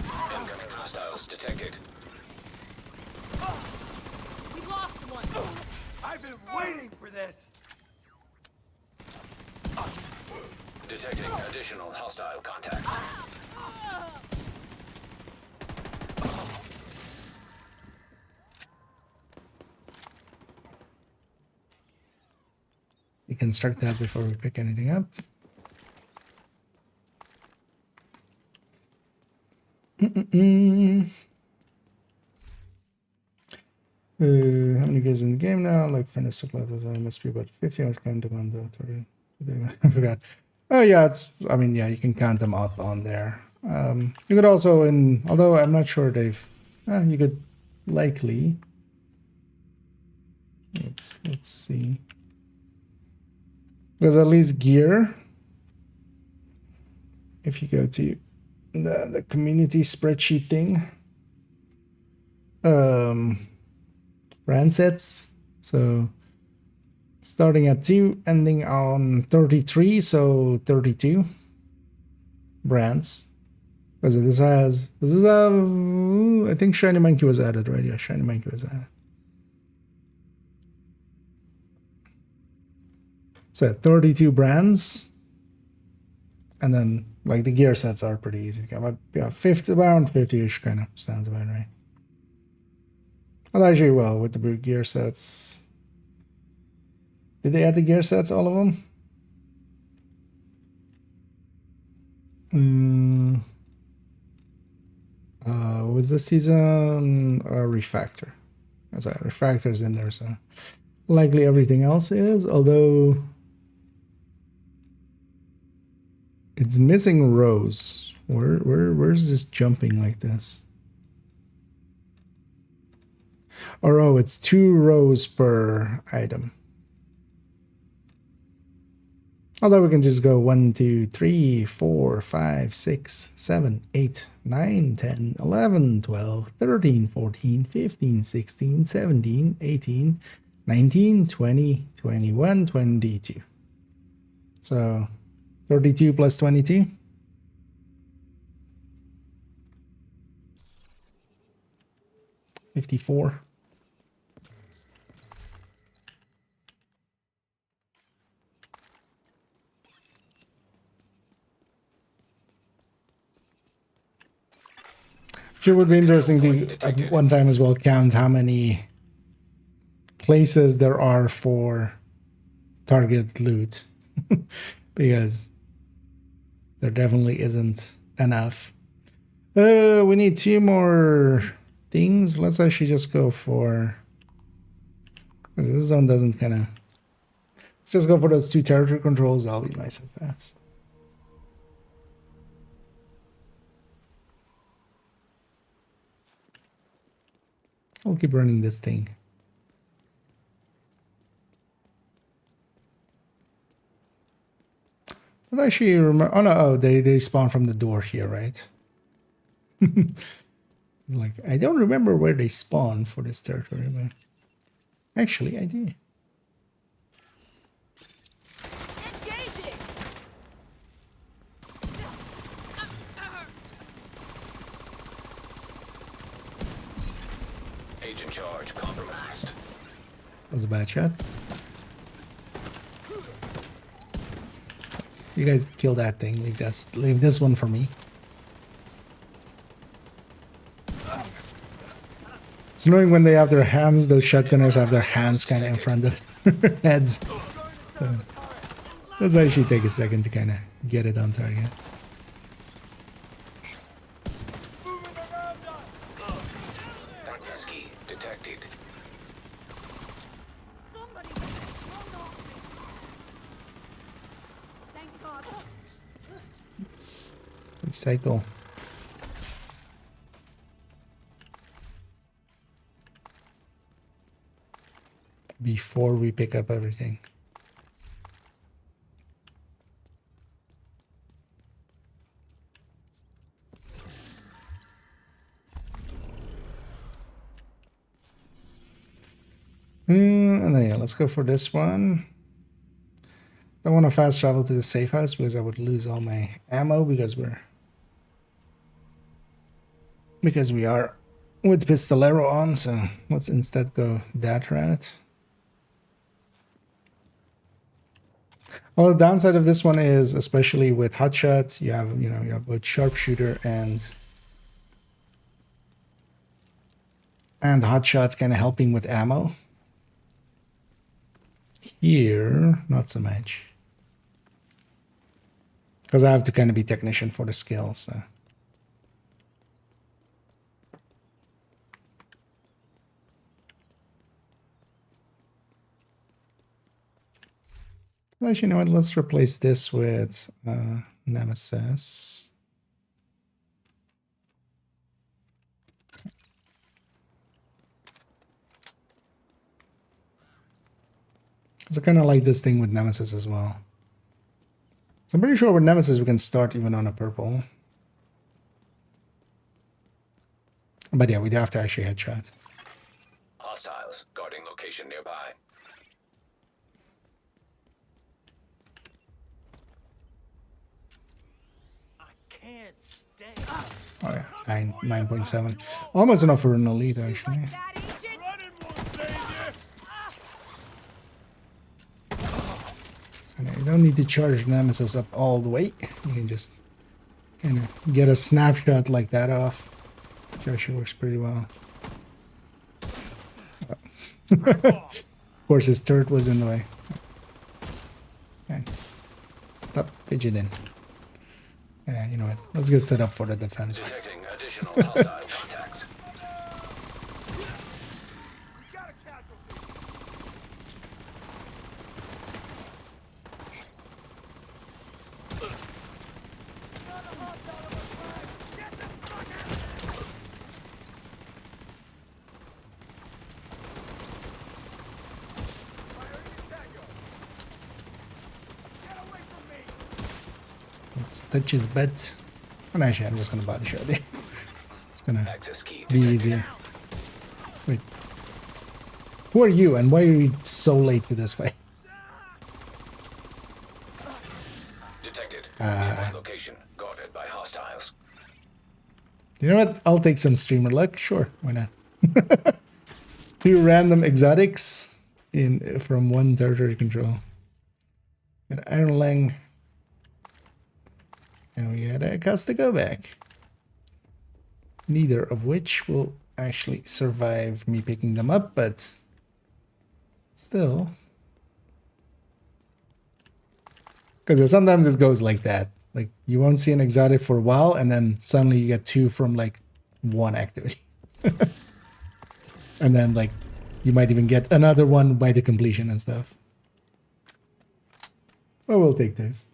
Incoming hostiles detected. We lost one. I've been waiting for this. Detecting additional hostile contacts. We can start that before we pick anything up. How many guys in the game now? Like furnace classes, I must be about 50. I was counting on the 30. I forgot. Oh yeah, it's. I mean, yeah, you can count them up on there. You could also, although I'm not sure they've. You could likely. Let's see. Because at least gear. If you go to the community spreadsheet thing. Brand sets. So starting at 2, ending on 33, so 32 brands. Because this is I think Shiny Monkey was added, right? Yeah, Shiny Monkey was added. So 32 brands. And then like the gear sets are pretty easy to get. But yeah, 50, around 50-ish kind of sounds about right. Well, actually, well, with the gear sets. Did they add the gear sets, all of them? Was this season a refactor? That's right, refactor's in there, so likely everything else is, although it's missing rows. Where's this jumping like this? Or oh, it's 2 rows per item. Although we can just go 1, 2, 3, 4, 5, 6, 7, 8, 9, 10, 11, 12, 13, 14, 15, 16, 17, 18, 19, 20, 21, 22. So 32 plus 22. 54. It would be interesting to at one time as well count how many places there are for target loot because there definitely isn't enough. We need 2 more things. Let's actually just go for, this zone doesn't kind of, let's just go for those 2 territory controls. That'll be nice and fast. I'll keep running this thing. I actually remember. Oh no! Oh, they spawn from the door here, right? Like I don't remember where they spawn for this territory, but actually I do. Engaging. Agent charge compromised. That was a bad shot. You guys kill that thing. Leave this one for me. It's annoying when they have their hands, those shotgunners have their hands kind of in front of their heads. So, let's actually take a second to kind of get it on target. Access key detected. Somebody run off me. Thank God. Recycle. Before we pick up everything. And then yeah, let's go for this one. Don't want to fast travel to the safe house because I would lose all my ammo because we are with Pistolero on, so let's instead go that route. Well, the downside of this one is, especially with Hotshot, you have both Sharpshooter and Hotshot kind of helping with ammo. Here, not so much. Because I have to kind of be technician for the skill, so. Actually, you know what? Let's replace this with Nemesis. So I kind of like this thing with Nemesis as well. So I'm pretty sure with Nemesis we can start even on a purple. But yeah, we do have to actually headshot. Hostiles guarding location nearby. I can't stay. Oh yeah, 9.7. Almost enough for an elite, actually. Like that, Agent? Running won't save And you don't need to charge Nemesis up all the way. You can just kind of get a snapshot like that off. Which actually works pretty well. Of course, his turret was in the way. Okay. Stop fidgeting. Yeah, you know what? Let's get set up for the defense. Detecting additional hostile contacts. Got a casualty. Let's touch his bed. And actually, I'm just gonna body shot it. It's gonna Access key be detected. easier. Wait. Who are you and why are you so late to this fight? Detected. Nearby location guarded by hostiles. You know what? I'll take some streamer luck. Sure, why not? 2 random exotics in from 1 territory control. Got Iron Lang. And we got a Costa go back. Neither of which will actually survive me picking them up, but still. Because sometimes it goes like that. Like you won't see an exotic for a while, and then suddenly you get 2 from like 1 activity. And then like you might even get another one by the completion and stuff. Well, we'll take this.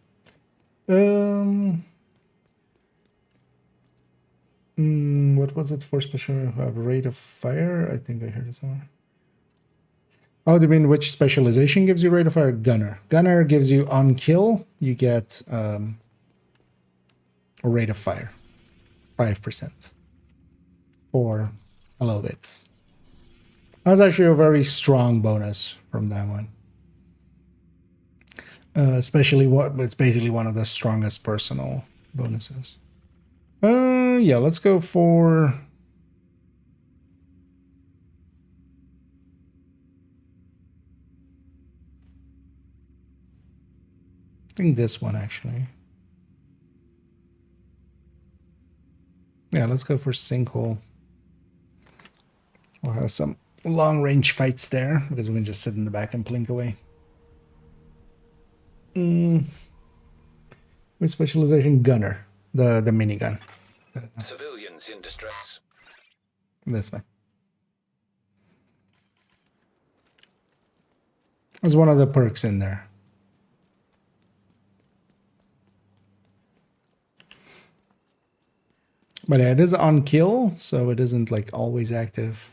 What was it for special have rate of fire? I think I heard this one. Oh, do you mean which specialization gives you rate of fire? Gunner. Gunner gives you on kill, you get a rate of fire. 5%. For a little bit. That's actually a very strong bonus from that one. Especially what it's basically one of the strongest personal bonuses. Yeah, let's go for I think this one actually. Yeah, let's go for sinkhole. We'll have some long range fights there because we can just sit in the back and blink away. With specialization gunner, the minigun. Civilians in distress. This way. There's one of the perks in there. But yeah, it is on kill, so it isn't like always active.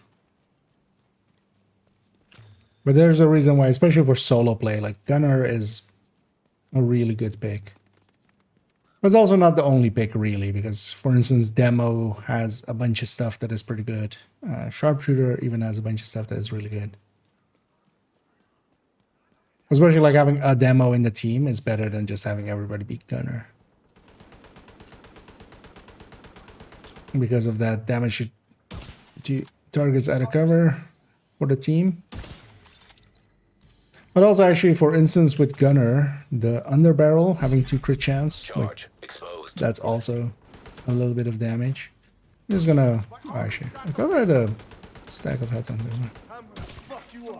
But there's a reason why, especially for solo play, like Gunner is a really good pick. But it's also not the only pick really, because for instance, Demo has a bunch of stuff that is pretty good. Sharpshooter even has a bunch of stuff that is really good. Especially like having a Demo in the team is better than just having everybody beat Gunner. Because of that damage to targets out of cover for the team. But also actually, for instance, with Gunner, the underbarrel having 2 crit chance, Charge like, exposed. that's also a little bit of damage. I'm just gonna, oh, actually, I thought I had a stack of headhunt there.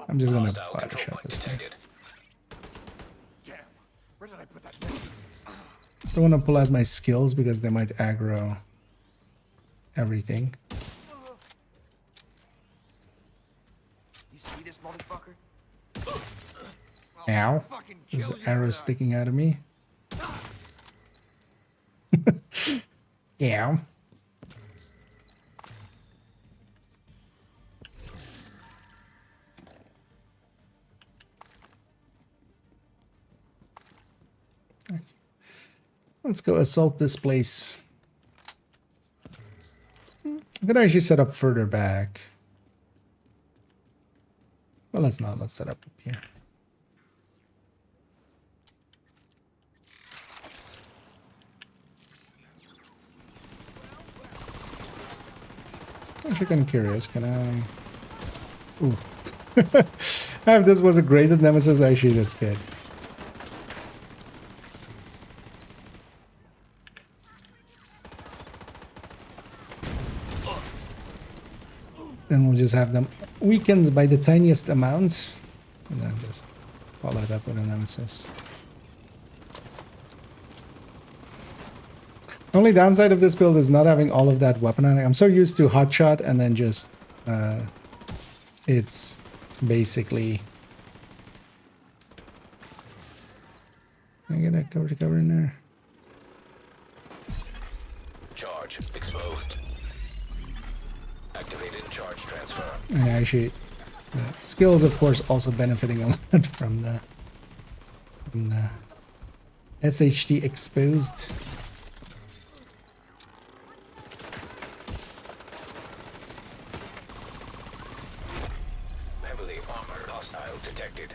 I'm just gonna Hostile body control shot point this guy. detected. Damn. Where did I put that thing? Don't want to pull out my skills because they might aggro everything. You see this motherfucker? Ow. Fucking There's kill an you. arrow sticking out of me. Ow. Okay. Let's go assault this place. I could actually set up further back. Well, let's not. Let's set up here. Actually, kind of curious. Can I? Ooh. If this was a graded nemesis, actually, that's good. Then we'll just have them weakened by the tiniest amount, and then just follow it up with a nemesis. Only downside of this build is not having all of that weapon. I'm so used to hotshot and then just it's basically. Can I get a cover to cover in there? Charge exposed. Activated charge transfer. And actually, the skills, of course, also benefiting a lot from the SHD exposed. Heavily armored hostile detected.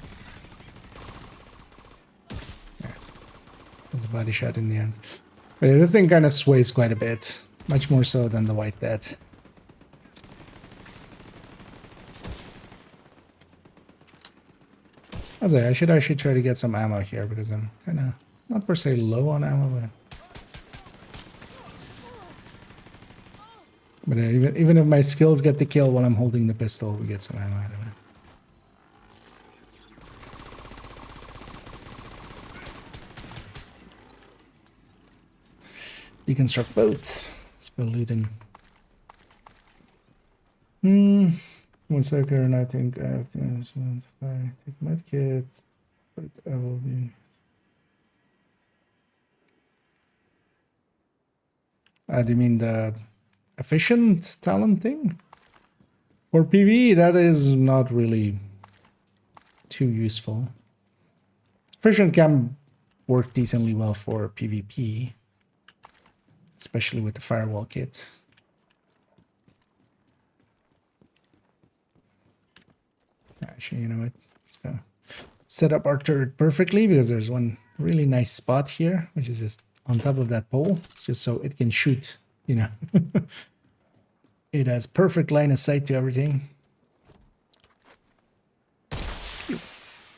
There's a body shot in the end. But yeah, this thing kind of sways quite a bit. Much more so than the White Death. I should actually try to get some ammo here because I'm kind of not per se low on ammo, but even if my skills get the kill while I'm holding the pistol, we get some ammo out of it. Deconstruct both. Let's go looting. One second, and I think I have to take my kit, but I will do. Do you mean the efficient talent thing? For PvE, that is not really too useful. Efficient can work decently well for PvP, especially with the firewall kit. Actually, you know what? Let's go set up our turret perfectly because there's one really nice spot here, which is just on top of that pole. It's just so it can shoot, you know. It has perfect line of sight to everything.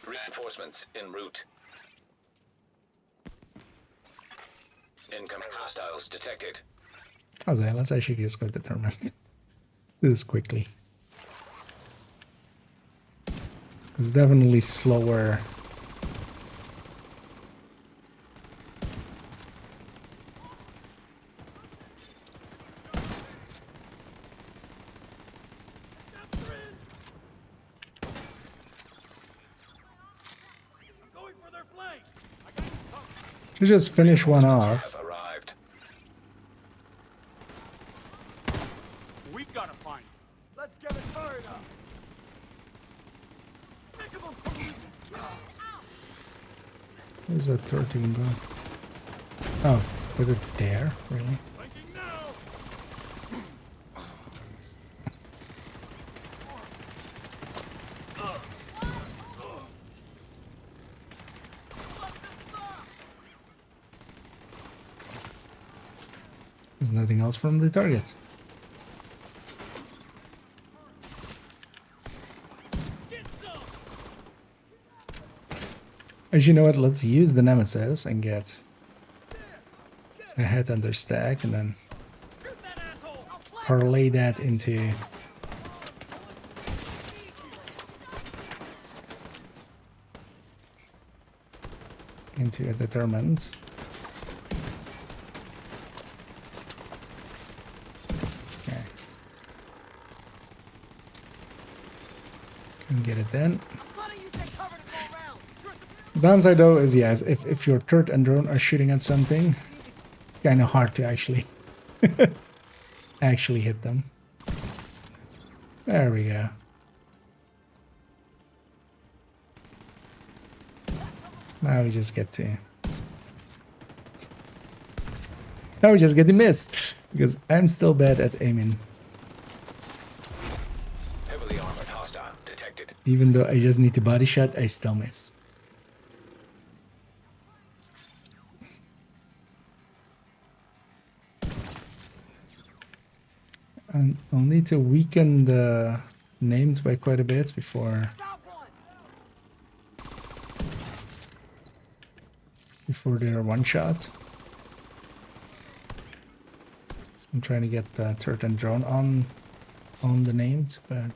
Reinforcements en route. Incoming hostiles detected. Okay, let's actually just go determine this quickly. It's definitely slower. Should just finish one off. Arrived. We gotta find him. Let's get it fired up. Where's that turret even going? Oh, put it there? Really? Flanking now. There's nothing else from the target. As you know what, let's use the Nemesis and get a head under stack and then parlay that into a determined. Okay. Can get it then. Downside though is yes, if your turret and drone are shooting at something, it's kind of hard to actually hit them. There we go. Now we just get to miss because I'm still bad at aiming Even though I just need to body shot, I still miss. And I'll need to weaken the names by quite a bit before they're one shot. So I'm trying to get the turret and drone on the named, but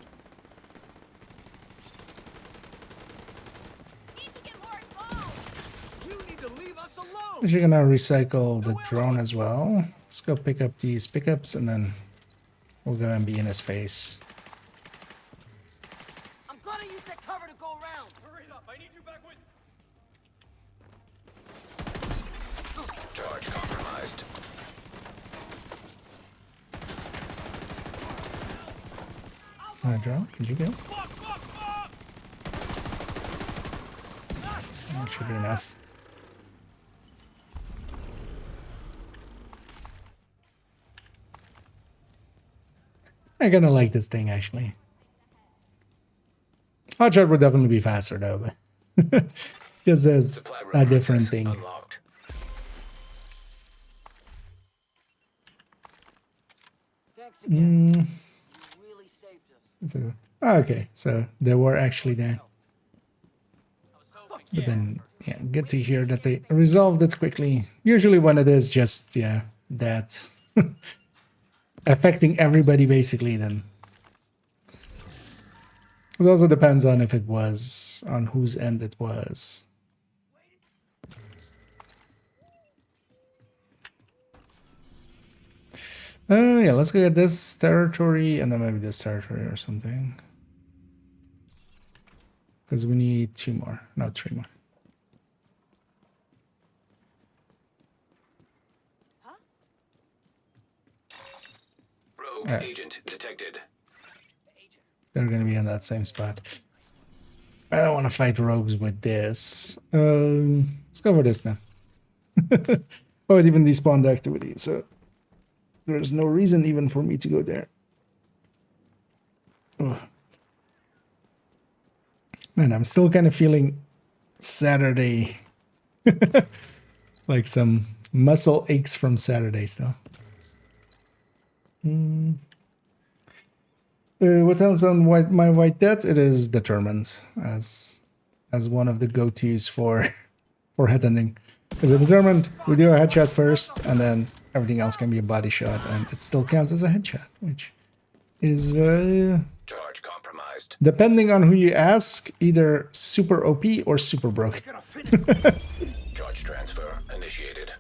Need to get more involved. You need to leave us alone. I'm actually gonna recycle the drone as well. Let's go pick up these pickups and then we'll go and be in his face. I'm gonna use that cover to go around. Hurry it up. I need you back with. Charge compromised. Drone, could you go? That should be enough. I'm gonna like this thing actually. Hotshot would definitely be faster though, but just as Supply room a different access thing. unlocked. Thanks again. You really saved us. Okay, so they were actually there. But then, yeah, good to hear that they resolved it quickly. Usually when it is just, yeah, that affecting everybody basically, then it also depends on if it was, on whose end it was. Yeah, let's go get this territory and then maybe this territory or something. Because we need 2 more, not 3 more. Rogue agent detected. They're going to be in that same spot. I don't want to fight rogues with this. Let's go for this then. Oh, it even despawned the activity, so there's no reason even for me to go there. Ugh. Man, I'm still kind of feeling Saturday. Like some muscle aches from Saturday still. What else on my white debt? It is determined as one of the go-tos for headhunting. Because it determined we do a headshot first, and then everything else can be a body shot, and it still counts as a headshot, which is Charge compromised. depending on who you ask, either super OP or super broke. Charge transfer initiated.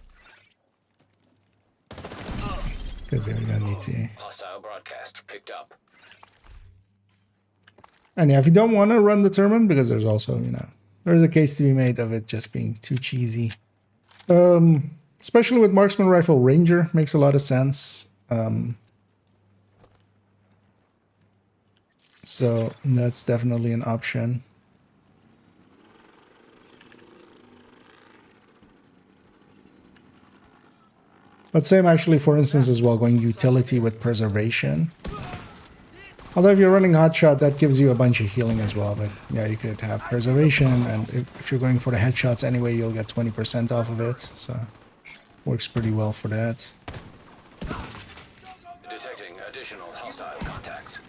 Because we're gonna need to. Hostile broadcast picked up. And yeah, if you don't want to run determined, because there's also, you know, there's a case to be made of it just being too cheesy. Especially with marksman rifle ranger, makes a lot of sense. So that's definitely an option. But same actually, for instance, as well, going utility with preservation. Although if you're running hotshot, that gives you a bunch of healing as well. But yeah, you could have preservation, and if you're going for the headshots anyway, you'll get 20% off of it. So works pretty well for that. Detecting additional hostile contacts.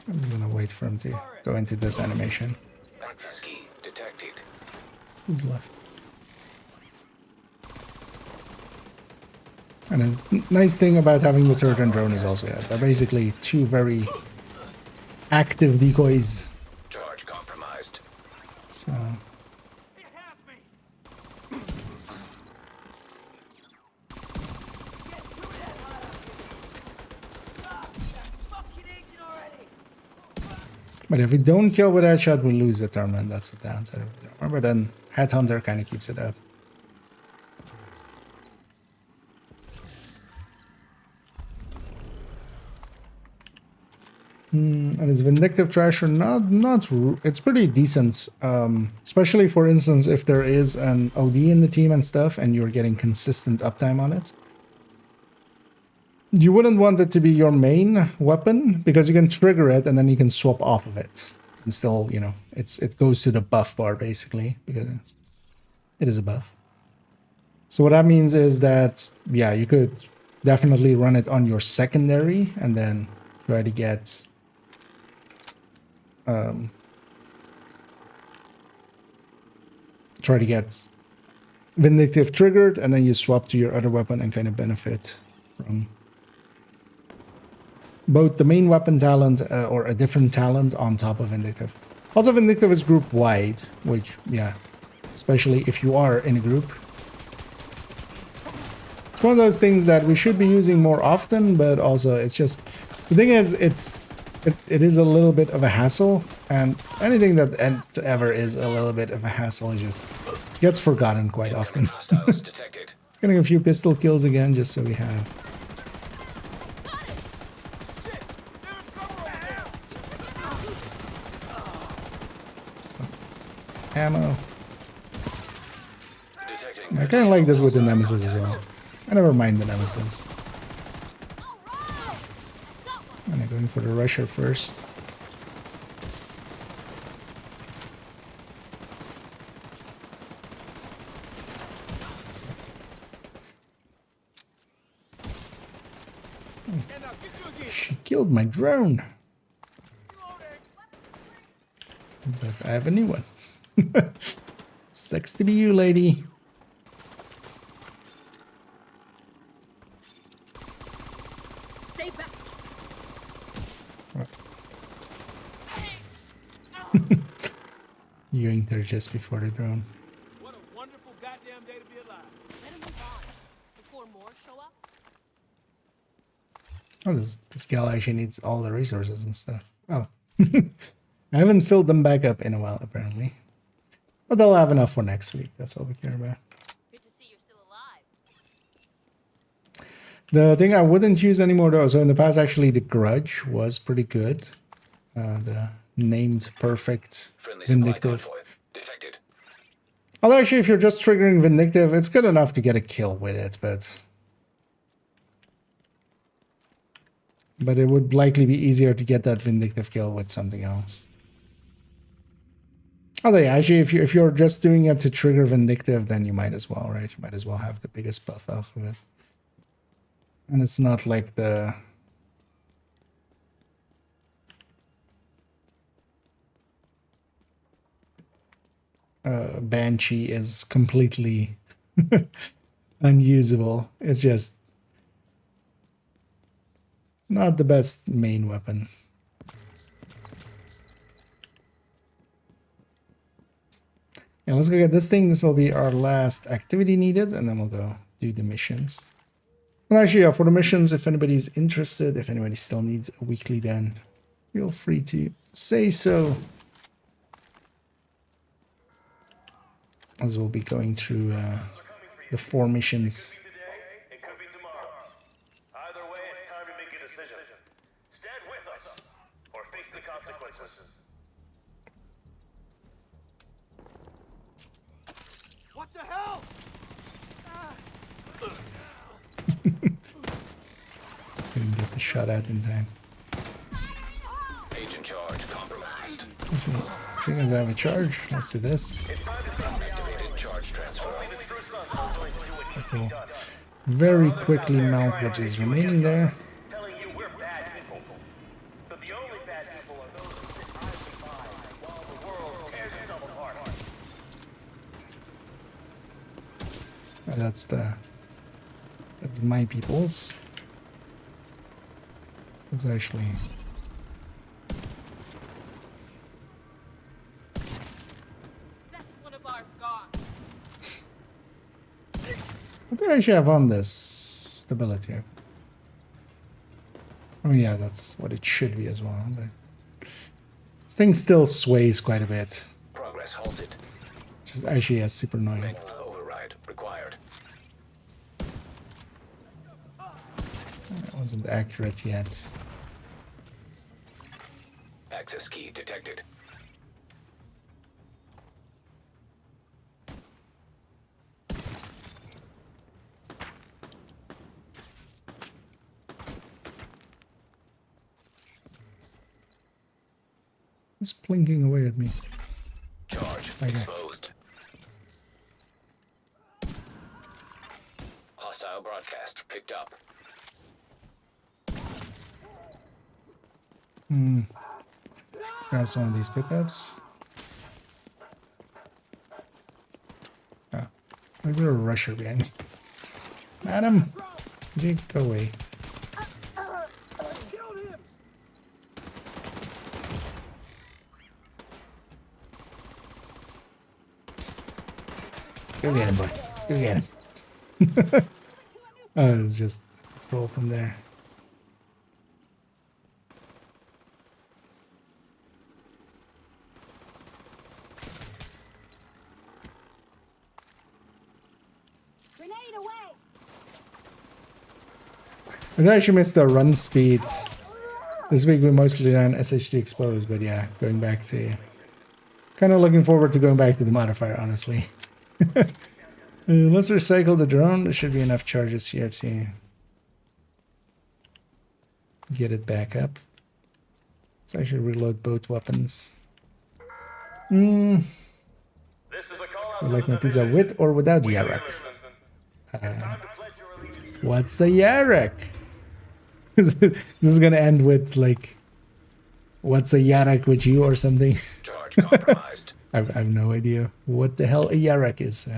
I'm just gonna wait for him to go into this animation. Access key detected. Who's left? And a nice thing about having the turret and drone is also that they're basically 2 very active decoys. Charge compromised. So It has me. Fucking agent already. but if we don't kill with headshot, we lose the tournament. That's the downside of it. Remember, then Headhunter kind of keeps it up. And is Vindictive Trasher it's pretty decent. Especially for instance if there is an OD in the team and stuff and you're getting consistent uptime on it. You wouldn't want it to be your main weapon because you can trigger it and then you can swap off of it. And still, you know, it goes to the buff bar basically because it is a buff. So what that means is that, yeah, you could definitely run it on your secondary and then try to get Vindictive triggered, and then you swap to your other weapon and kind of benefit from both the main weapon talent or a different talent on top of Vindictive. Also, Vindictive is group wide, which, yeah, especially if you are in a group. It's one of those things that we should be using more often, but also it's just, the thing is, it is a little bit of a hassle, and anything that ever is a little bit of a hassle just gets forgotten quite often. Getting a few pistol kills again, just so we have. Some ammo. I kind of like this with the Nemesis as well. I never mind the Nemesis. And I'm going for the rusher first. She killed my drone. But I have a new one. Sucks to be you, lady. Stay back. You inked her just before the drone. What a wonderful goddamn day to be alive. Let him move on before more show up. Oh, this gal actually needs all the resources and stuff. Oh. I haven't filled them back up in a while, apparently. But they'll have enough for next week. That's all we care about. Good to see you're still alive. The thing I wouldn't use anymore, though, so in the past, actually, the Grudge was pretty good. The named perfect Vindictive. Although, actually, if you're just triggering Vindictive, it's good enough to get a kill with it, but it would likely be easier to get that Vindictive kill with something else. Although, yeah, actually, if you're just doing it to trigger Vindictive, then you might as well, right? You might as well have the biggest buff off of it. And it's not like the Banshee is completely unusable. It's just not the best main weapon. Yeah, let's go get this thing. This will be our last activity needed, and then we'll go do the missions. And actually, yeah, for the missions, if anybody's interested, if anybody still needs a weekly, then feel free to say so. As we'll be going through the 4 missions. It could be tomorrow. Either way, it's time to make a decision. Stand with us, or face the consequences. What the hell? Couldn't get the shot at in time. Agent charge compromised. As soon as I have a charge, let's do this. Activated charge transfer. We'll very quickly mount what is remaining there. Telling you we're bad people. But the only bad people are those who sit idly by while the world tears itself apart. That's my people's. It's actually That's one of ours gone. what do I actually have on this? Stability. Oh yeah, that's what it should be as well. But this thing still sways quite a bit. Progress halted. Which is actually super annoying. Manual override required. That wasn't accurate yet. access key detected. Who's blinking away at me? Charge Okay. exposed. Hostile broadcast picked up. Grab some of these pickups. Oh, is there a rusher behind me? Madam, you go away. Go get him, boy. Go get him. Oh, it's just roll from there. Grenade away! I actually missed the run speed. This week we mostly ran SHD exposed, but yeah, going back to... Kind of looking forward to going back to the modifier, honestly. Let's recycle the drone. There should be enough charges here to get it back up. Let's actually reload both weapons. This is a call out Would to like the my pizza division. with or without We know Yarok? you're listening. It's time to pledge your allegiance. What's a Yarok? This is gonna end with like, what's a Yarok with you or something? Charge compromised. I have no idea what the hell a Yarok is.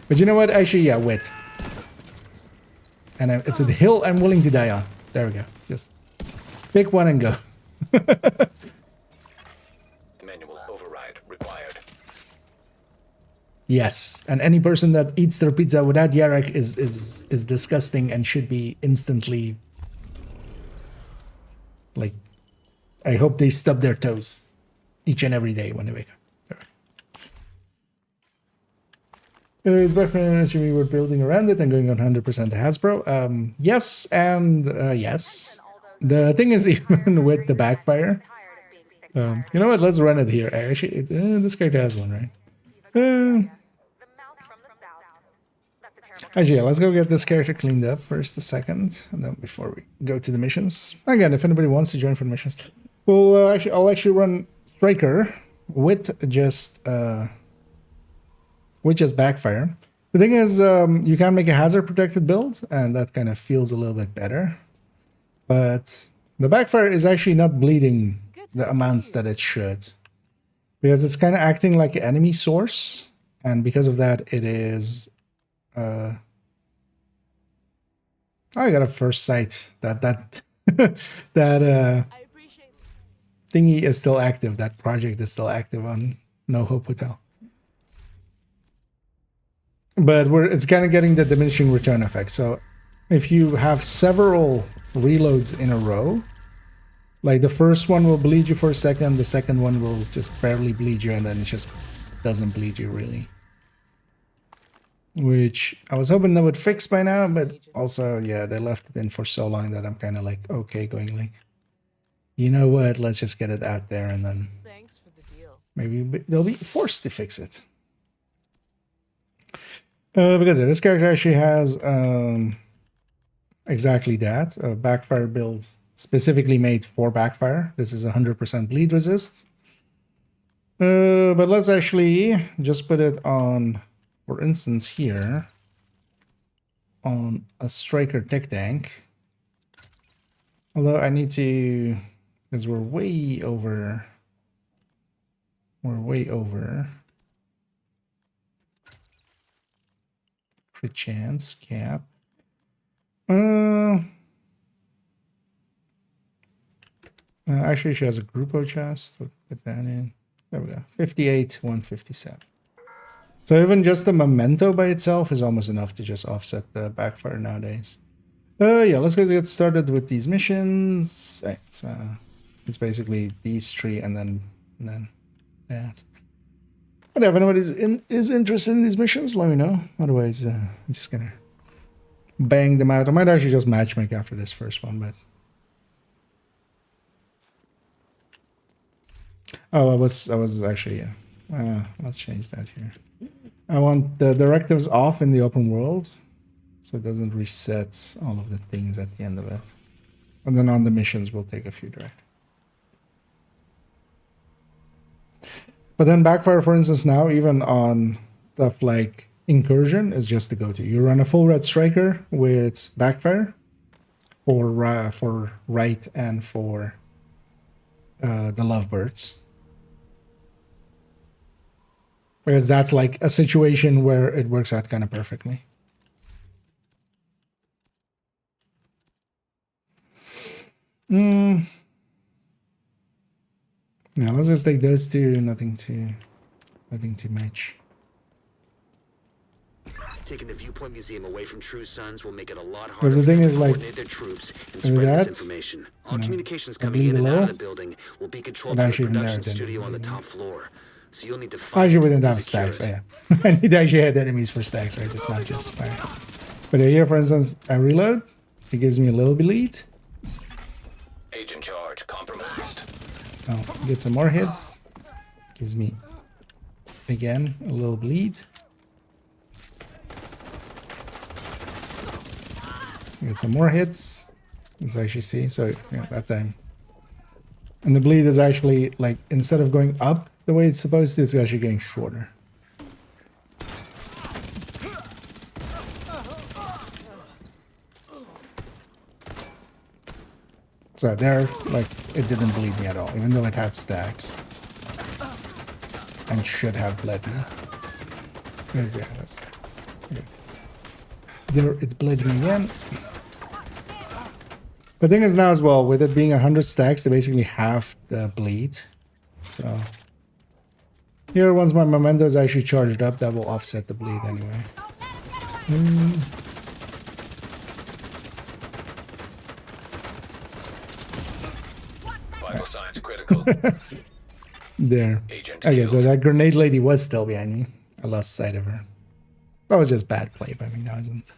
But you know what? Actually, yeah, wit. And it's a hill I'm willing to die on. There we go. Just pick one and go. Manual override required. Yes, and any person that eats their pizza without Yarok is disgusting and should be instantly, like, I hope they stub their toes each and every day when they wake up. It's back when we were building around it and going on 100% to Hasbro. Yes, and yes. The thing is, even with the backfire, you know what? Let's run it here. Actually, this character has one, right? Actually, yeah, let's go get this character cleaned up first, a second, and then before we go to the missions. Again, if anybody wants to join for the missions, well, I'll actually run Striker with just backfire. The thing is, you can make a hazard protected build, and that kind of feels a little bit better. But the backfire is actually not bleeding the amounts that it should, because it's kind of acting like an enemy source, and because of that, it is. I got a first sight that thingy is still active. That project is still active on No Hope Hotel. But it's kind of getting the diminishing return effect. So if you have several reloads in a row, like the first one will bleed you for a second, the second one will just barely bleed you, and then it just doesn't bleed you really. Which I was hoping they would fix by now, but also, yeah, they left it in for so long that I'm kind of like, okay, going like, you know what, let's just get it out there, and then Thanks for the deal. maybe they'll be forced to fix it. Because this character actually has exactly that, a backfire build specifically made for backfire. This is 100% bleed resist. But let's actually just put it on, for instance, here on a Striker tech tank. Although I need to, because we're way over. Crit chance cap. Actually, she has a Grupo chest. We'll put that in. There we go. 58, 157. So even just the memento by itself is almost enough to just offset the backfire nowadays. Yeah, let's go get started with these missions. Right, so it's basically these three and then that. But if anybody is interested in these missions, let me know. Otherwise, I'm just gonna bang them out. I might actually just matchmake after this first one, but I was actually let's change that here. I want the directives off in the open world, so it doesn't reset all of the things at the end of it. And then on the missions, we'll take a few direct. But then backfire, for instance, now even on stuff like incursion is just the go-to. You run a full red striker with backfire for right and for the lovebirds. Because that's like a situation where it works out kind of perfectly. Now let's just take those two. Nothing too much. Taking the Viewpoint Museum away from True Sons will make it a lot harder Because the thing is, like, coordinate their troops and spread this information. All communications coming in and out of the building will be controlled from the production studio on the top floor. So you'll need to find Actually, we didn't have stacks. Oh, yeah. I need to actually have enemies for stacks, right? It's not just fire. But here, for instance, I reload. It gives me a little bleed. Agent charge compromised. Oh, get some more hits. Gives me, again, a little bleed. Get some more hits. Let's actually see. So, yeah, that time. And the bleed is actually, like, instead of going up the way it's supposed to, it's actually getting shorter. So there, like, it didn't bleed me at all, even though it had stacks. And should have bled me. Because, yeah, that's... Okay. There, it bled me again. The thing is now as well, with it being 100 stacks, they basically half the bleed. So... Here, once my memento is actually charged up, that will offset the bleed anyway. Vital signs critical. There. Agent Okay, so killed. that grenade lady was still behind me. I lost sight of her. That was just bad play by me, that wasn't.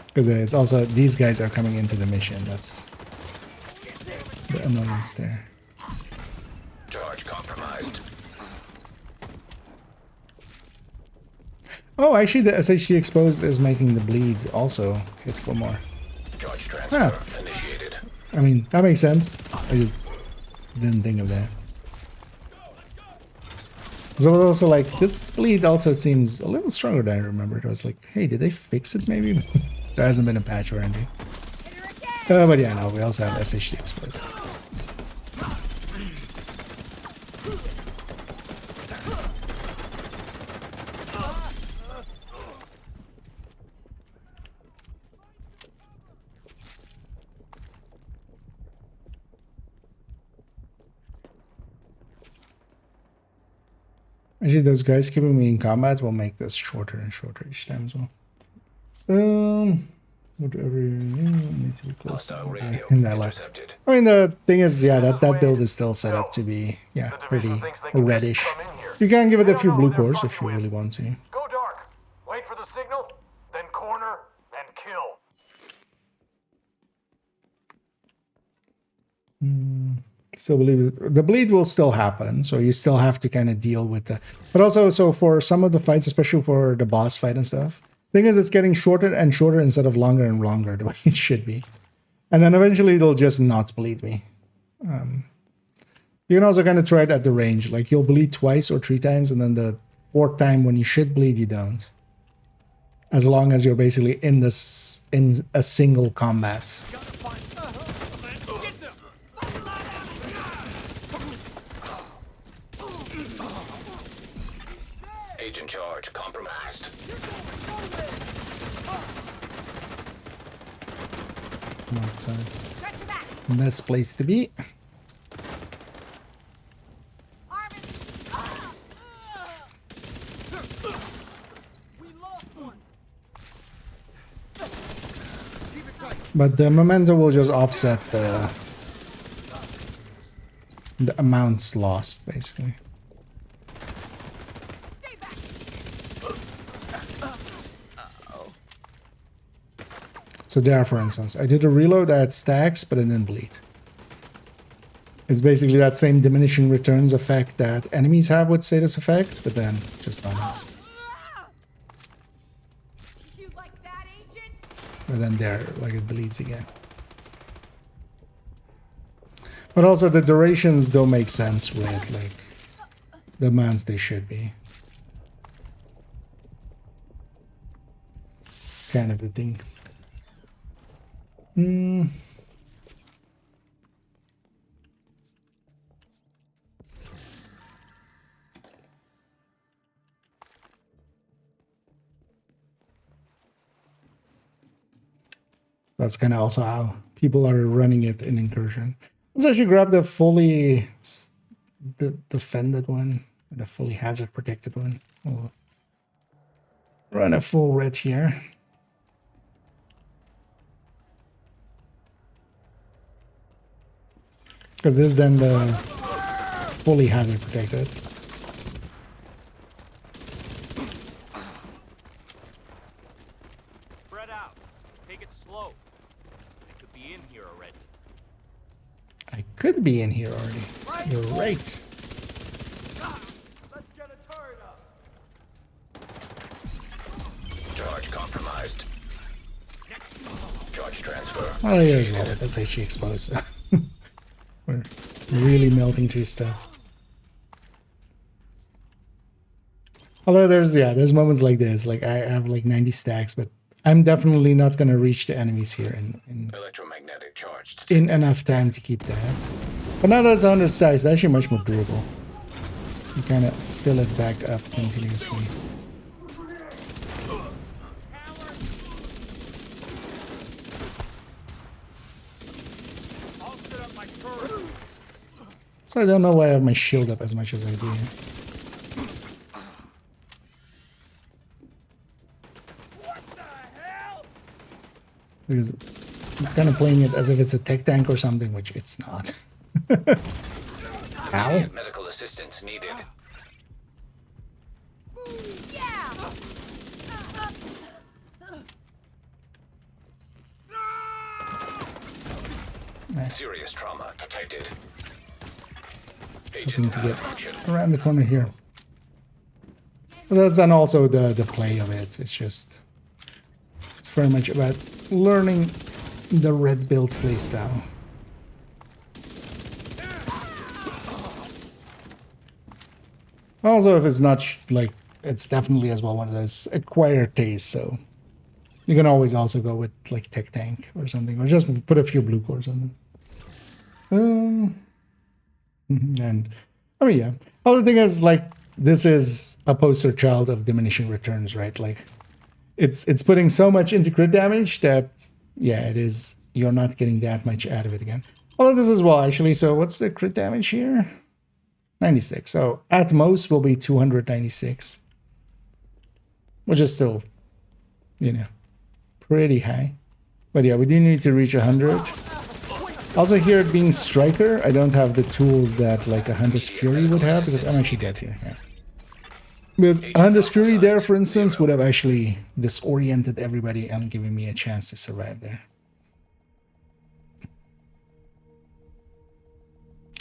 Because it's also, these guys are coming into the mission. That's the annoyance there. Charge compromised. Oh, actually, the SHD exposed is making the bleed also hit for more. Charge transfer initiated. I mean, that makes sense. I just didn't think of that. So it was also like, this bleed also seems a little stronger than I remembered. I was like, hey, did they fix it maybe? There hasn't been a patch or anything. But yeah, no, we also have SHD exposed. Actually, those guys keeping me in combat will make this shorter and shorter each time as well. Whatever, need to be close Hostile radio in that line. intercepted. I mean, the thing is, yeah, that build is still set up to be, yeah, pretty reddish. You can give it a few blue cores if you really want to. Go dark. Wait for the signal, then corner, and kill. Still believe the bleed will still happen, so you still have to kind of deal with the. But also, so for some of the fights, especially for the boss fight and stuff, thing is, it's getting shorter and shorter instead of longer and longer the way it should be, and then eventually it'll just not bleed me. You can also kind of try it at the range, like you'll bleed twice or 3 times, and then the 4th time when you should bleed, you don't. As long as you're basically in this in a single combat. Agent charge compromised. Not best place to be. But the memento will just offset the amounts lost, basically. So there, for instance, I did a reload that stacks, but it didn't bleed. It's basically that same diminishing returns effect that enemies have with status effects, but then just on us. You like that, Agent? But then there, like it bleeds again. But also the durations don't make sense with like the amounts they should be. It's kind of the thing. That's kind of also how people are running it in Incursion. Let's actually grab the fully defended one, the fully hazard protected one. We'll run a full red here. Because this is then the fully hazard protected. Spread out. Take it slow. I could be in here already. I could be in here already. You're right. Let's get a turret up. Charge compromised. Charge transfer. Oh, here's well. That's actually exposed. We're really melting through stuff. Although there's moments like this. Like I have like 90 stacks, but I'm definitely not gonna reach the enemies here in Electromagnetic charge. in enough time to keep that. But now that's undersized, it's actually much more durable. You kind of fill it back up continuously. So I don't know why I have my shield up as much as I do. Because I'm kind of playing it as if it's a tech tank or something, which it's not. Ow. Medical assistance needed. Serious trauma detected. Hoping to get around the corner here. But that's then also the play of it. It's just, it's very much about learning the red build playstyle. Also, if it's not like, it's definitely as well one of those acquired tastes, so you can always also go with like tech tank or something, or just put a few blue cores on them. And I mean, yeah. Other thing is, like, this is a poster child of diminishing returns, right? Like, it's putting so much into crit damage that, yeah, it is. You're not getting that much out of it again. Although this as well, actually. So what's the crit damage here? 96. So at most will be 296, which is still, you know, pretty high. But yeah, we do need to reach 100. Also here, being Striker, I don't have the tools that like a Hunter's Fury would have, because I'm actually dead here. Yeah. Because a Hunter's Fury there, for instance, would have actually disoriented everybody and given me a chance to survive there.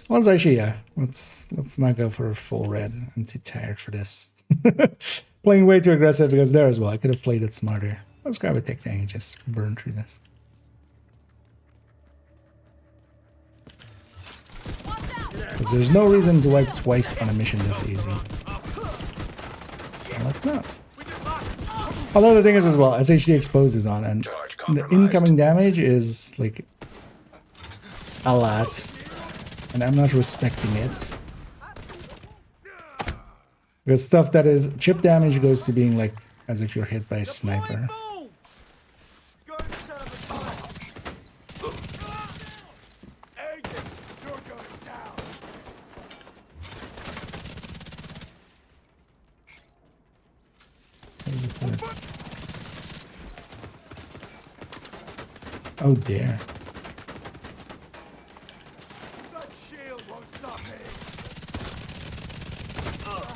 Well, actually, yeah, let's not go for a full red. I'm too tired for this. Playing way too aggressive because there as well. I could have played it smarter. Let's grab a tech tank and just burn through this. Because there's no reason to wipe twice on a mission this easy. So let's not. Although the thing is as well, SHD Exposed is on, and the incoming damage is like a lot. And I'm not respecting it. Because stuff that is chip damage goes to being like as if you're hit by a sniper. Oh dear.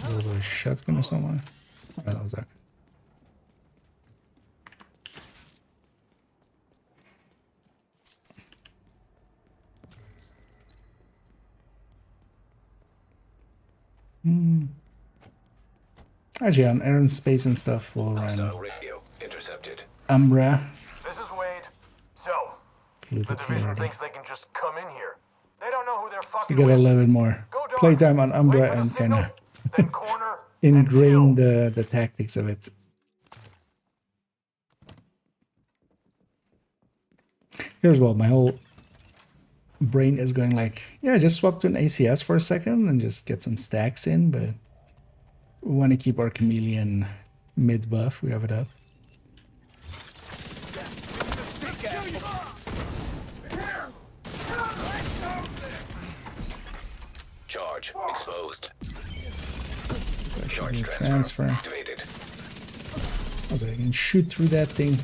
Is there a shotgun or somewhere? Oh, that was that. Actually, on air space and stuff, we'll run Hostile radio intercepted. Umbra. This is Wade. So, Flew the the division already. thinks they can just come in here. They don't know who they're To fucking get a with. little bit more Go dark. playtime on Wait Umbra for the and kind signal, of then corner ingrain and kill. the tactics of it. Here's what my whole brain is going like, yeah, just swap to an ACS for a second and just get some stacks in, but we want to keep our chameleon mid buff. We have it up. Charge exposed. So I should Charge do transfer transfer. activated. So I can shoot through that thing.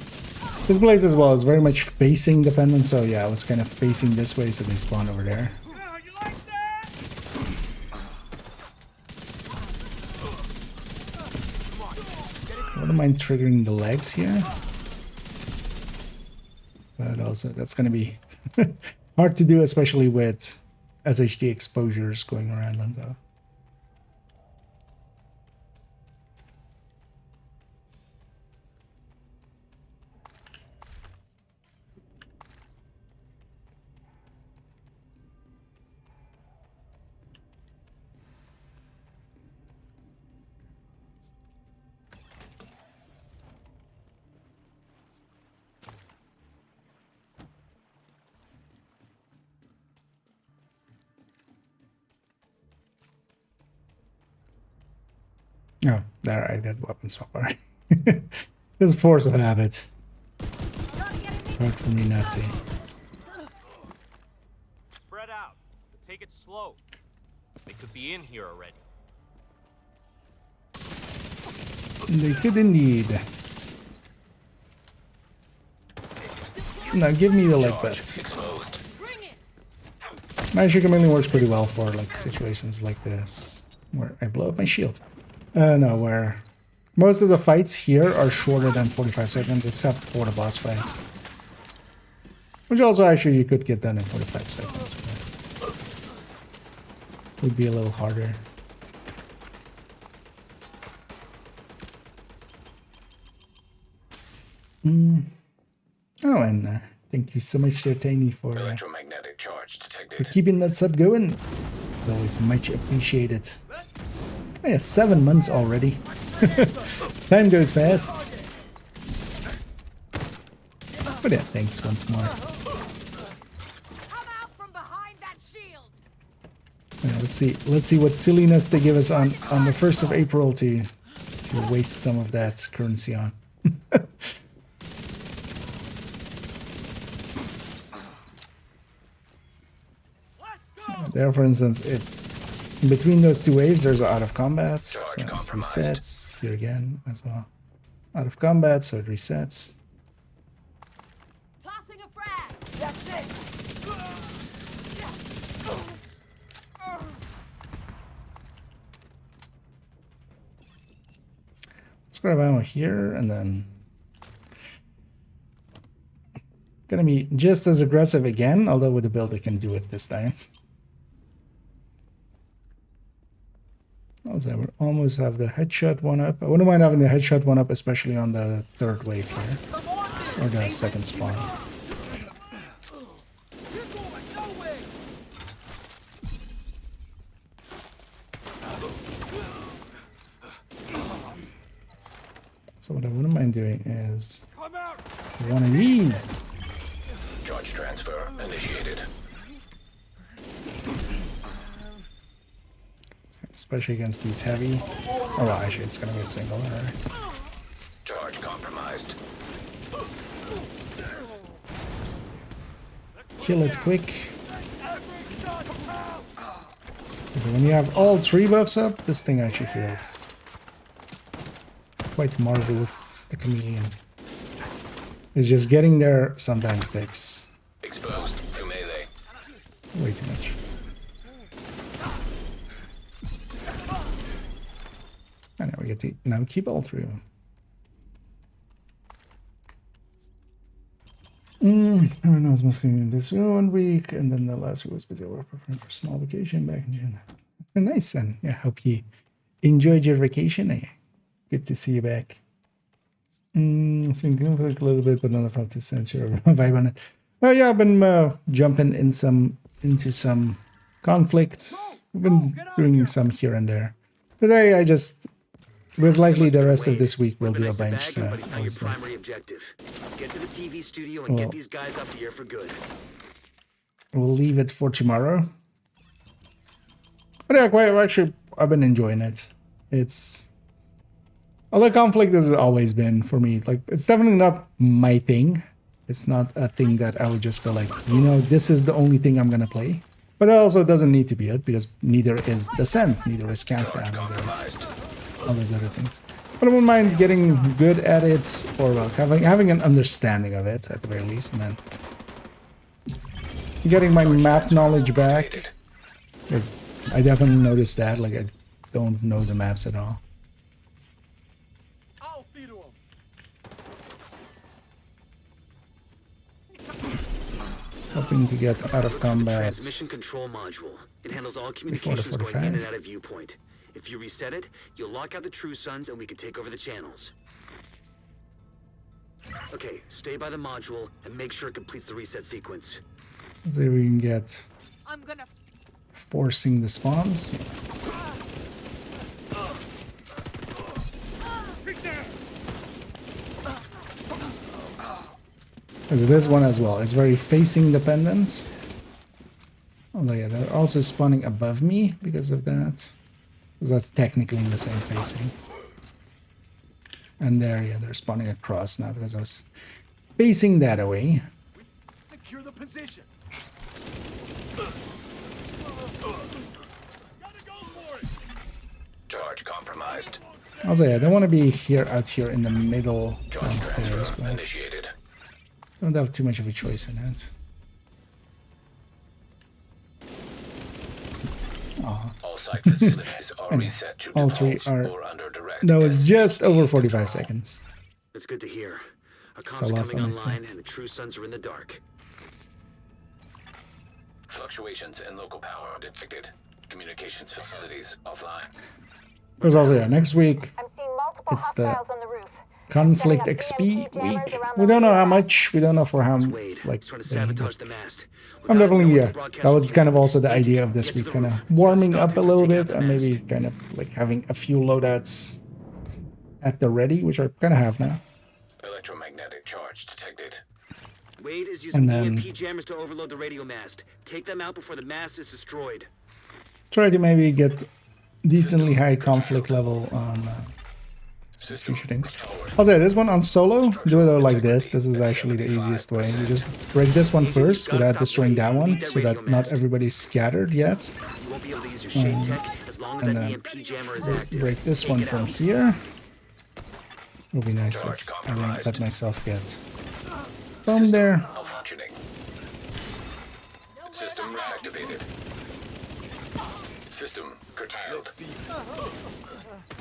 This place as well is very much facing dependent, so yeah, I was kind of facing this way, so they spawned over there. I wouldn't mind triggering the legs here. But also, that's going to be hard to do, especially with SHD exposures going around and stuff. Oh, alright, that weapon swap. Alright. This is force of habit. It's hard for me not to. Spread out. But take it slow. They could be in here already. They could indeed. Now give me the leg Charge belt. exposed. Bring it. Magic mainly works pretty well for like situations like this, where I blow up my shield. No, where most of the fights here are shorter than 45 seconds, except for the boss fight. Which also actually you could get done in 45 seconds, but would be a little harder. Oh, and thank you so much, Tiny, for Electromagnetic charge detected. keeping that sub going. It's always much appreciated. Oh yeah, 7 months already. Time goes fast. But yeah, thanks once more. Come out from behind that shield. Yeah, let's see what silliness they give us on the 1st of April to waste some of that currency on. There, for instance, in between those two waves, there's out of combat, so it resets. Here again as well. Out of combat, so it resets. Tossing a frag. That's it. Let's grab ammo here, and then gonna be just as aggressive again, although with the build I can do it this time. Also, we almost have the headshot one up. I wouldn't mind having the headshot one up, especially on the 3rd wave here. Or the 2nd spawn. So what I wouldn't mind doing is one of these. Charge transfer initiated. Especially against these heavy. Oh well, actually it's gonna be a single. Right? Charge compromised. Just kill it quick. So when you have all 3 buffs up, this thing actually feels quite marvelous. The chameleon. It's just getting there sometimes takes Exposed to melee. way too much. And now we get to now keep all 3 of them. Everyone knows musking in this 1 week, and then the last week was busy. We're preparing for a small vacation back in June. Nice, and yeah, hope you enjoyed your vacation. Good to see you back. So conflict a little bit, but not enough to sense your vibe on it. Oh yeah, I've been jumping into some conflicts. I've been doing some here and there. Today I just was likely the rest of this week will do a bunch. So I was like, primary objective. Get to the TV studio and get these guys up here for good. we'll leave it for tomorrow. But yeah, quite actually, I've been enjoying it. It's although conflict has always been for me. Like, it's definitely not my thing. It's not a thing that I would just go like, you know, this is the only thing I'm gonna play. But that also doesn't need to be it, because neither is Descent, neither is Countdown, neither is all those other things. But I wouldn't mind getting good at it, or well, having an understanding of it at the very least, and then getting my map knowledge back. Because I definitely noticed that, like, I don't know the maps at all. I'll see to him. Hoping to get out of combat Transmission control module. It handles all before the communications going 45. in and out of viewpoint. If you reset it, you'll lock out the True Sons and we can take over the channels. Okay, stay by the module and make sure it completes the reset sequence. Let's see if we can get I'm gonna forcing the spawns. As this one as well, it's very facing dependent. Although yeah, they're also spawning above me because of that. Because that's technically in the same facing. And there, yeah, they're spawning across now because I was facing that away. Secure the position. Charge compromised. Also, yeah, I don't want to be here out here in the middle downstairs, but Initiated. don't have too much of a choice in it. All site facilities are Anyway, reset to all three default are. or under direct. That was just over SCP 45 control. seconds. That's good to hear. Our comms So are last coming time I online slept. and the True Sons are in the dark. Fluctuations in local power detected. Communications facilities offline. There's also, yeah, next week I'm seeing multiple it's the hostiles on the roof. conflict Setting up XP EMP week. jammers around We the don't know how radio much. We don't know for how Wade, like. he's trying to many, but sabotage the mast. I'm Without definitely, knowing yeah. the broadcast That was kind of will also the be, idea of this get to week, the kind of roof. warming Stop up a him from little taking out bit, the and mast. maybe kind of like having a few loadouts at the ready, which I kind of have now. Electromagnetic charge detected. Wade is And using then- EMP jammers to overload the radio mast. Take them out before the mast is destroyed. Try to maybe get decently high conflict level on future things. I'll say this one on solo, do it like this. This is actually the easiest way. You just break this one first without destroying that one, so that not everybody's scattered yet. You won't be able to use your shade tech as long as and that then EMP jammer is active. Break this Take one it from out. here. Would be nice if I didn't let myself get bombed there. Malfunctioning. System reactivated. System curtailed.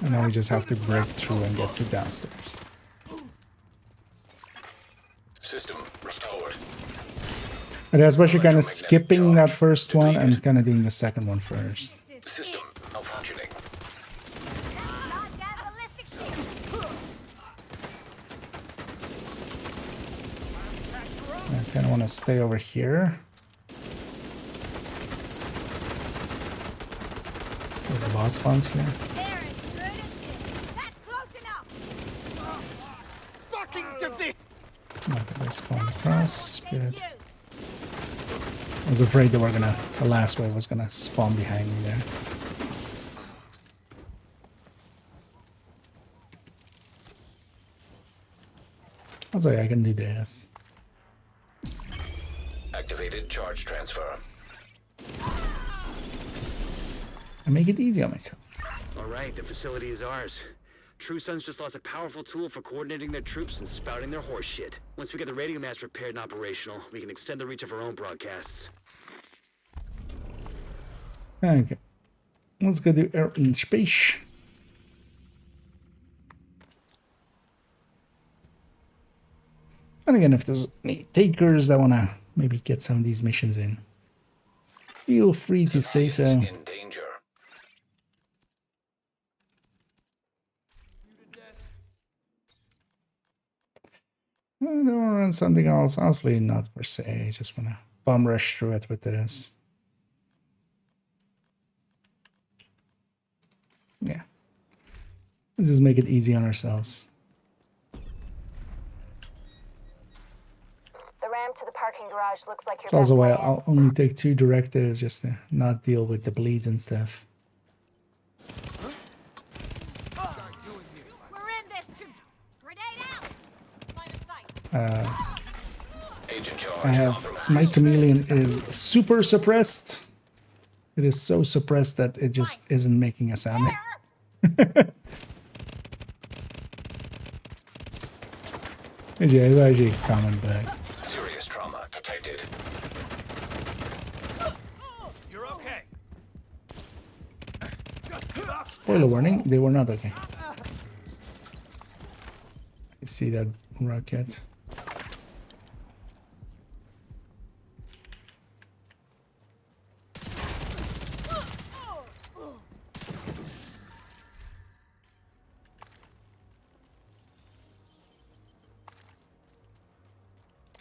And now we just have to break through and get to downstairs. System restored. And especially kind of skipping that first one and kind of doing the second one first. System malfunctioning. goddamn ballistic shield. I kind of want to stay over here. There's the boss spawns here. There, as good as this. That's close enough. Fucking division. Not gonna spawn across. Good. You. I was afraid that the last wave was gonna spawn behind me there. Also, yeah, I can do this. Activated charge transfer. I make it easy on myself. All right, the facility is ours. True Sons just lost a powerful tool for coordinating their troops and spouting their horse shit. Once we get the radio mast repaired and operational, we can extend the reach of our own broadcasts. Okay. Let's go do air and space. And again, if there's any takers that want to maybe get some of these missions in, feel free to say so. In danger. Then we'll run something else. Honestly, not per se. Just wanna bum rush through it with this. Yeah. Let's just make it easy on ourselves. The ramp to the parking garage looks like your It's also best why plan. I'll only take 2 directives just to not deal with the bleeds and stuff. We're in this too. Grenade out. Line of sight. Agent charge I have compromised. my chameleon is super suppressed. It is so suppressed that it just isn't making a sound. Yeah, it's actually coming back. Serious trauma detected. You're okay. Spoiler warning, they were not okay. I see that rocket.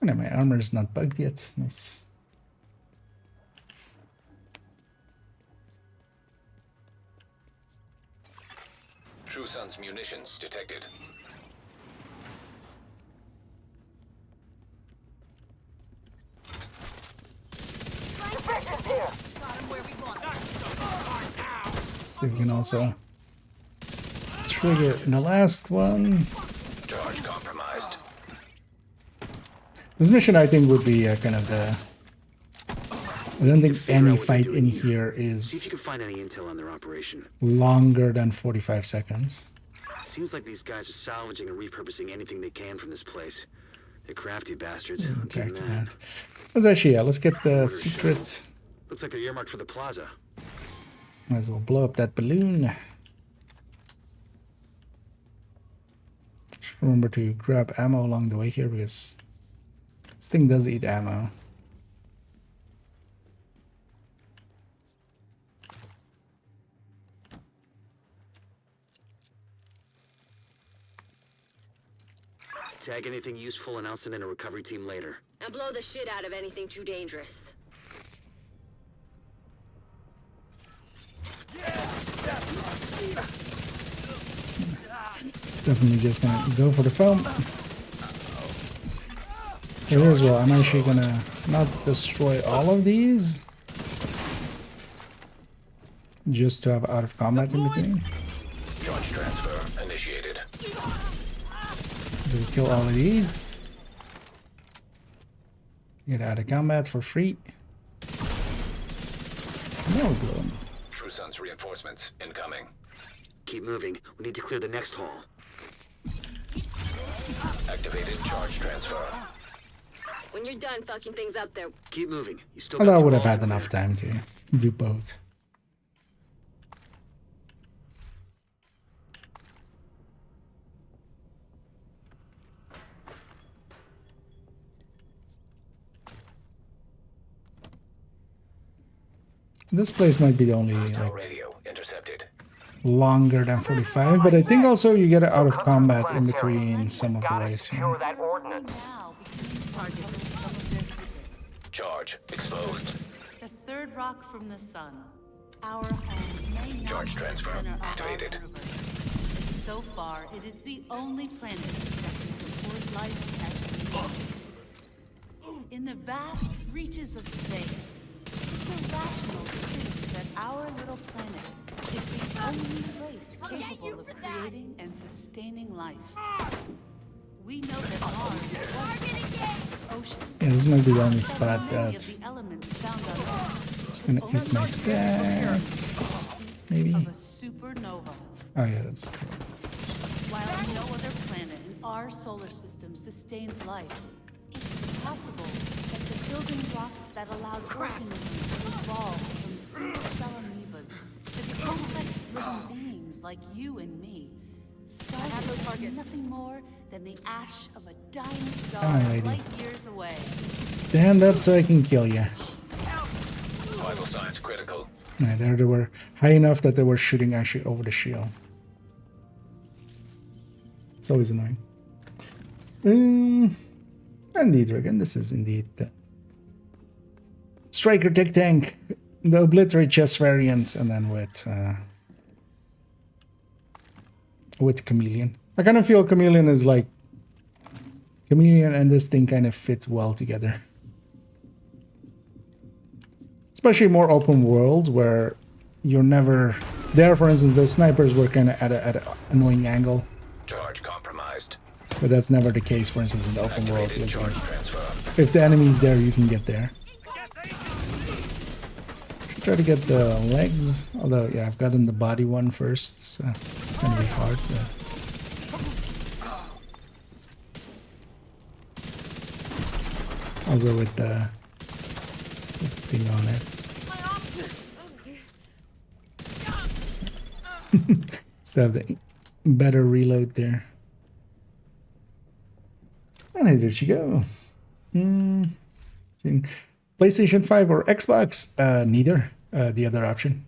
And my armor is not bugged yet. Nice. True Sun's munitions detected. Got him where we want. So we can also trigger the last one. Charge compromised. This mission, I think, would be kind of the. I don't think any fight in here See if you is can find any intel on their operation. longer than 45 seconds. Seems like these guys are salvaging and repurposing anything they can from this place. They're crafty bastards. I'll give Check them that. Let's actually, yeah, let's get the secret. Looks like they're earmarked for the plaza. Might as well blow up that balloon. Just remember to grab ammo along the way here because this thing does eat ammo. Tag anything useful and I'll send in a recovery team later. And blow the shit out of anything too dangerous. Definitely just gonna go for the foam. So here's well, I'm actually gonna not destroy all of these. Just to have out of combat in between. Charge transfer initiated. So we kill all of these. Get out of combat for free. Now we blow them. True Sun's reinforcements incoming. Keep moving. We need to clear the next hall. Activated charge transfer. When you're done fucking things up there, Keep moving. You still Although I got would two have halls had to enough clear. time to do both. This place might be the only Hostile like radio intercepted. longer than 45, but I think also you get out of combat in between some of the Gotta ways secure here. that ordnance. Now beginning to uncover some of their secrets. Charge exposed. The third rock from the sun. Our home may not Charge be the transfer center of our activated. universe, but so far, it is the only planet that can support life as we know it. In the vast reaches of space, it's irrational to think that our little planet is the only place capable of creating and sustaining life. We know that Mars was ocean. Yeah, this might be the only spot Many of that the elements found on Earth it's gonna hit my stack. Maybe. of a supernova. Oh yeah, that's While no other planet in our solar system sustains life, it's possible that the building blocks that allowed organisms to evolve from single-cell amoebas to the complex living beings like you and me started as nothing more than the ash of a dying star Alrighty. light years away. stand up so I can kill you. Vital signs critical. Yeah, there they were high enough that they were shooting actually over the shield. It's always annoying. Indeed, Regan, this is indeed the Striker Tech Tank, the Obliterate Chest variant, and then with Chameleon. I kind of feel Chameleon is like Chameleon and this thing kind of fit well together. Especially more open world where you're never there. For instance, those snipers were kind of at an annoying angle. Charge compromised. But that's never the case, for instance, in the open world. If the enemy's there, you can get there. Try to get the legs, although yeah, I've gotten the body one first, so it's gonna be hard. Also with the thing on it. So have the better reload there. And there she go. PlayStation 5 or Xbox? Neither. The other option.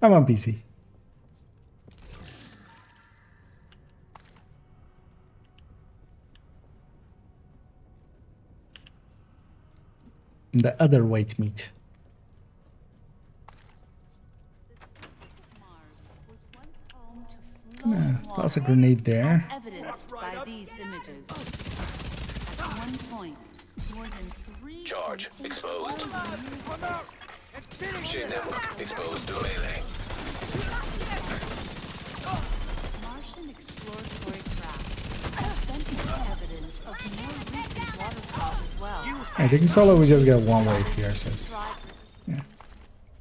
I'm on PC. The other white meat. Toss a grenade there. Evidenced by these images. At one point, more than 3 Charge exposed. Shade network exposed to melee. Martian exploratory craft sent me evidence of more recent waterfalls as well. I think in solo we just got one wave here, so yeah.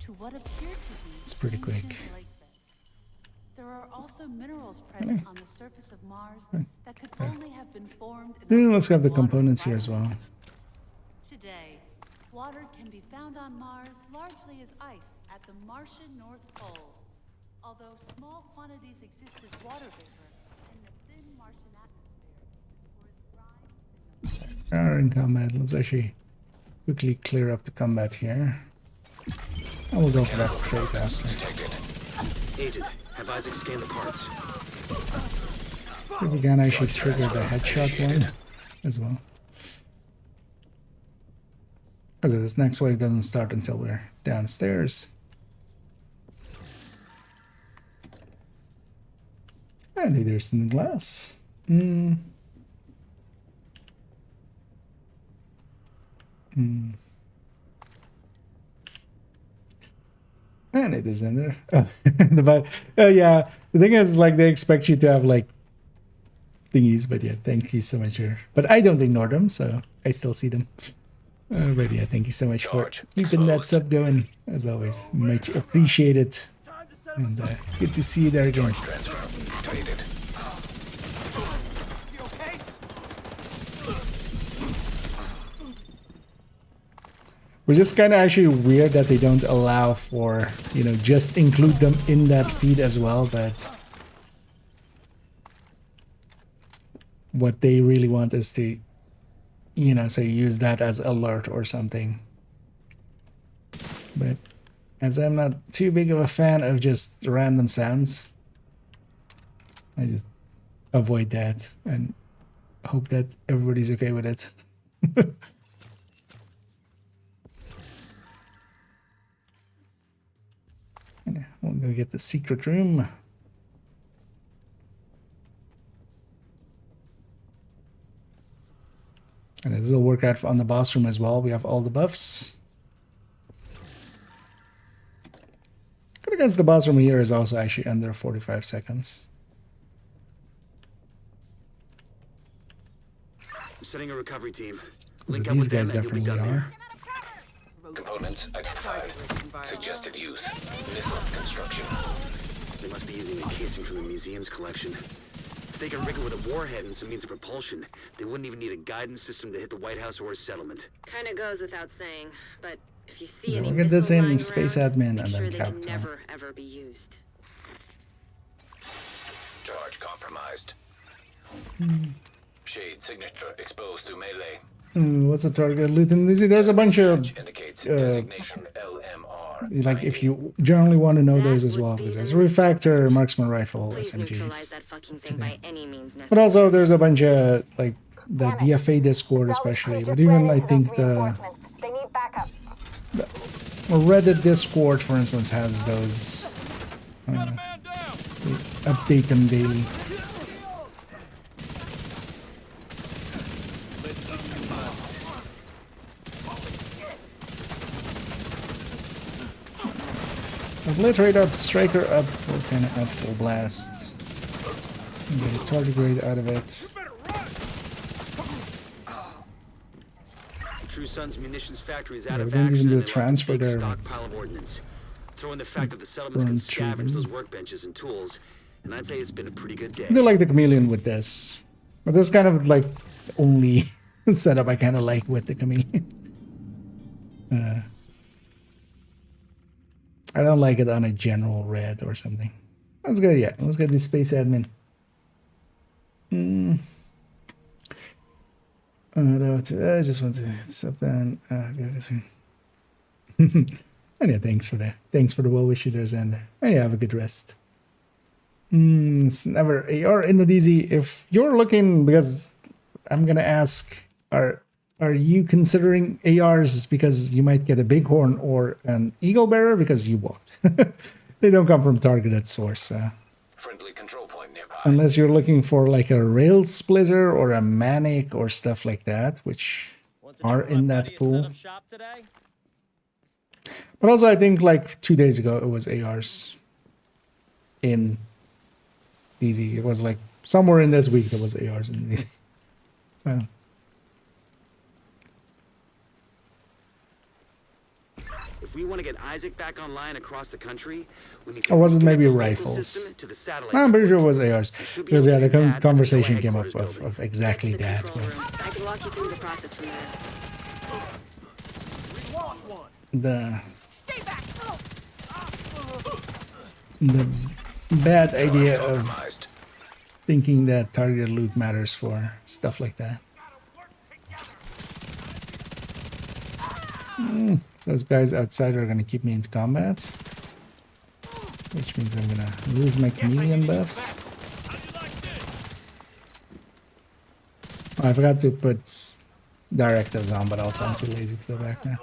To what appear to be it's pretty quick. There are also minerals present on the surface of Mars that could only have been formed in Let's grab the components here as well. Today, water can be found on Mars largely as ice at the Martian North Pole, although small quantities exist as water vapor in the thin Martian atmosphere. Are in combat. Let's actually quickly clear up the combat here. And we'll go for that trade after. Agent, have Isaac scan the parts. See if we can actually trigger the headshot one as well. Because this next wave doesn't start until we're downstairs. And there's in the glass. And it is in there. Yeah, the thing is, like, they expect you to have like thingies, but yeah, thank you so much here. But I don't ignore them, so I still see them. But yeah, thank you so much for keeping that sub going, as always. Much appreciated. And good to see you there again. Which is kind of actually weird that they don't allow for, you know, just include them in that feed as well, but what they really want is to, you know, so use that as alert or something. But as I'm not too big of a fan of just random sounds, I just avoid that and hope that everybody's okay with it. We'll go get the secret room. And this will work out on the boss room as well. We have all the buffs. Good against the boss room here is also actually under 45 seconds. I'm setting a recovery team. So Link up these with them guys and you'll be definitely done are. Components identified. Suggested use. Missile construction. They must be using a casing from the museum's collection. If they can rig it with a warhead and some means of propulsion, they wouldn't even need a guidance system to hit the White House or a settlement. Kinda goes without saying, but if you see So any we'll get this in missiles lying Space around, Admin make and sure then they can Captain. never ever be used. Charge compromised. Shade signature exposed to melee. What's the target looting? There's a bunch of Indicates designation LMR. like if you generally want to know those as well, because there's refactor, marksman rifle, Please neutralize SMGs. that fucking thing by any means necessary. But also there's a bunch of like the DFA Discord especially, but even I think the They need backup. Reddit Discord, for instance, has those. They update them daily. Obliterate up, striker up, we're kind of at full blast. Get a target grade out of it. True Sun's munitions factory is So out we of didn't action. even do a and they left transfer big there, but stockpile of ordnance. Throw in the fact that the settlements can burned through scavenge those them. workbenches and tools, and I'd say it's been a pretty good day. I do like the chameleon with this. But this is kind of like the only setup I kind of like with the chameleon. I don't like it on a general red or something. Let's go, yeah. Let's get the space admin. I just want to step down. And yeah, thanks for that. Thanks for the well wishes there, Xander. And yeah, have a good rest. It's never AR in the DZ. If you're looking, because I'm gonna ask, are you considering ARs because you might get a bighorn or an eagle bearer? Because you won't. They don't come from targeted source. Friendly control point nearby. Unless you're looking for like a rail splitter or a manic or stuff like that, which are in that pool. But also, I think like 2 days ago, it was ARs in DZ. It was like somewhere in this week there was ARs in DZ. So. If we want to get Isaac back online across the country, we need to Or was it maybe reconnect the local rifles? system to the satellite I'm pretty sure it was network. ARs. Should be Because able yeah, to the do that at conversation the came up headquarters of building. exactly that. I can walk you through the process from there. The Stay back! the bad idea of Compromised. thinking that targeted loot matters for stuff like that. Those guys outside are gonna keep me into combat, which means I'm gonna lose my chameleon buffs. I forgot to put directives on, but also I'm too lazy to go back now.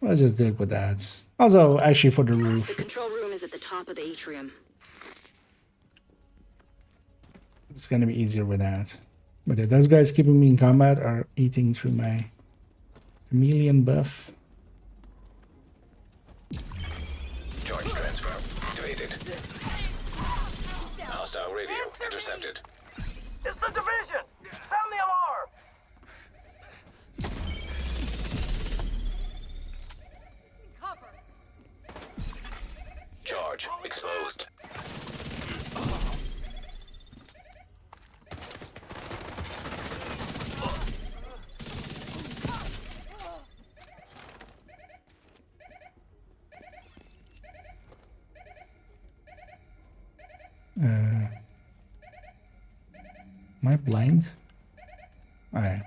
Let's just do it with that. Also, actually, for the roof, The control room is at the top of the atrium. it's gonna be easier with that. But yeah, those guys keeping me in combat are eating through my chameleon buff. Charge transfer activated. Hostile radio intercepted. It's the division! Sound the alarm! Cover! Charge exposed. Am I blind? Alright.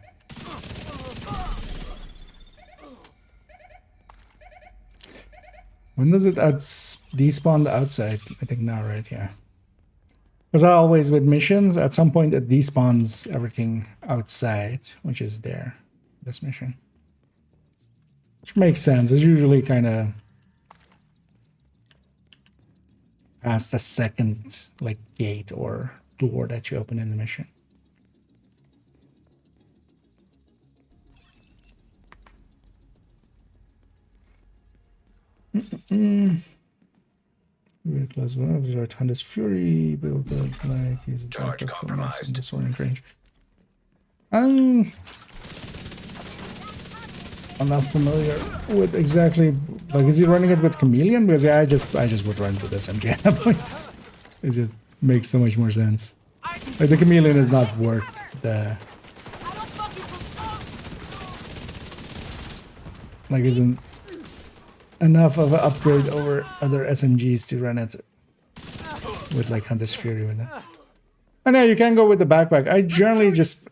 When does it despawn the outside? I think now, right? Yeah. Because I always, with missions, at some point it despawns everything outside, which is there. This mission. Which makes sense. It's usually kind of past the second, like, gate or door that you open in the mission. Very close. One of the Hunter's Fury build builds like he's a Charge compromised. in disoriented range. I'm not familiar with exactly, like, is he running it with Chameleon? Because yeah, I just would run with SMG at that point. It just makes so much more sense. Like, the Chameleon is not worth the, like, isn't enough of an upgrade over other SMGs to run it with, like, Hunter's Fury with that. And yeah, you can go with the backpack. I generally just,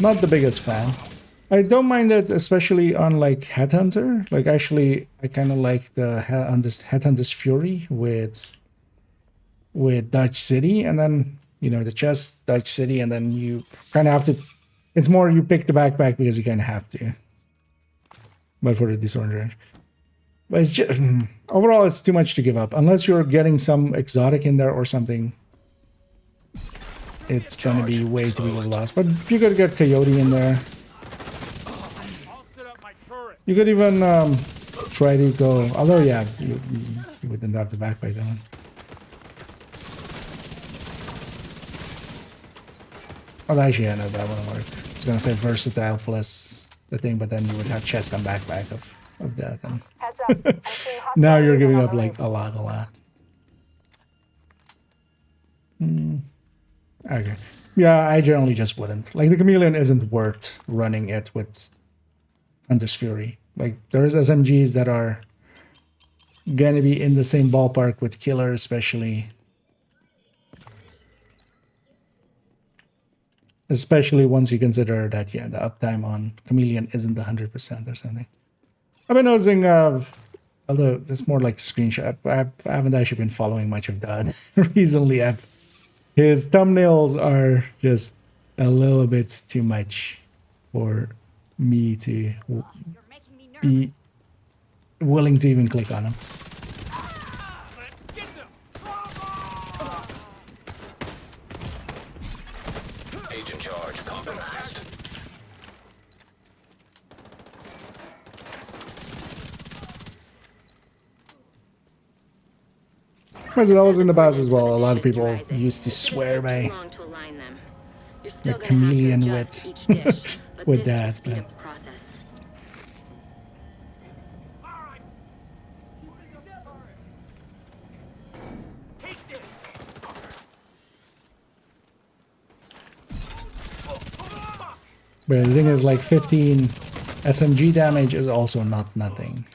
not the biggest fan. I don't mind it, especially on like Headhunter. Like actually, I kind of like the Headhunter's Fury with Dutch City, and then you know the chest, Dutch City, and then you kind of have to. It's more you pick the backpack because you kind of have to. But for the disorder range, but it's just overall it's too much to give up unless you're getting some exotic in there or something. It's gonna be way too big of a loss. But you could get Coyote in there. You could even try to go. Although, yeah, you wouldn't have the backpack then. Oh, actually, yeah, no, that wouldn't work. I was gonna say versatile plus the thing, but then you would have chest and backpack of that. And Heads up. I'm seeing hostile now you're movement giving on up the like ring. a lot. Okay. Yeah, I generally just wouldn't. Like the Chameleon isn't worth running it with Hunter's Fury. Like there's SMGs that are gonna be in the same ballpark with Killer, especially once you consider that the uptime on Chameleon isn't 100% or something. I've been noticing, although it's more like screenshot. I haven't actually been following much of that recently. His thumbnails are just a little bit too much for me to be willing to even click on them. Agent charge compromised. As that was in the past as well, a lot of people used to swear by the Chameleon with with that, but the thing is, like 15 SMG damage is also not nothing.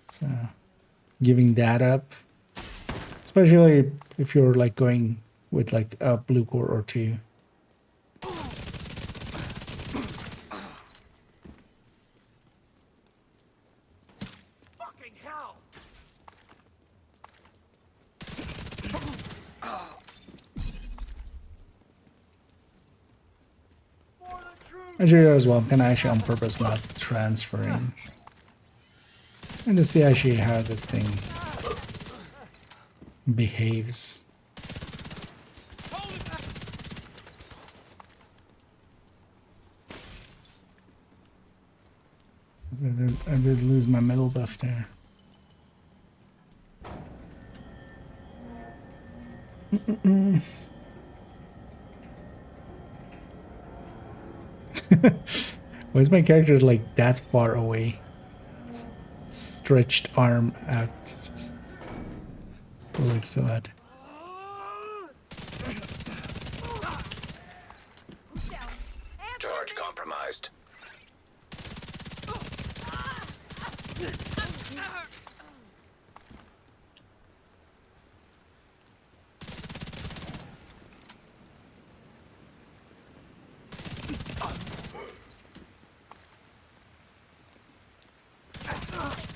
So giving that up, especially if you're like going with like a blue core or two. Fucking hell! Actually, as well, can I actually on purpose not transferring and to see actually how this thing behaves. I did lose my metal buff there. Why is my character like that far away? Stretched arm out. Just looks so odd. Charge compromised.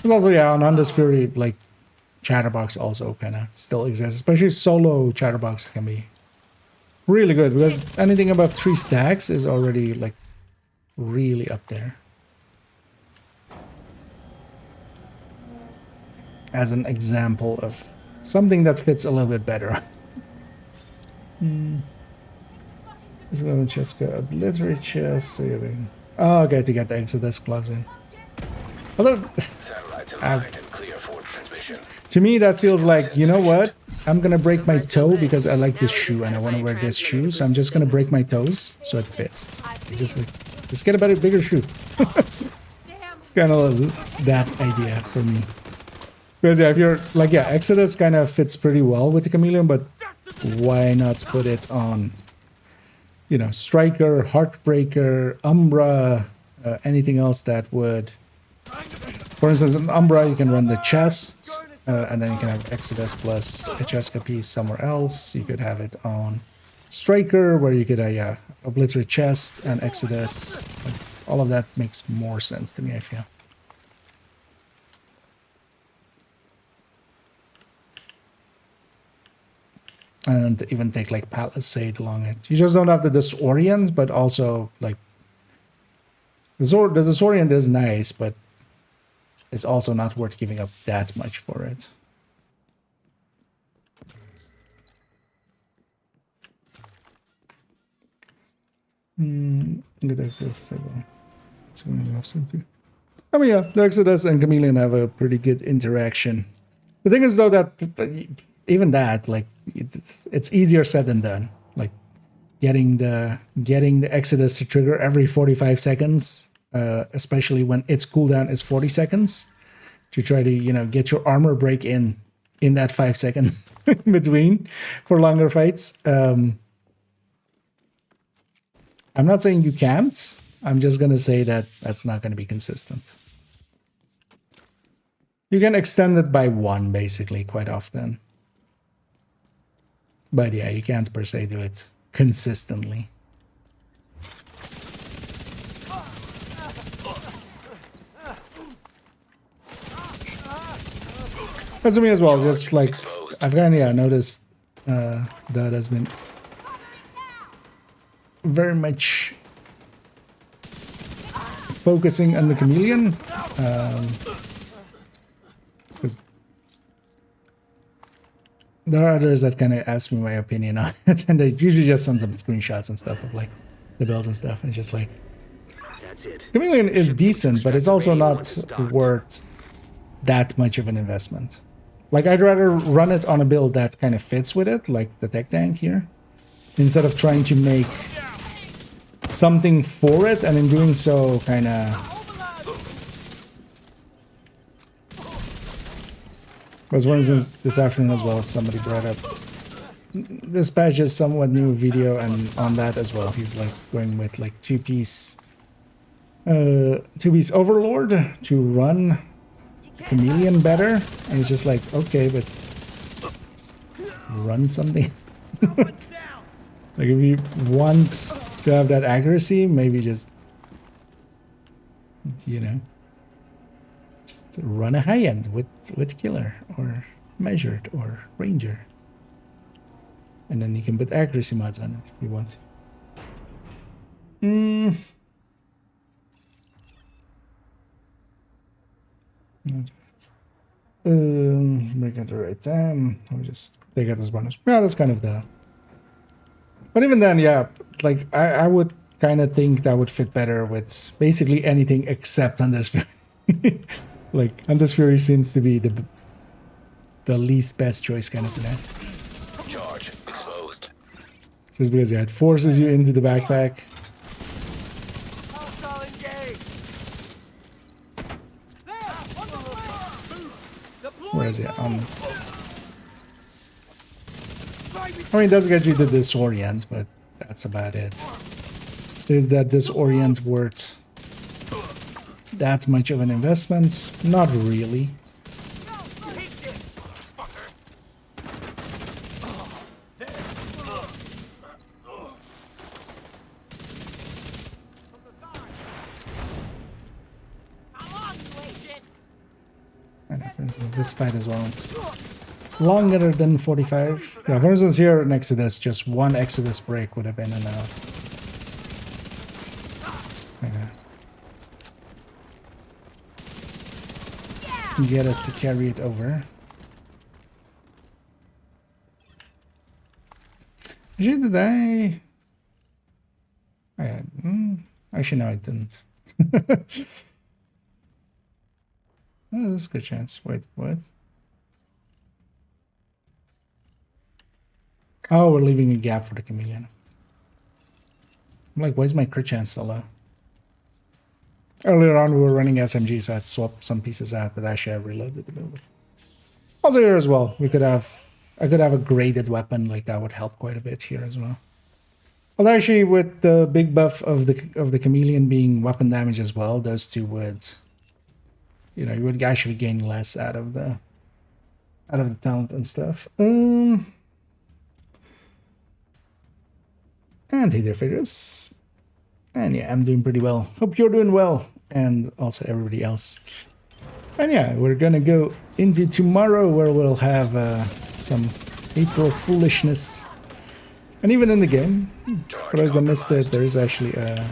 There's also, yeah, on Undead Fury, like, Chatterbox also kind of still exists. Especially solo Chatterbox can be really good, because anything above 3 stacks is already, like, really up there. As an example of something that fits a little bit better. This is just got obliterate chest, so you're being... Oh, okay, to get the Exodus clause in. Although, to me that feels like, you know what? I'm gonna break my toe because I like this shoe and I want to wear this shoe, so I'm just gonna break my toes so it fits. Just get a better, bigger shoe. Kind of that idea for me. Because yeah, if you're like, yeah, Exodus kind of fits pretty well with the Chameleon, but why not put it on, you know, Striker, Heartbreaker, Umbra, anything else that would... For instance, in Umbra, you can run the chest, and then you can have Exodus plus a Cheska piece somewhere else. You could have it on Striker, where you could, yeah, obliterate chest and Exodus. all of that makes more sense to me, I feel. And even take like Palisade along it. You just don't have the disorient, but also like the disorient is nice, but it's also not worth giving up that much for it. Good access. It's going to last too. I mean, yeah, the Exodus and Chameleon have a pretty good interaction. The thing is, though, that even that, like, it's easier said than done. Like, getting the Exodus to trigger every 45 seconds, especially when its cooldown is 40 seconds, to try to, you know, get your armor break in that 5 second between for longer fights. I'm not saying you can't. I'm just going to say that that's not going to be consistent. You can extend it by 1, basically, quite often. But yeah, you can't per se do it consistently. As to me as well, just like, I've kind of noticed that has been very much focusing on the Chameleon. Because there are others that kind of ask me my opinion on it, and they usually just send some screenshots and stuff of like the builds and stuff, and just like, Chameleon is decent, but it's also not worth that much of an investment. Like, I'd rather run it on a build that kind of fits with it, like the tech tank here, instead of trying to make something for it, and in doing so, kind of. Because, for instance, this afternoon as well, somebody brought up this patch is somewhat new video, and on that as well, he's like going with like two-piece Overlord to run Chameleon better, and it's just like, okay, but just run something. Like, if you want to have that accuracy, maybe just, you know, just run a high end with Killer or Measured or Ranger, and then you can put accuracy mods on it if you want. Make it the right time. I'll just take out this bonus. Yeah, that's kind of the. But even then, yeah, like I would kind of think that would fit better with basically anything except Hunter's Fury. Like, Hunter's Fury seems to be the least best choice kind of for that. Charge exposed. Just because, yeah, it forces you into the backpack. Whereas, yeah, I mean, it does get you the disorient, but that's about it. Is that disorient worth that much of an investment? Not really. This fight as well, it's longer than 45. Yeah, for instance, here in Exodus, just one Exodus break would have been enough. Get us to carry it over. Actually, did I? Actually, no, I didn't. Oh, there's a good chance. Wait, what? Oh, we're leaving a gap for the Chameleon. I'm like, why is my crit chance so low? Earlier on, we were running SMG, so I had swapped some pieces out, but actually I reloaded the build. Also here as well, I could have a graded weapon, like that would help quite a bit here as well. Well, actually, with the big buff of the Chameleon being weapon damage as well, those two would, you know, you would actually gain less out of the talent and stuff. And hey there, figures. And yeah, I'm doing pretty well. Hope you're doing well, and also everybody else. And yeah, we're gonna go into tomorrow where we'll have some April foolishness. And even in the game, for those that missed it, there is actually a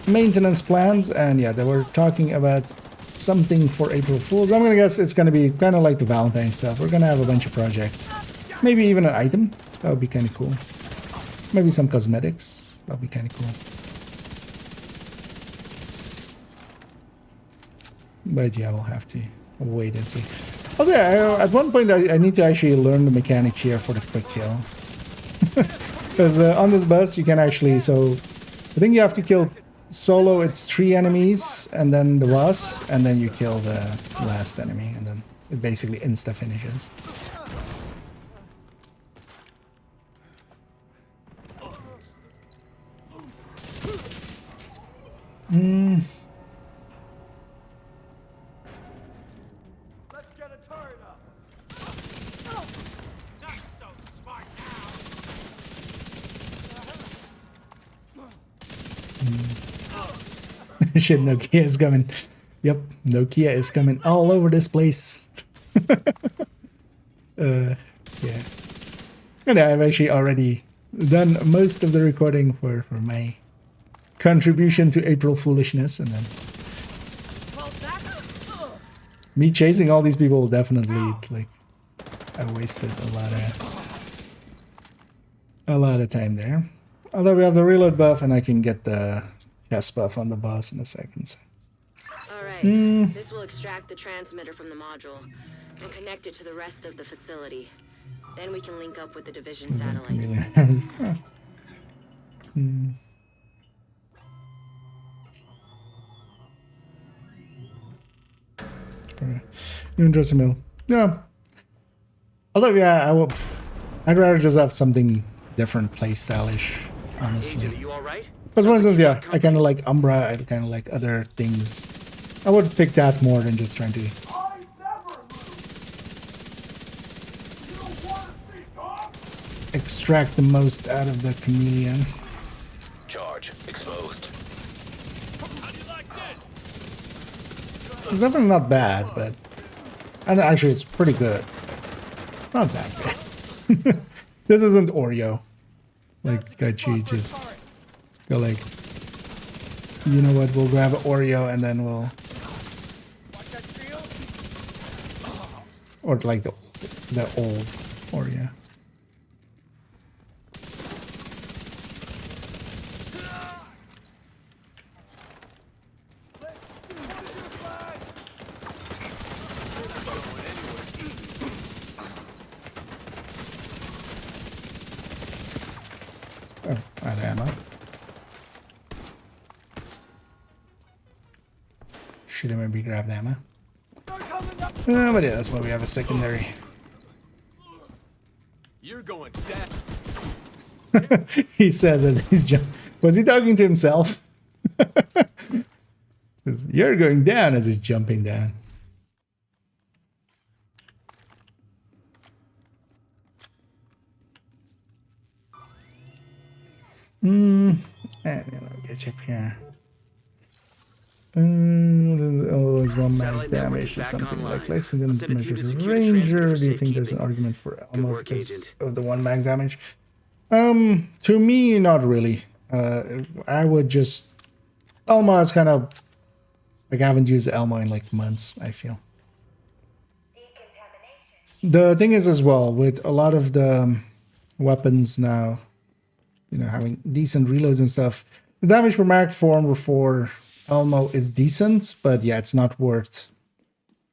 maintenance planned, and yeah, they were talking about something for April Fools. I'm gonna guess it's gonna be kind of like the Valentine stuff. We're gonna have a bunch of projects, maybe even an item. That would be kind of cool. Maybe some cosmetics. That would be kind of cool. But yeah, we'll have to wait and see. Also, at one point I need to actually learn the mechanic here for the quick kill. Because on this bus you can actually, so I think you have to kill solo, it's 3 enemies and then the boss, and then you kill the last enemy, and then it basically insta finishes. Let's get a turret up. Not so smart now. Shit, Nokia is coming. Yep, Nokia is coming all over this place. Yeah. And I've actually already done most of the recording for my contribution to April Foolishness, and then me chasing all these people definitely, like, I wasted a lot of time there. Although we have the reload buff and I can get the chest buff on the boss in a second. Alright, this will extract the transmitter from the module and connect it to the rest of the facility. Then we can link up with the division satellites. New interesting mill. Yeah. Although, yeah, I'd rather just have something different playstyle-ish, honestly. Because for instance, yeah, I kind of like Umbra, I kind of like other things. I would pick that more than just trying to extract the most out of the chameleon. Charge exposed. It's definitely not bad, but and actually it's pretty good. It's not that bad. This isn't Oreo. Like, Gachi just go like, you know what, we'll grab an Oreo and then we'll, or like the old Oreo. Oh, out of ammo. Should have maybe grabbed ammo. But yeah, that's why we have a secondary. You're going down. He says as he's jumping. Was he talking to himself? Because you're going down as he's jumping down. And I'll get you up here. Always one mag damage to something like Lexington measured Ranger. Do you think there's an argument for Elmo because of the 1 mag damage? To me, not really. I would just, Elmo is kind of like, I haven't used Elmo in like months, I feel. The thing is as well, with a lot of the weapons now, you know, having decent reloads and stuff, the damage per mag form for Elmo is decent, but yeah, it's not worth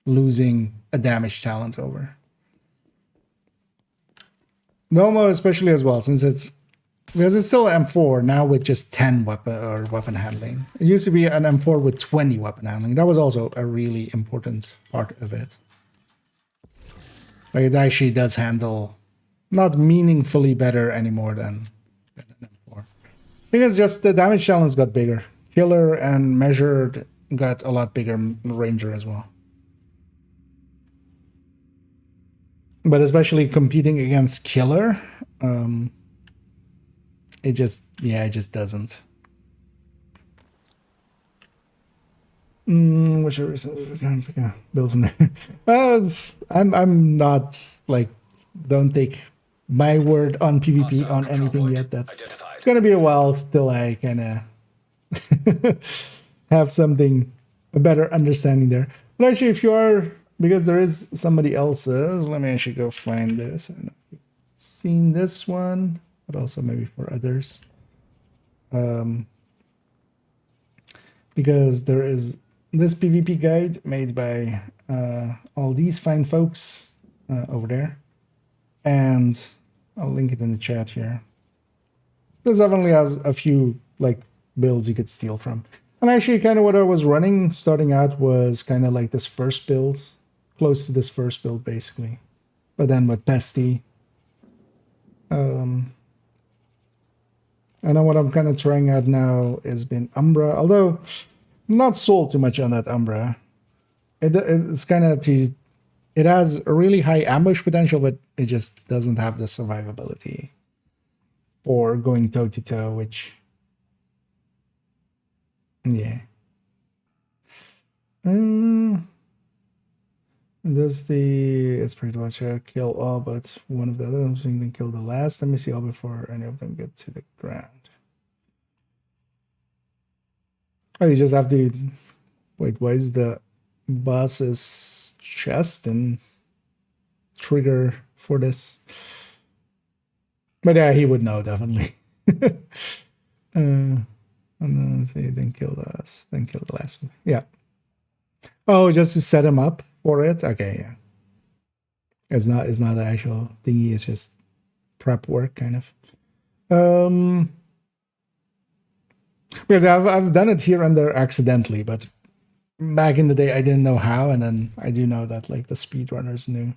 losing a damage talent over. The Elmo especially as well, since it's, because it's still an M4 now with just 10 weapon handling. It used to be an M4 with 20 weapon handling. That was also a really important part of it. Like, it actually does handle not meaningfully better anymore than an M4. I think it's just the damage challenge got bigger. Killer and measured got a lot bigger, Ranger as well. But especially competing against Killer, it just doesn't. Whichever is build from there. I'm not like, don't take my word on PvP on anything yet. It's gonna be a while still I kind of have a better understanding there. But actually, if you are, because there is somebody else's, let me actually go find this. I don't know if you've seen this one, but also maybe for others. Because there is this PvP guide made by all these fine folks over there. And I'll link it in the chat here. This definitely has a few like builds you could steal from. And actually kind of what I was running starting out was kind of like this first build, close to this first build basically. But then with Pesty. And then what I'm kind of trying out now has been Umbra, although I'm not sold too much on that Umbra. It's kind of, it has a really high ambush potential, but it just doesn't have the survivability for going toe to toe, which, yeah. Does the Spirit Watcher kill all but one of the other ones and then kill the last? Let me see all before any of them get to the ground. Oh, you just have to wait. Why is the boss's chest and trigger for this? But yeah, he would know definitely. And then say then kill us, then kill the last one. Yeah. Oh, just to set him up for it. Okay, yeah. It's not an actual thingy. It's just prep work, kind of. Because I've done it here and there accidentally, but back in the day I didn't know how, and then I do know that like the speedrunners knew.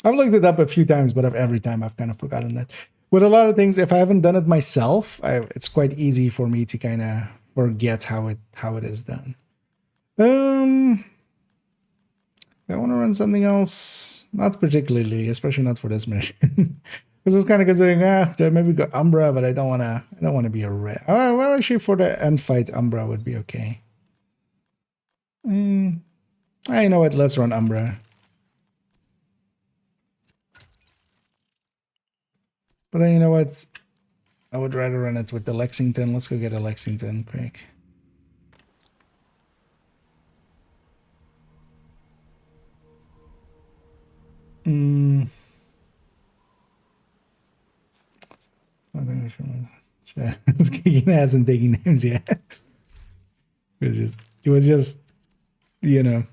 I've looked it up a few times, but every time I've kind of forgotten it. With a lot of things, if I haven't done it myself, it's quite easy for me to kind of forget how it is done. I want to run something else, not particularly, especially not for this mission. Because I was kind of considering, maybe go Umbra, but I don't want to be a red. Oh, well, actually, for the end fight, Umbra would be okay. You know what? Let's run Umbra. But then, you know what? I would rather run it with the Lexington. Let's go get a Lexington quick. He's kicking ass and taking names, yeah. He was just, you know,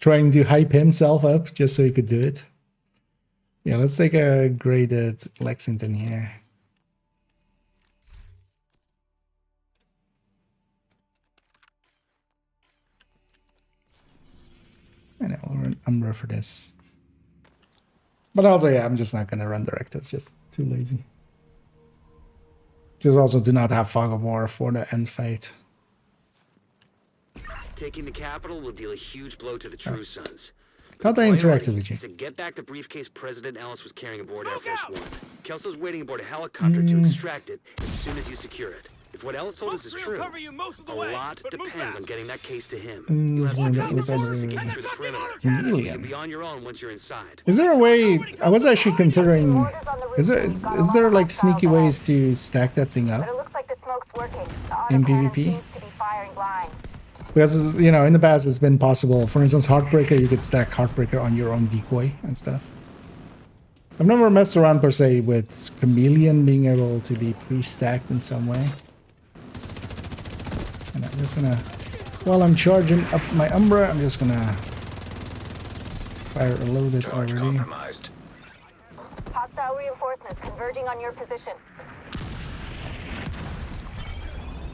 trying to hype himself up just so he could do it. Yeah, let's take a graded Lexington here. I know, we'll run Umbra for this. But also, yeah, I'm just not going to run directives, just too lazy. Just also do not have Fog of War for the end fight. Taking the capital will deal a huge blow to the True Sons. Thought I interacted with you. To get back the briefcase President Ellis was carrying aboard Air Force One. Kelso's waiting aboard a helicopter to extract it as soon as you secure it. If what Ellis told us is true, a lot depends on getting that case to him. You have to track the force to get you through the perimeter. You can be on your own once you're inside. Is there a way? I was actually considering. Is there like sneaky ways to stack that thing up? But it looks like the smoke's working. In PvP? Because, you know, in the past it's been possible. For instance, Heartbreaker, you could stack Heartbreaker on your own decoy and stuff. I've never messed around per se with Chameleon being able to be pre-stacked in some way. And I'm just gonna, while I'm charging up my Umbra, I'm just gonna fire a little bit already. Hostile reinforcements converging on your position.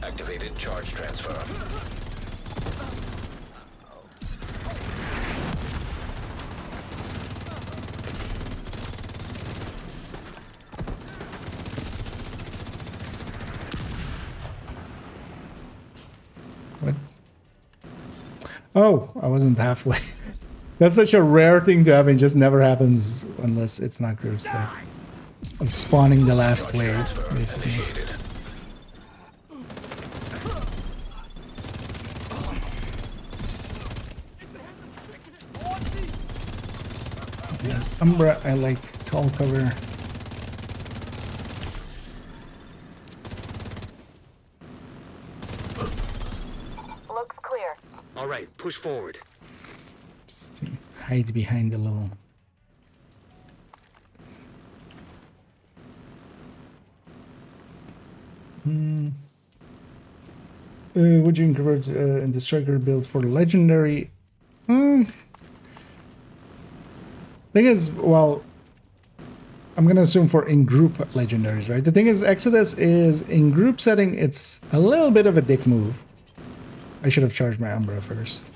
Activated charge transfer. What? Oh, I wasn't halfway. That's such a rare thing to happen. It just never happens unless it's not group stuff. of spawning the last wave, basically. Initiated. Yes, Umbra, I like tall cover. Looks clear. All right, push forward. Just to hide behind the little. Would you encourage in the striker build for legendary? Thing is, well, I'm gonna assume for in-group legendaries, right? The thing is, Exodus is in group setting. It's a little bit of a dick move. I should have charged my Umbra first,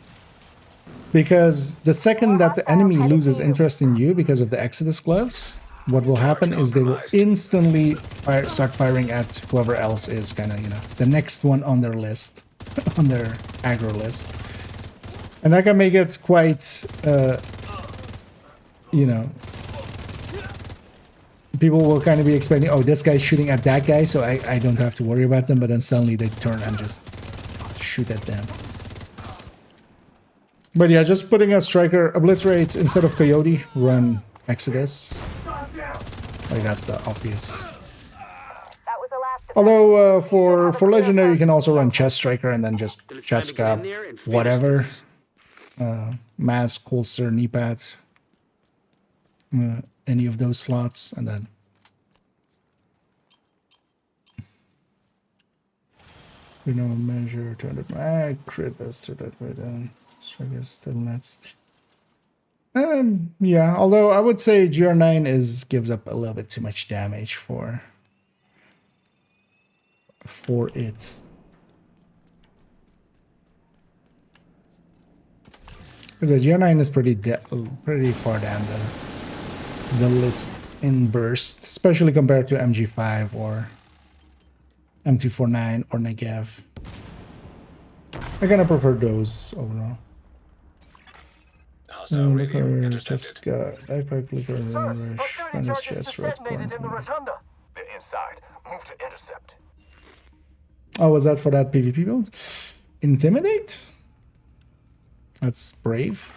because the second that the enemy loses interest in you because of the Exodus gloves, what will happen is they will instantly start firing at whoever else is kind of, you know, the next one on their list, on their aggro list. And that can make it quite, you know, people will kind of be expecting, oh, this guy's shooting at that guy, so I don't have to worry about them, but then suddenly they turn and just shoot at them. But yeah, just putting a striker, obliterate instead of Coyote, run Exodus. Like, that's the obvious. That was the last. Although for legendary, you can also run chest striker and then just chest up whatever, mask, holster, knee pad, any of those slots, and then you know, measure 200 crit. That's that way down. Striker still nuts. Yeah, although I would say GR9 gives up a little bit too much damage for it. Because the GR9 is pretty far down the list in burst, especially compared to MG5 or M249 or Negev. I kind of prefer those overall. Just got backpack, liquor, rush, finest chest, detonated in the rotunda. They're inside. Move to intercept. Oh, was that for that PvP build? Intimidate? That's brave.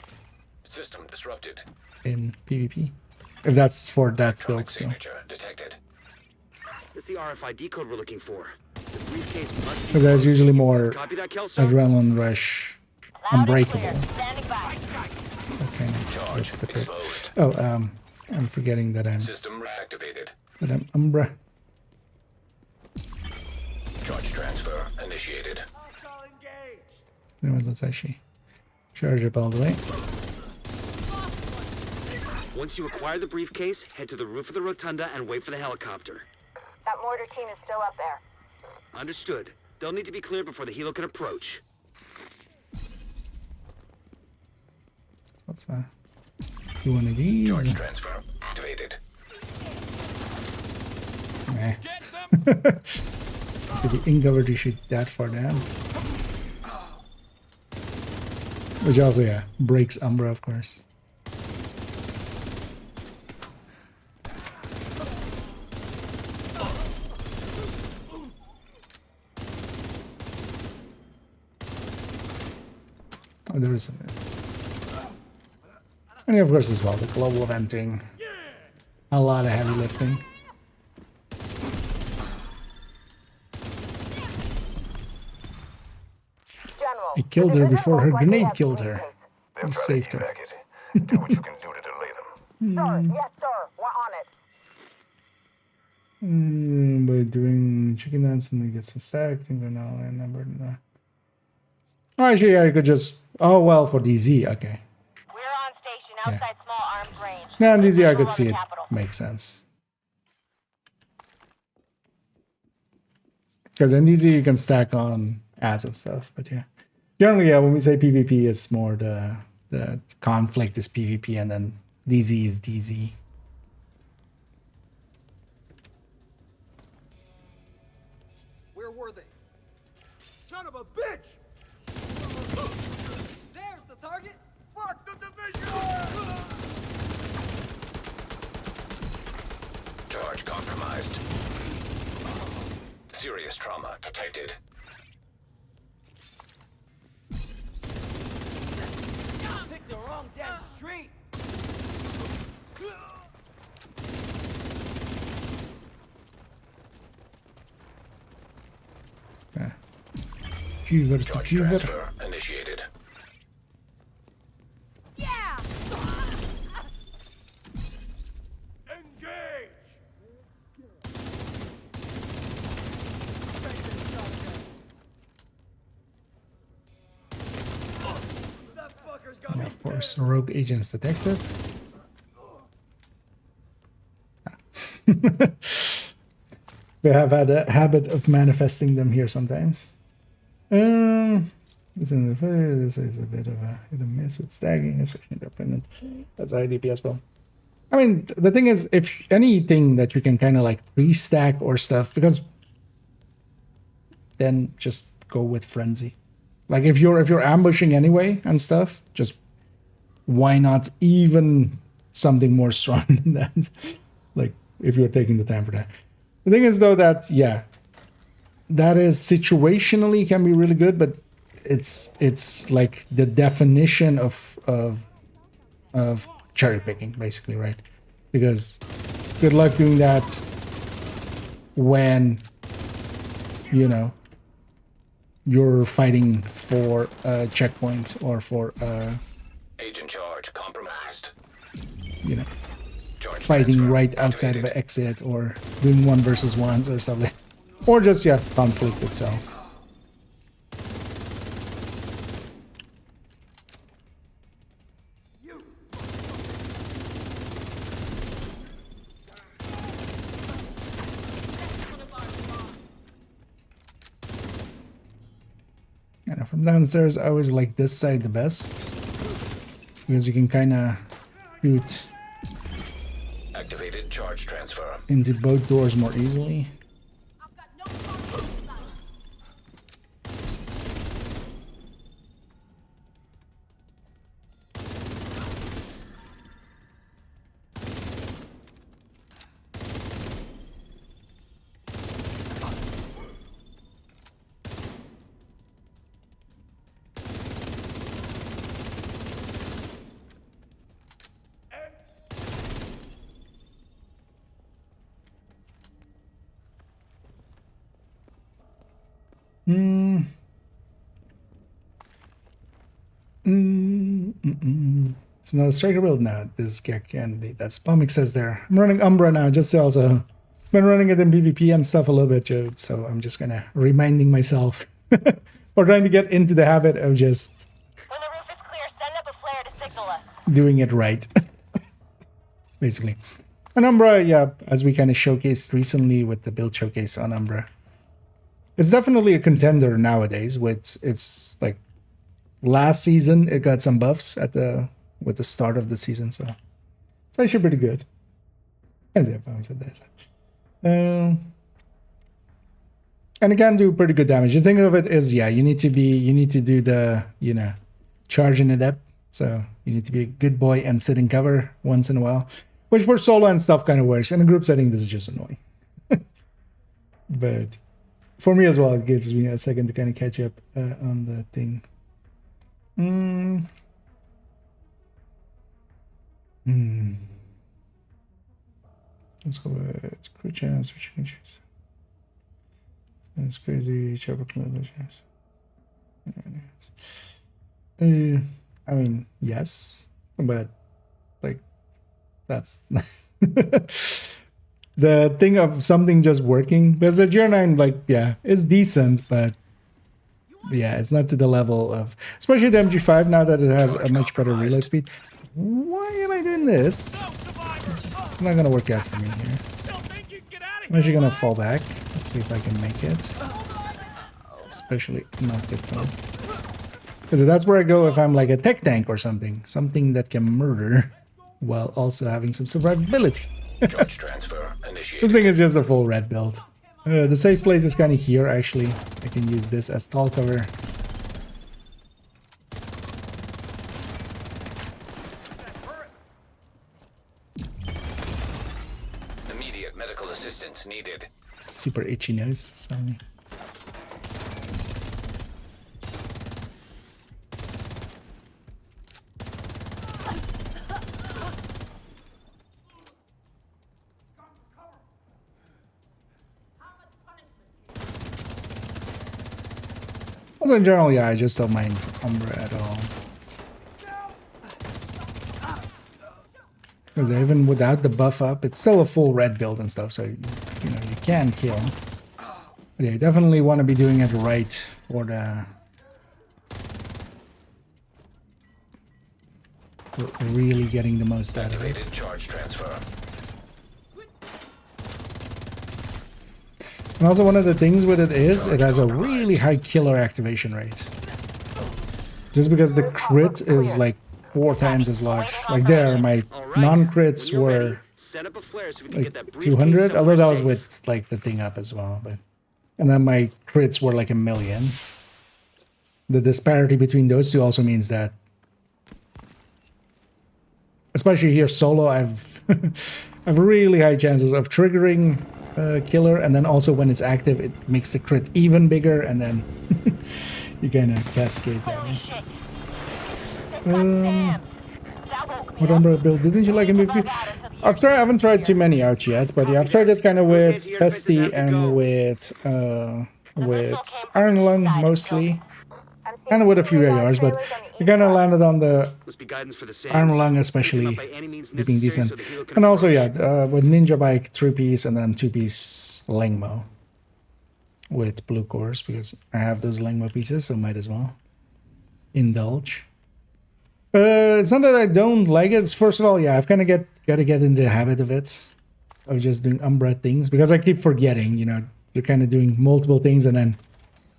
System disrupted. In PvP. If that's for that build still. Detected. It's the RFID code we're looking for. The briefcase must be. Because there's usually more Copy that, Kelso? adrenaline rush, unbreakable. Standing by. Okay, that's the code. Oh, I'm forgetting that I'm. System reactivated. That I'm Umbra. Charge transfer initiated. You know what? Let's actually charge up all the way. Once you acquire the briefcase, head to the roof of the rotunda and wait for the helicopter. That mortar team is still up there. Understood. They'll need to be cleared before the helo can approach. Let's do one of these. Charge transfer activated. Nah. To be incovered to shoot that far down. Which also, yeah, breaks Umbra, of course. Oh, there is something. And of course as well, the global venting. A lot of heavy lifting. General, I killed her before her likely grenade have killed her. briefcase. You saved her. Do what you can do to delay them. Sir, yes, sir. We're on it. By doing chicken dance and then get some stack and go now and number. Oh, actually, I could just. Oh well, for DZ, okay. We're on station outside small arms range. Yeah, on DZ I could see it. Makes sense. Because in DZ you can stack on ads and stuff, but yeah. Generally, yeah, when we say PvP, it's more the conflict is PvP and then DZ is DZ. Where were they? Son of a bitch! There's the target! Fuck the division! Charge compromised. Serious trauma detected. Picked the wrong damn street. Cuver to Charge cuver. transfer initiated. Yeah! Engage! That fucker's got And of course, rogue agents detected. We have had a habit of manifesting them here sometimes. This is a bit of a hit and miss with staggering, especially independent. That's IDP as well. I mean, the thing is, if anything that you can kind of like pre-stack or stuff, because then just go with frenzy. Like if you're ambushing anyway and stuff, just why not even something more strong than that? Like if you're taking the time for that. The thing is though that yeah, that is situationally can be really good, but it's like the definition of cherry picking basically, right? Because good luck doing that when you know you're fighting for a checkpoint or for Agent charge compromised. you know Charge fighting transfer right outside of activated. an exit or doing 1v1s or something, or just yeah conflict itself. And from downstairs, I always like this side the best because you can kind of shoot Activated charge transfer. into both doors more easily. I've got no problem with that. It's not a striker build now. This can be. That's Pomix says there. I'm running Umbra now, just to also been running it in PvP and stuff a little bit, Joe. So I'm just kind of reminding myself or trying to get into the habit of just When the roof is clear, send up a flare to signal us. doing it right. Basically. And Umbra, yeah, as we kind of showcased recently with the build showcase on Umbra, it's definitely a contender nowadays. With it's like last season, it got some buffs at the with the start of the season, so it's actually pretty good. As I said there. And it can do pretty good damage. The thing of it is, yeah, you need to do the, you know, charging it up. So you need to be a good boy and sit in cover once in a while, which for solo and stuff kind of works. In a group setting, this is just annoying. But for me as well, it gives me a second to kind of catch up on the thing. Let's go with crew chance, which you can choose. That's crazy. Chopper chance. I mean, yes, but like that's the thing of something just working. Because the GR9, like, yeah, it's decent, but yeah, it's not to the level of, especially the MG5 now that it has a much better relay speed. Why am I doing this? It's not gonna work out for me here. I'm actually gonna fall back. Let's see if I can make it. Especially not get killed. Because that's where I go if I'm like a tech tank or something. Something that can murder while also having some survivability. Charge transfer initiated. This thing is just a full red build. The safe place is kind of here, actually. I can use this as tall cover. Immediate medical assistance needed. Super itchy nose, sorry. Also, in general, yeah, I just don't mind Umbra at all. Because even without the buff up, it's still a full red build and stuff, so you know you can kill. But yeah, you definitely want to be doing it right for really getting the most out of it. Charge transfer. And also one of the things with it is it has a really high killer activation rate. Just because the crit is like 4 times as large. Like there, my non-crits were like 200, although that was with like the thing up as well. But and then my crits were like 1,000,000. The disparity between those two also means that, especially here solo, I've I've really high chances of triggering killer, and then also when it's active, it makes the crit even bigger, and then you kind of cascade that way. What Umbra build didn't you like in PvP? I haven't tried too many out yet, but yeah, I've tried it kind of with Pesty and with Iron Lung mostly. Kind of with a few ARs, but I kind of landed on the Iron Lung, especially being decent. And also, yeah, with Ninja Bike 3-piece and then 2-piece Lengmo with blue cores, because I have those Lengmo pieces, so might as well indulge. It's not that I don't like it. It's, first of all, yeah, I've kind of got to get into the habit of it, of just doing Umbra things, because I keep forgetting, you know, you're kind of doing multiple things, and then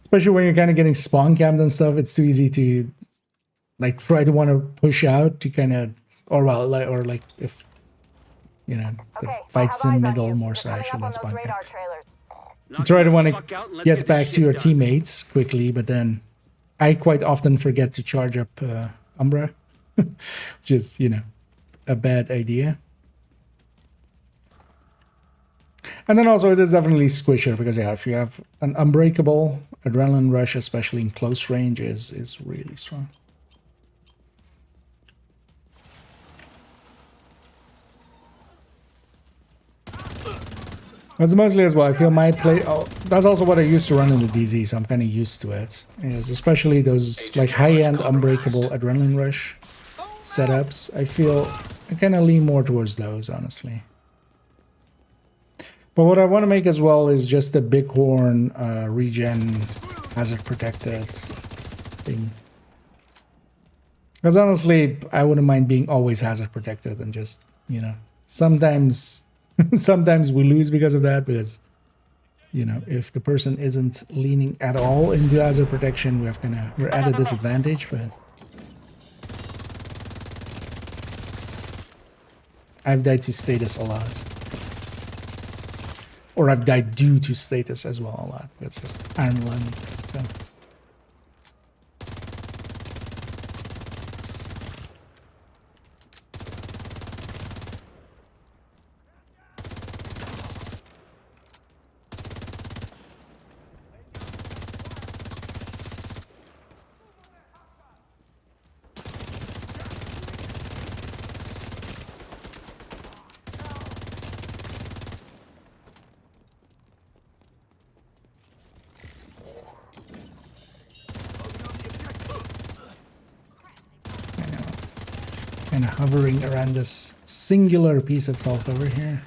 especially when you're kind of getting spawn camped and stuff, it's too easy to like try to want to push out to kind of, or well, like, or like if you know the fight's in the middle more so actually than spawn camp. You try to want to get back to your teammates quickly, but then I quite often forget to charge up Umbra, which is, you know, a bad idea. And then also it is definitely squishier, because yeah, if you have an unbreakable, adrenaline rush, especially in close range, is really strong. That's mostly as well. I feel my play. Oh, that's also what I used to run in the DZ, so I'm kind of used to it. Is especially those like high-end unbreakable adrenaline rush setups. I feel I kind of lean more towards those, honestly. But what I want to make as well is just a bighorn regen hazard protected thing. Because honestly, I wouldn't mind being always hazard protected, and just, you know, sometimes we lose because of that, because, you know, if the person isn't leaning at all into hazard protection, we're at a disadvantage. But I've died to status a lot. Or I've died due to status as well a lot. It's just Iron Lung and stuff. Kind of hovering around this singular piece of talk over here.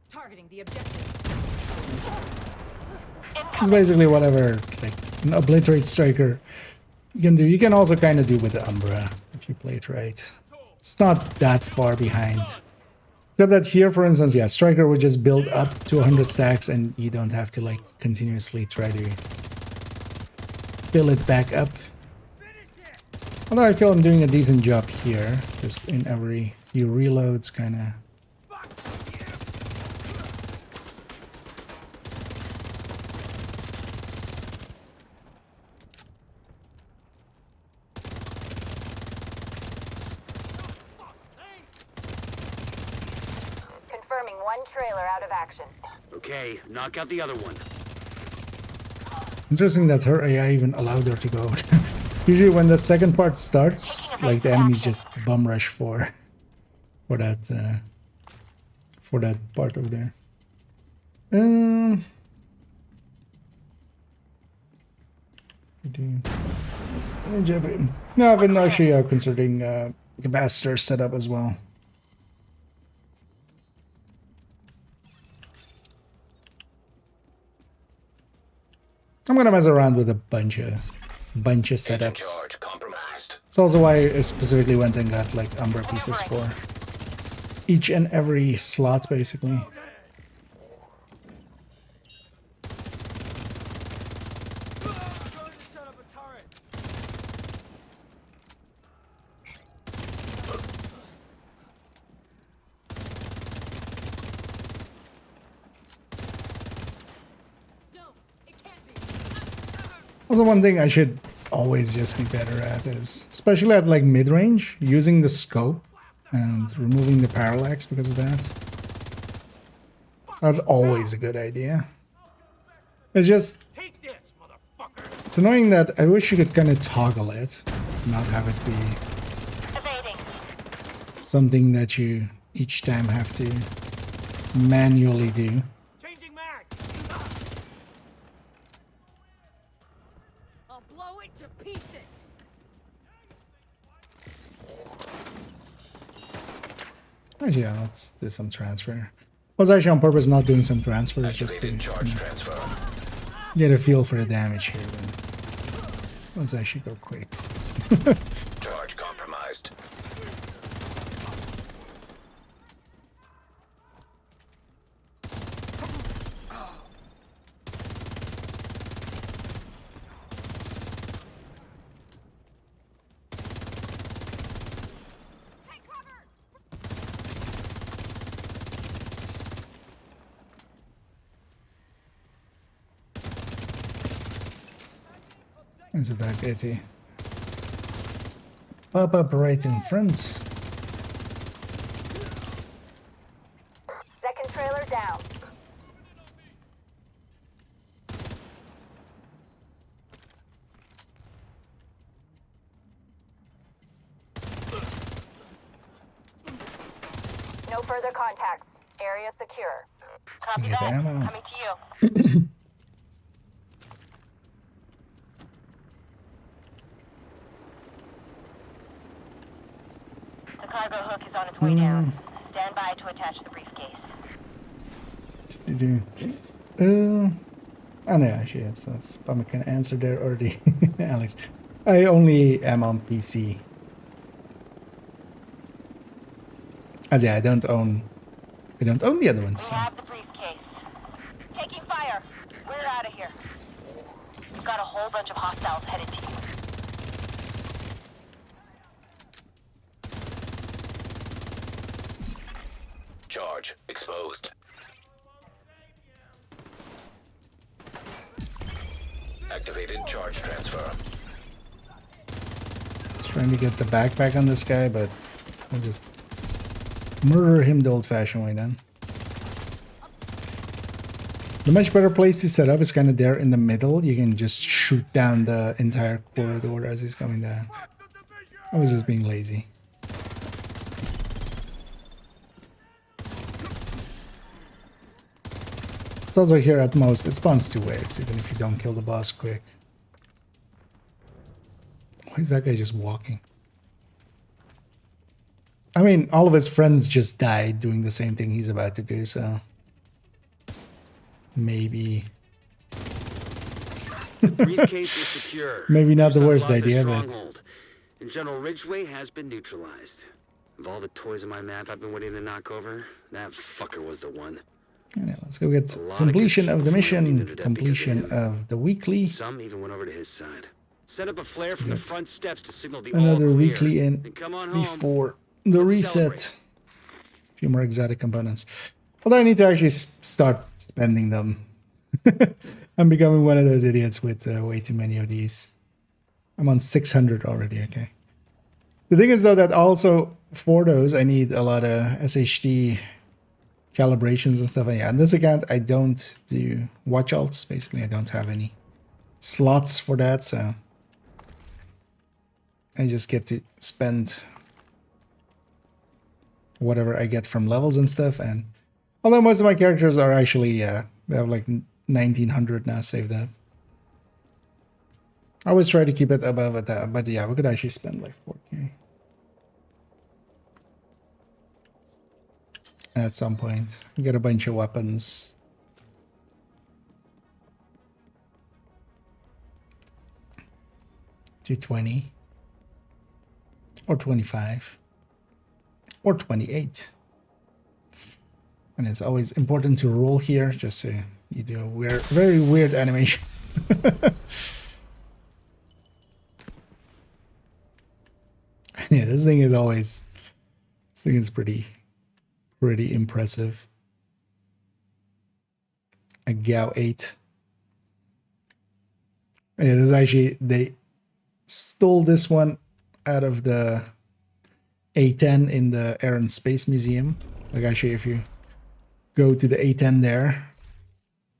Targeting the objective. It's basically whatever like an obliterate striker you can do. You can also kind of do with the Umbra if you play it right. It's not that far behind. Except that here, for instance, yeah, striker would just build up to 100 stacks, and you don't have to like continuously try to fill it back up. Although I feel I'm doing a decent job here, just in every few reloads, kind of. one trailer out of action. Okay, knock out the other one. Interesting that her AI even allowed her to go. Usually when the second part starts, like the enemies just bum rush for that part over there. No, I've been actually considering capacitor setup as well. I'm gonna mess around with a bunch of setups. It's also why I specifically went and got like Umbra pieces for each and every slot, basically. Also, one thing I should always just be better at is, especially at like mid-range, using the scope and removing the parallax because of that. That's always a good idea. It's just... it's annoying that I wish you could kind of toggle it, not have it be something that you each time have to manually do. Actually, yeah, let's do some transfer. Was actually on purpose not doing some transfers just to get a feel for the damage here. But let's actually go quick. Charge compromised. Is it that Getty? Pop up right in front. Second trailer down. No further contacts. Area secure. Copy that. Coming to you. The cargo hook is on its way down. Stand by to attach the briefcase. Oh no, actually, it's Spam can answer there already, Alex. I only am on PC. As yeah, I don't own the other ones. So. We have the briefcase. Taking fire. We're out of here. We've got a whole bunch of hostiles headed to you. Charge exposed. Activated charge transfer. Trying to get the backpack on this guy, but I'll just murder him the old-fashioned way then. The much better place to set up is kind of there in the middle. You can just shoot down the entire corridor as he's coming down. I was just being lazy. It's also here at most, it spawns 2 waves, even if you don't kill the boss quick. Why is that guy just walking? I mean, all of his friends just died doing the same thing he's about to do, so... maybe... The briefcase is secure. Maybe not the worst idea, but... And General Ridgway has been neutralized. Of all the toys on my map I've been waiting to knock over, that fucker was the one. Yeah, let's go get completion of the mission, completion of the weekly. Some even went over to his side. Set up a flare from the front steps to signal the another all clear. weekly in before the reset. A few more exotic components. Although I need to actually start spending them. I'm becoming one of those idiots with way too many of these. I'm on 600 already, okay. The thing is though that also for those I need a lot of SHD calibrations and stuff. And yeah, on this account, I don't do watch alts. Basically, I don't have any slots for that, so I just get to spend whatever I get from levels and stuff. And although most of my characters are actually, they have like 1900 now saved up. I always try to keep it above at that, but yeah, we could actually spend like 4K at some point. Get a bunch of weapons. To 20 or 25 or 28. And it's always important to roll here, just so you do a very weird animation. Yeah, this thing is pretty impressive. A Gao 8. Yeah, this is actually, they stole this one out of the A10 in the Air and Space Museum. Like, actually, if you go to the A10 there,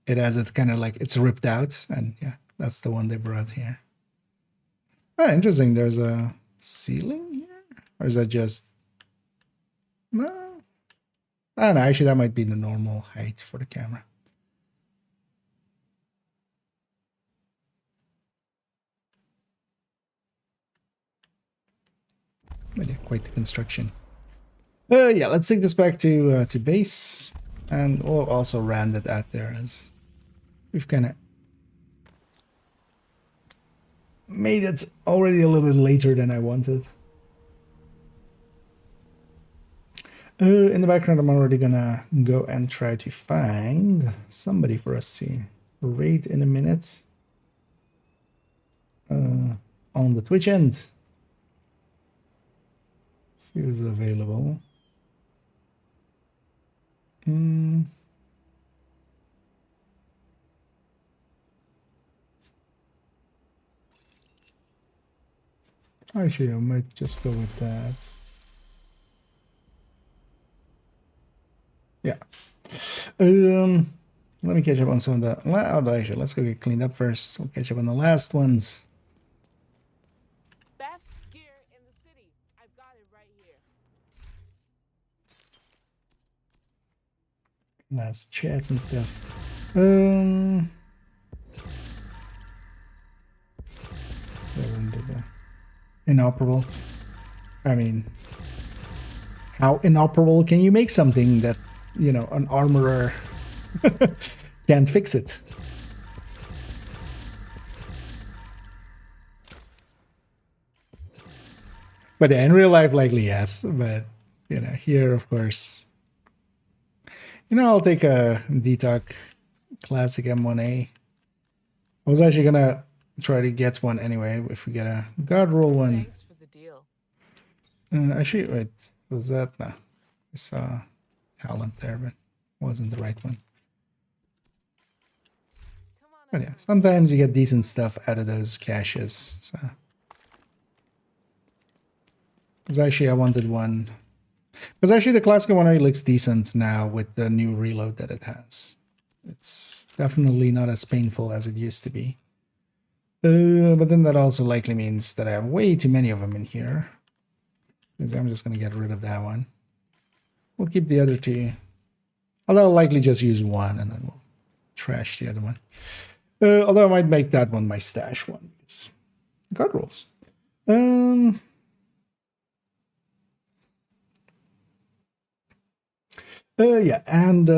it has it kind of like it's ripped out, and yeah, that's the one they brought here. Oh, interesting. There's a ceiling here, or is that just no? I don't know. Actually, that might be the normal height for the camera. But yeah, quite the construction. Yeah, let's take this back to base, and we'll also round it out there as we've kind of made it already a little bit later than I wanted. In the background, I'm already gonna go and try to find somebody for us to raid in a minute on the Twitch end. See who's available. Actually, I might just go with that. Yeah. Let me catch up on some of the... Well, actually, let's go get cleaned up first. We'll catch up on the last ones. Best gear in the city. I've got it right here. Last chats and stuff. Inoperable. I mean, how inoperable can you make something that, you know, an armorer can't fix it? But yeah, in real life, likely yes. But, you know, here, of course, you know, I'll take a DTOC Classic M1A. I was actually going to try to get one anyway, if we get a guard roll one. Thanks for the deal. Actually, wait, was that? No. I saw talent there, but wasn't the right one. But yeah, sometimes you get decent stuff out of those caches. So, because actually I wanted one. Because actually the Classic one looks decent now with the new reload that it has. It's definitely not as painful as it used to be. But then that also likely means that I have way too many of them in here. Because I'm just going to get rid of that one. We'll keep the other two. Although I'll likely just use one and then we'll trash the other one. Although I might make that one my stash one. Because guard rolls. Yeah, and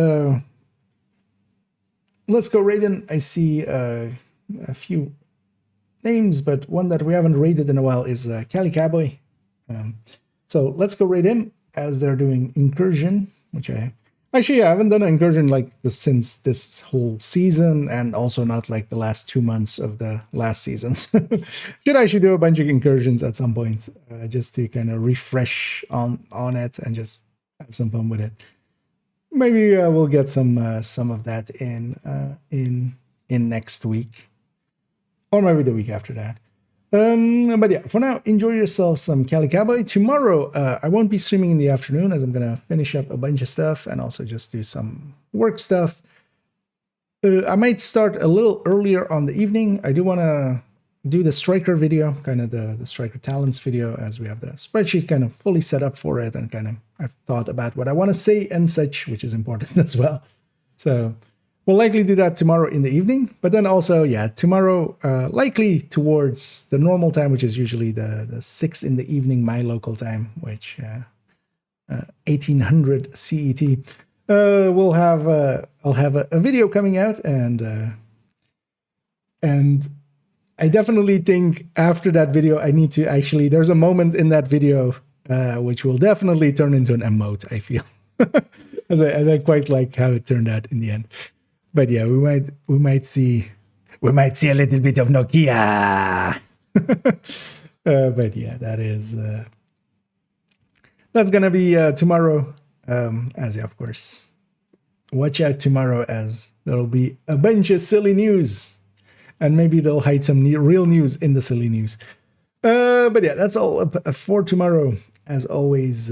let's go Raiden. I see a few names, but one that we haven't raided in a while is Cali Cowboy. So let's go raid him as they're doing Incursion, which I haven't done an Incursion like this since this whole season, and also not like the last 2 months of the last seasons. Should actually do a bunch of Incursions at some point, just to kind of refresh on it and just have some fun with it. Maybe we'll get some of that in next week, or maybe the week after that. But yeah, for now, enjoy yourself some Cali Cowboy. Tomorrow, I won't be streaming in the afternoon as I'm going to finish up a bunch of stuff and also just do some work stuff. I might start a little earlier on the evening. I do want to do the Striker video, kind of the Striker Talents video, as we have the spreadsheet kind of fully set up for it, and kind of I've thought about what I want to say and such, which is important as well. So we'll likely do that tomorrow in the evening, but then also, yeah, tomorrow likely towards the normal time, which is usually the 6 in the evening, my local time, which 1800 CET. I'll have a video coming out, and I definitely think after that video, I need to actually, there's a moment in that video which will definitely turn into an emote, I feel. as I quite like how it turned out in the end. But yeah, we might see a little bit of Nokia. But yeah, that's gonna be tomorrow. As yeah, of course, watch out tomorrow, as there'll be a bunch of silly news. And maybe they'll hide some real news in the silly news. But yeah, that's all for tomorrow. As always,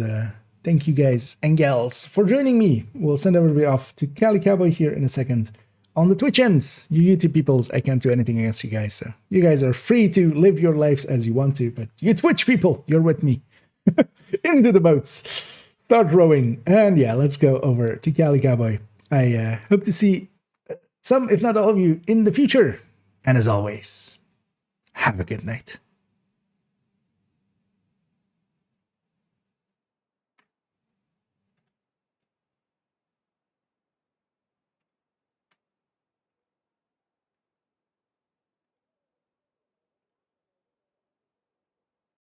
thank you guys and gals for joining me. We'll send everybody off to Cali Cowboy here in a second. On the Twitch end, you YouTube peoples, I can't do anything against you guys. So you guys are free to live your lives as you want to. But you Twitch people, you're with me. Into the boats. Start rowing. And yeah, let's go over to Cali Cowboy. I hope to see some, if not all of you, in the future. And as always, have a good night.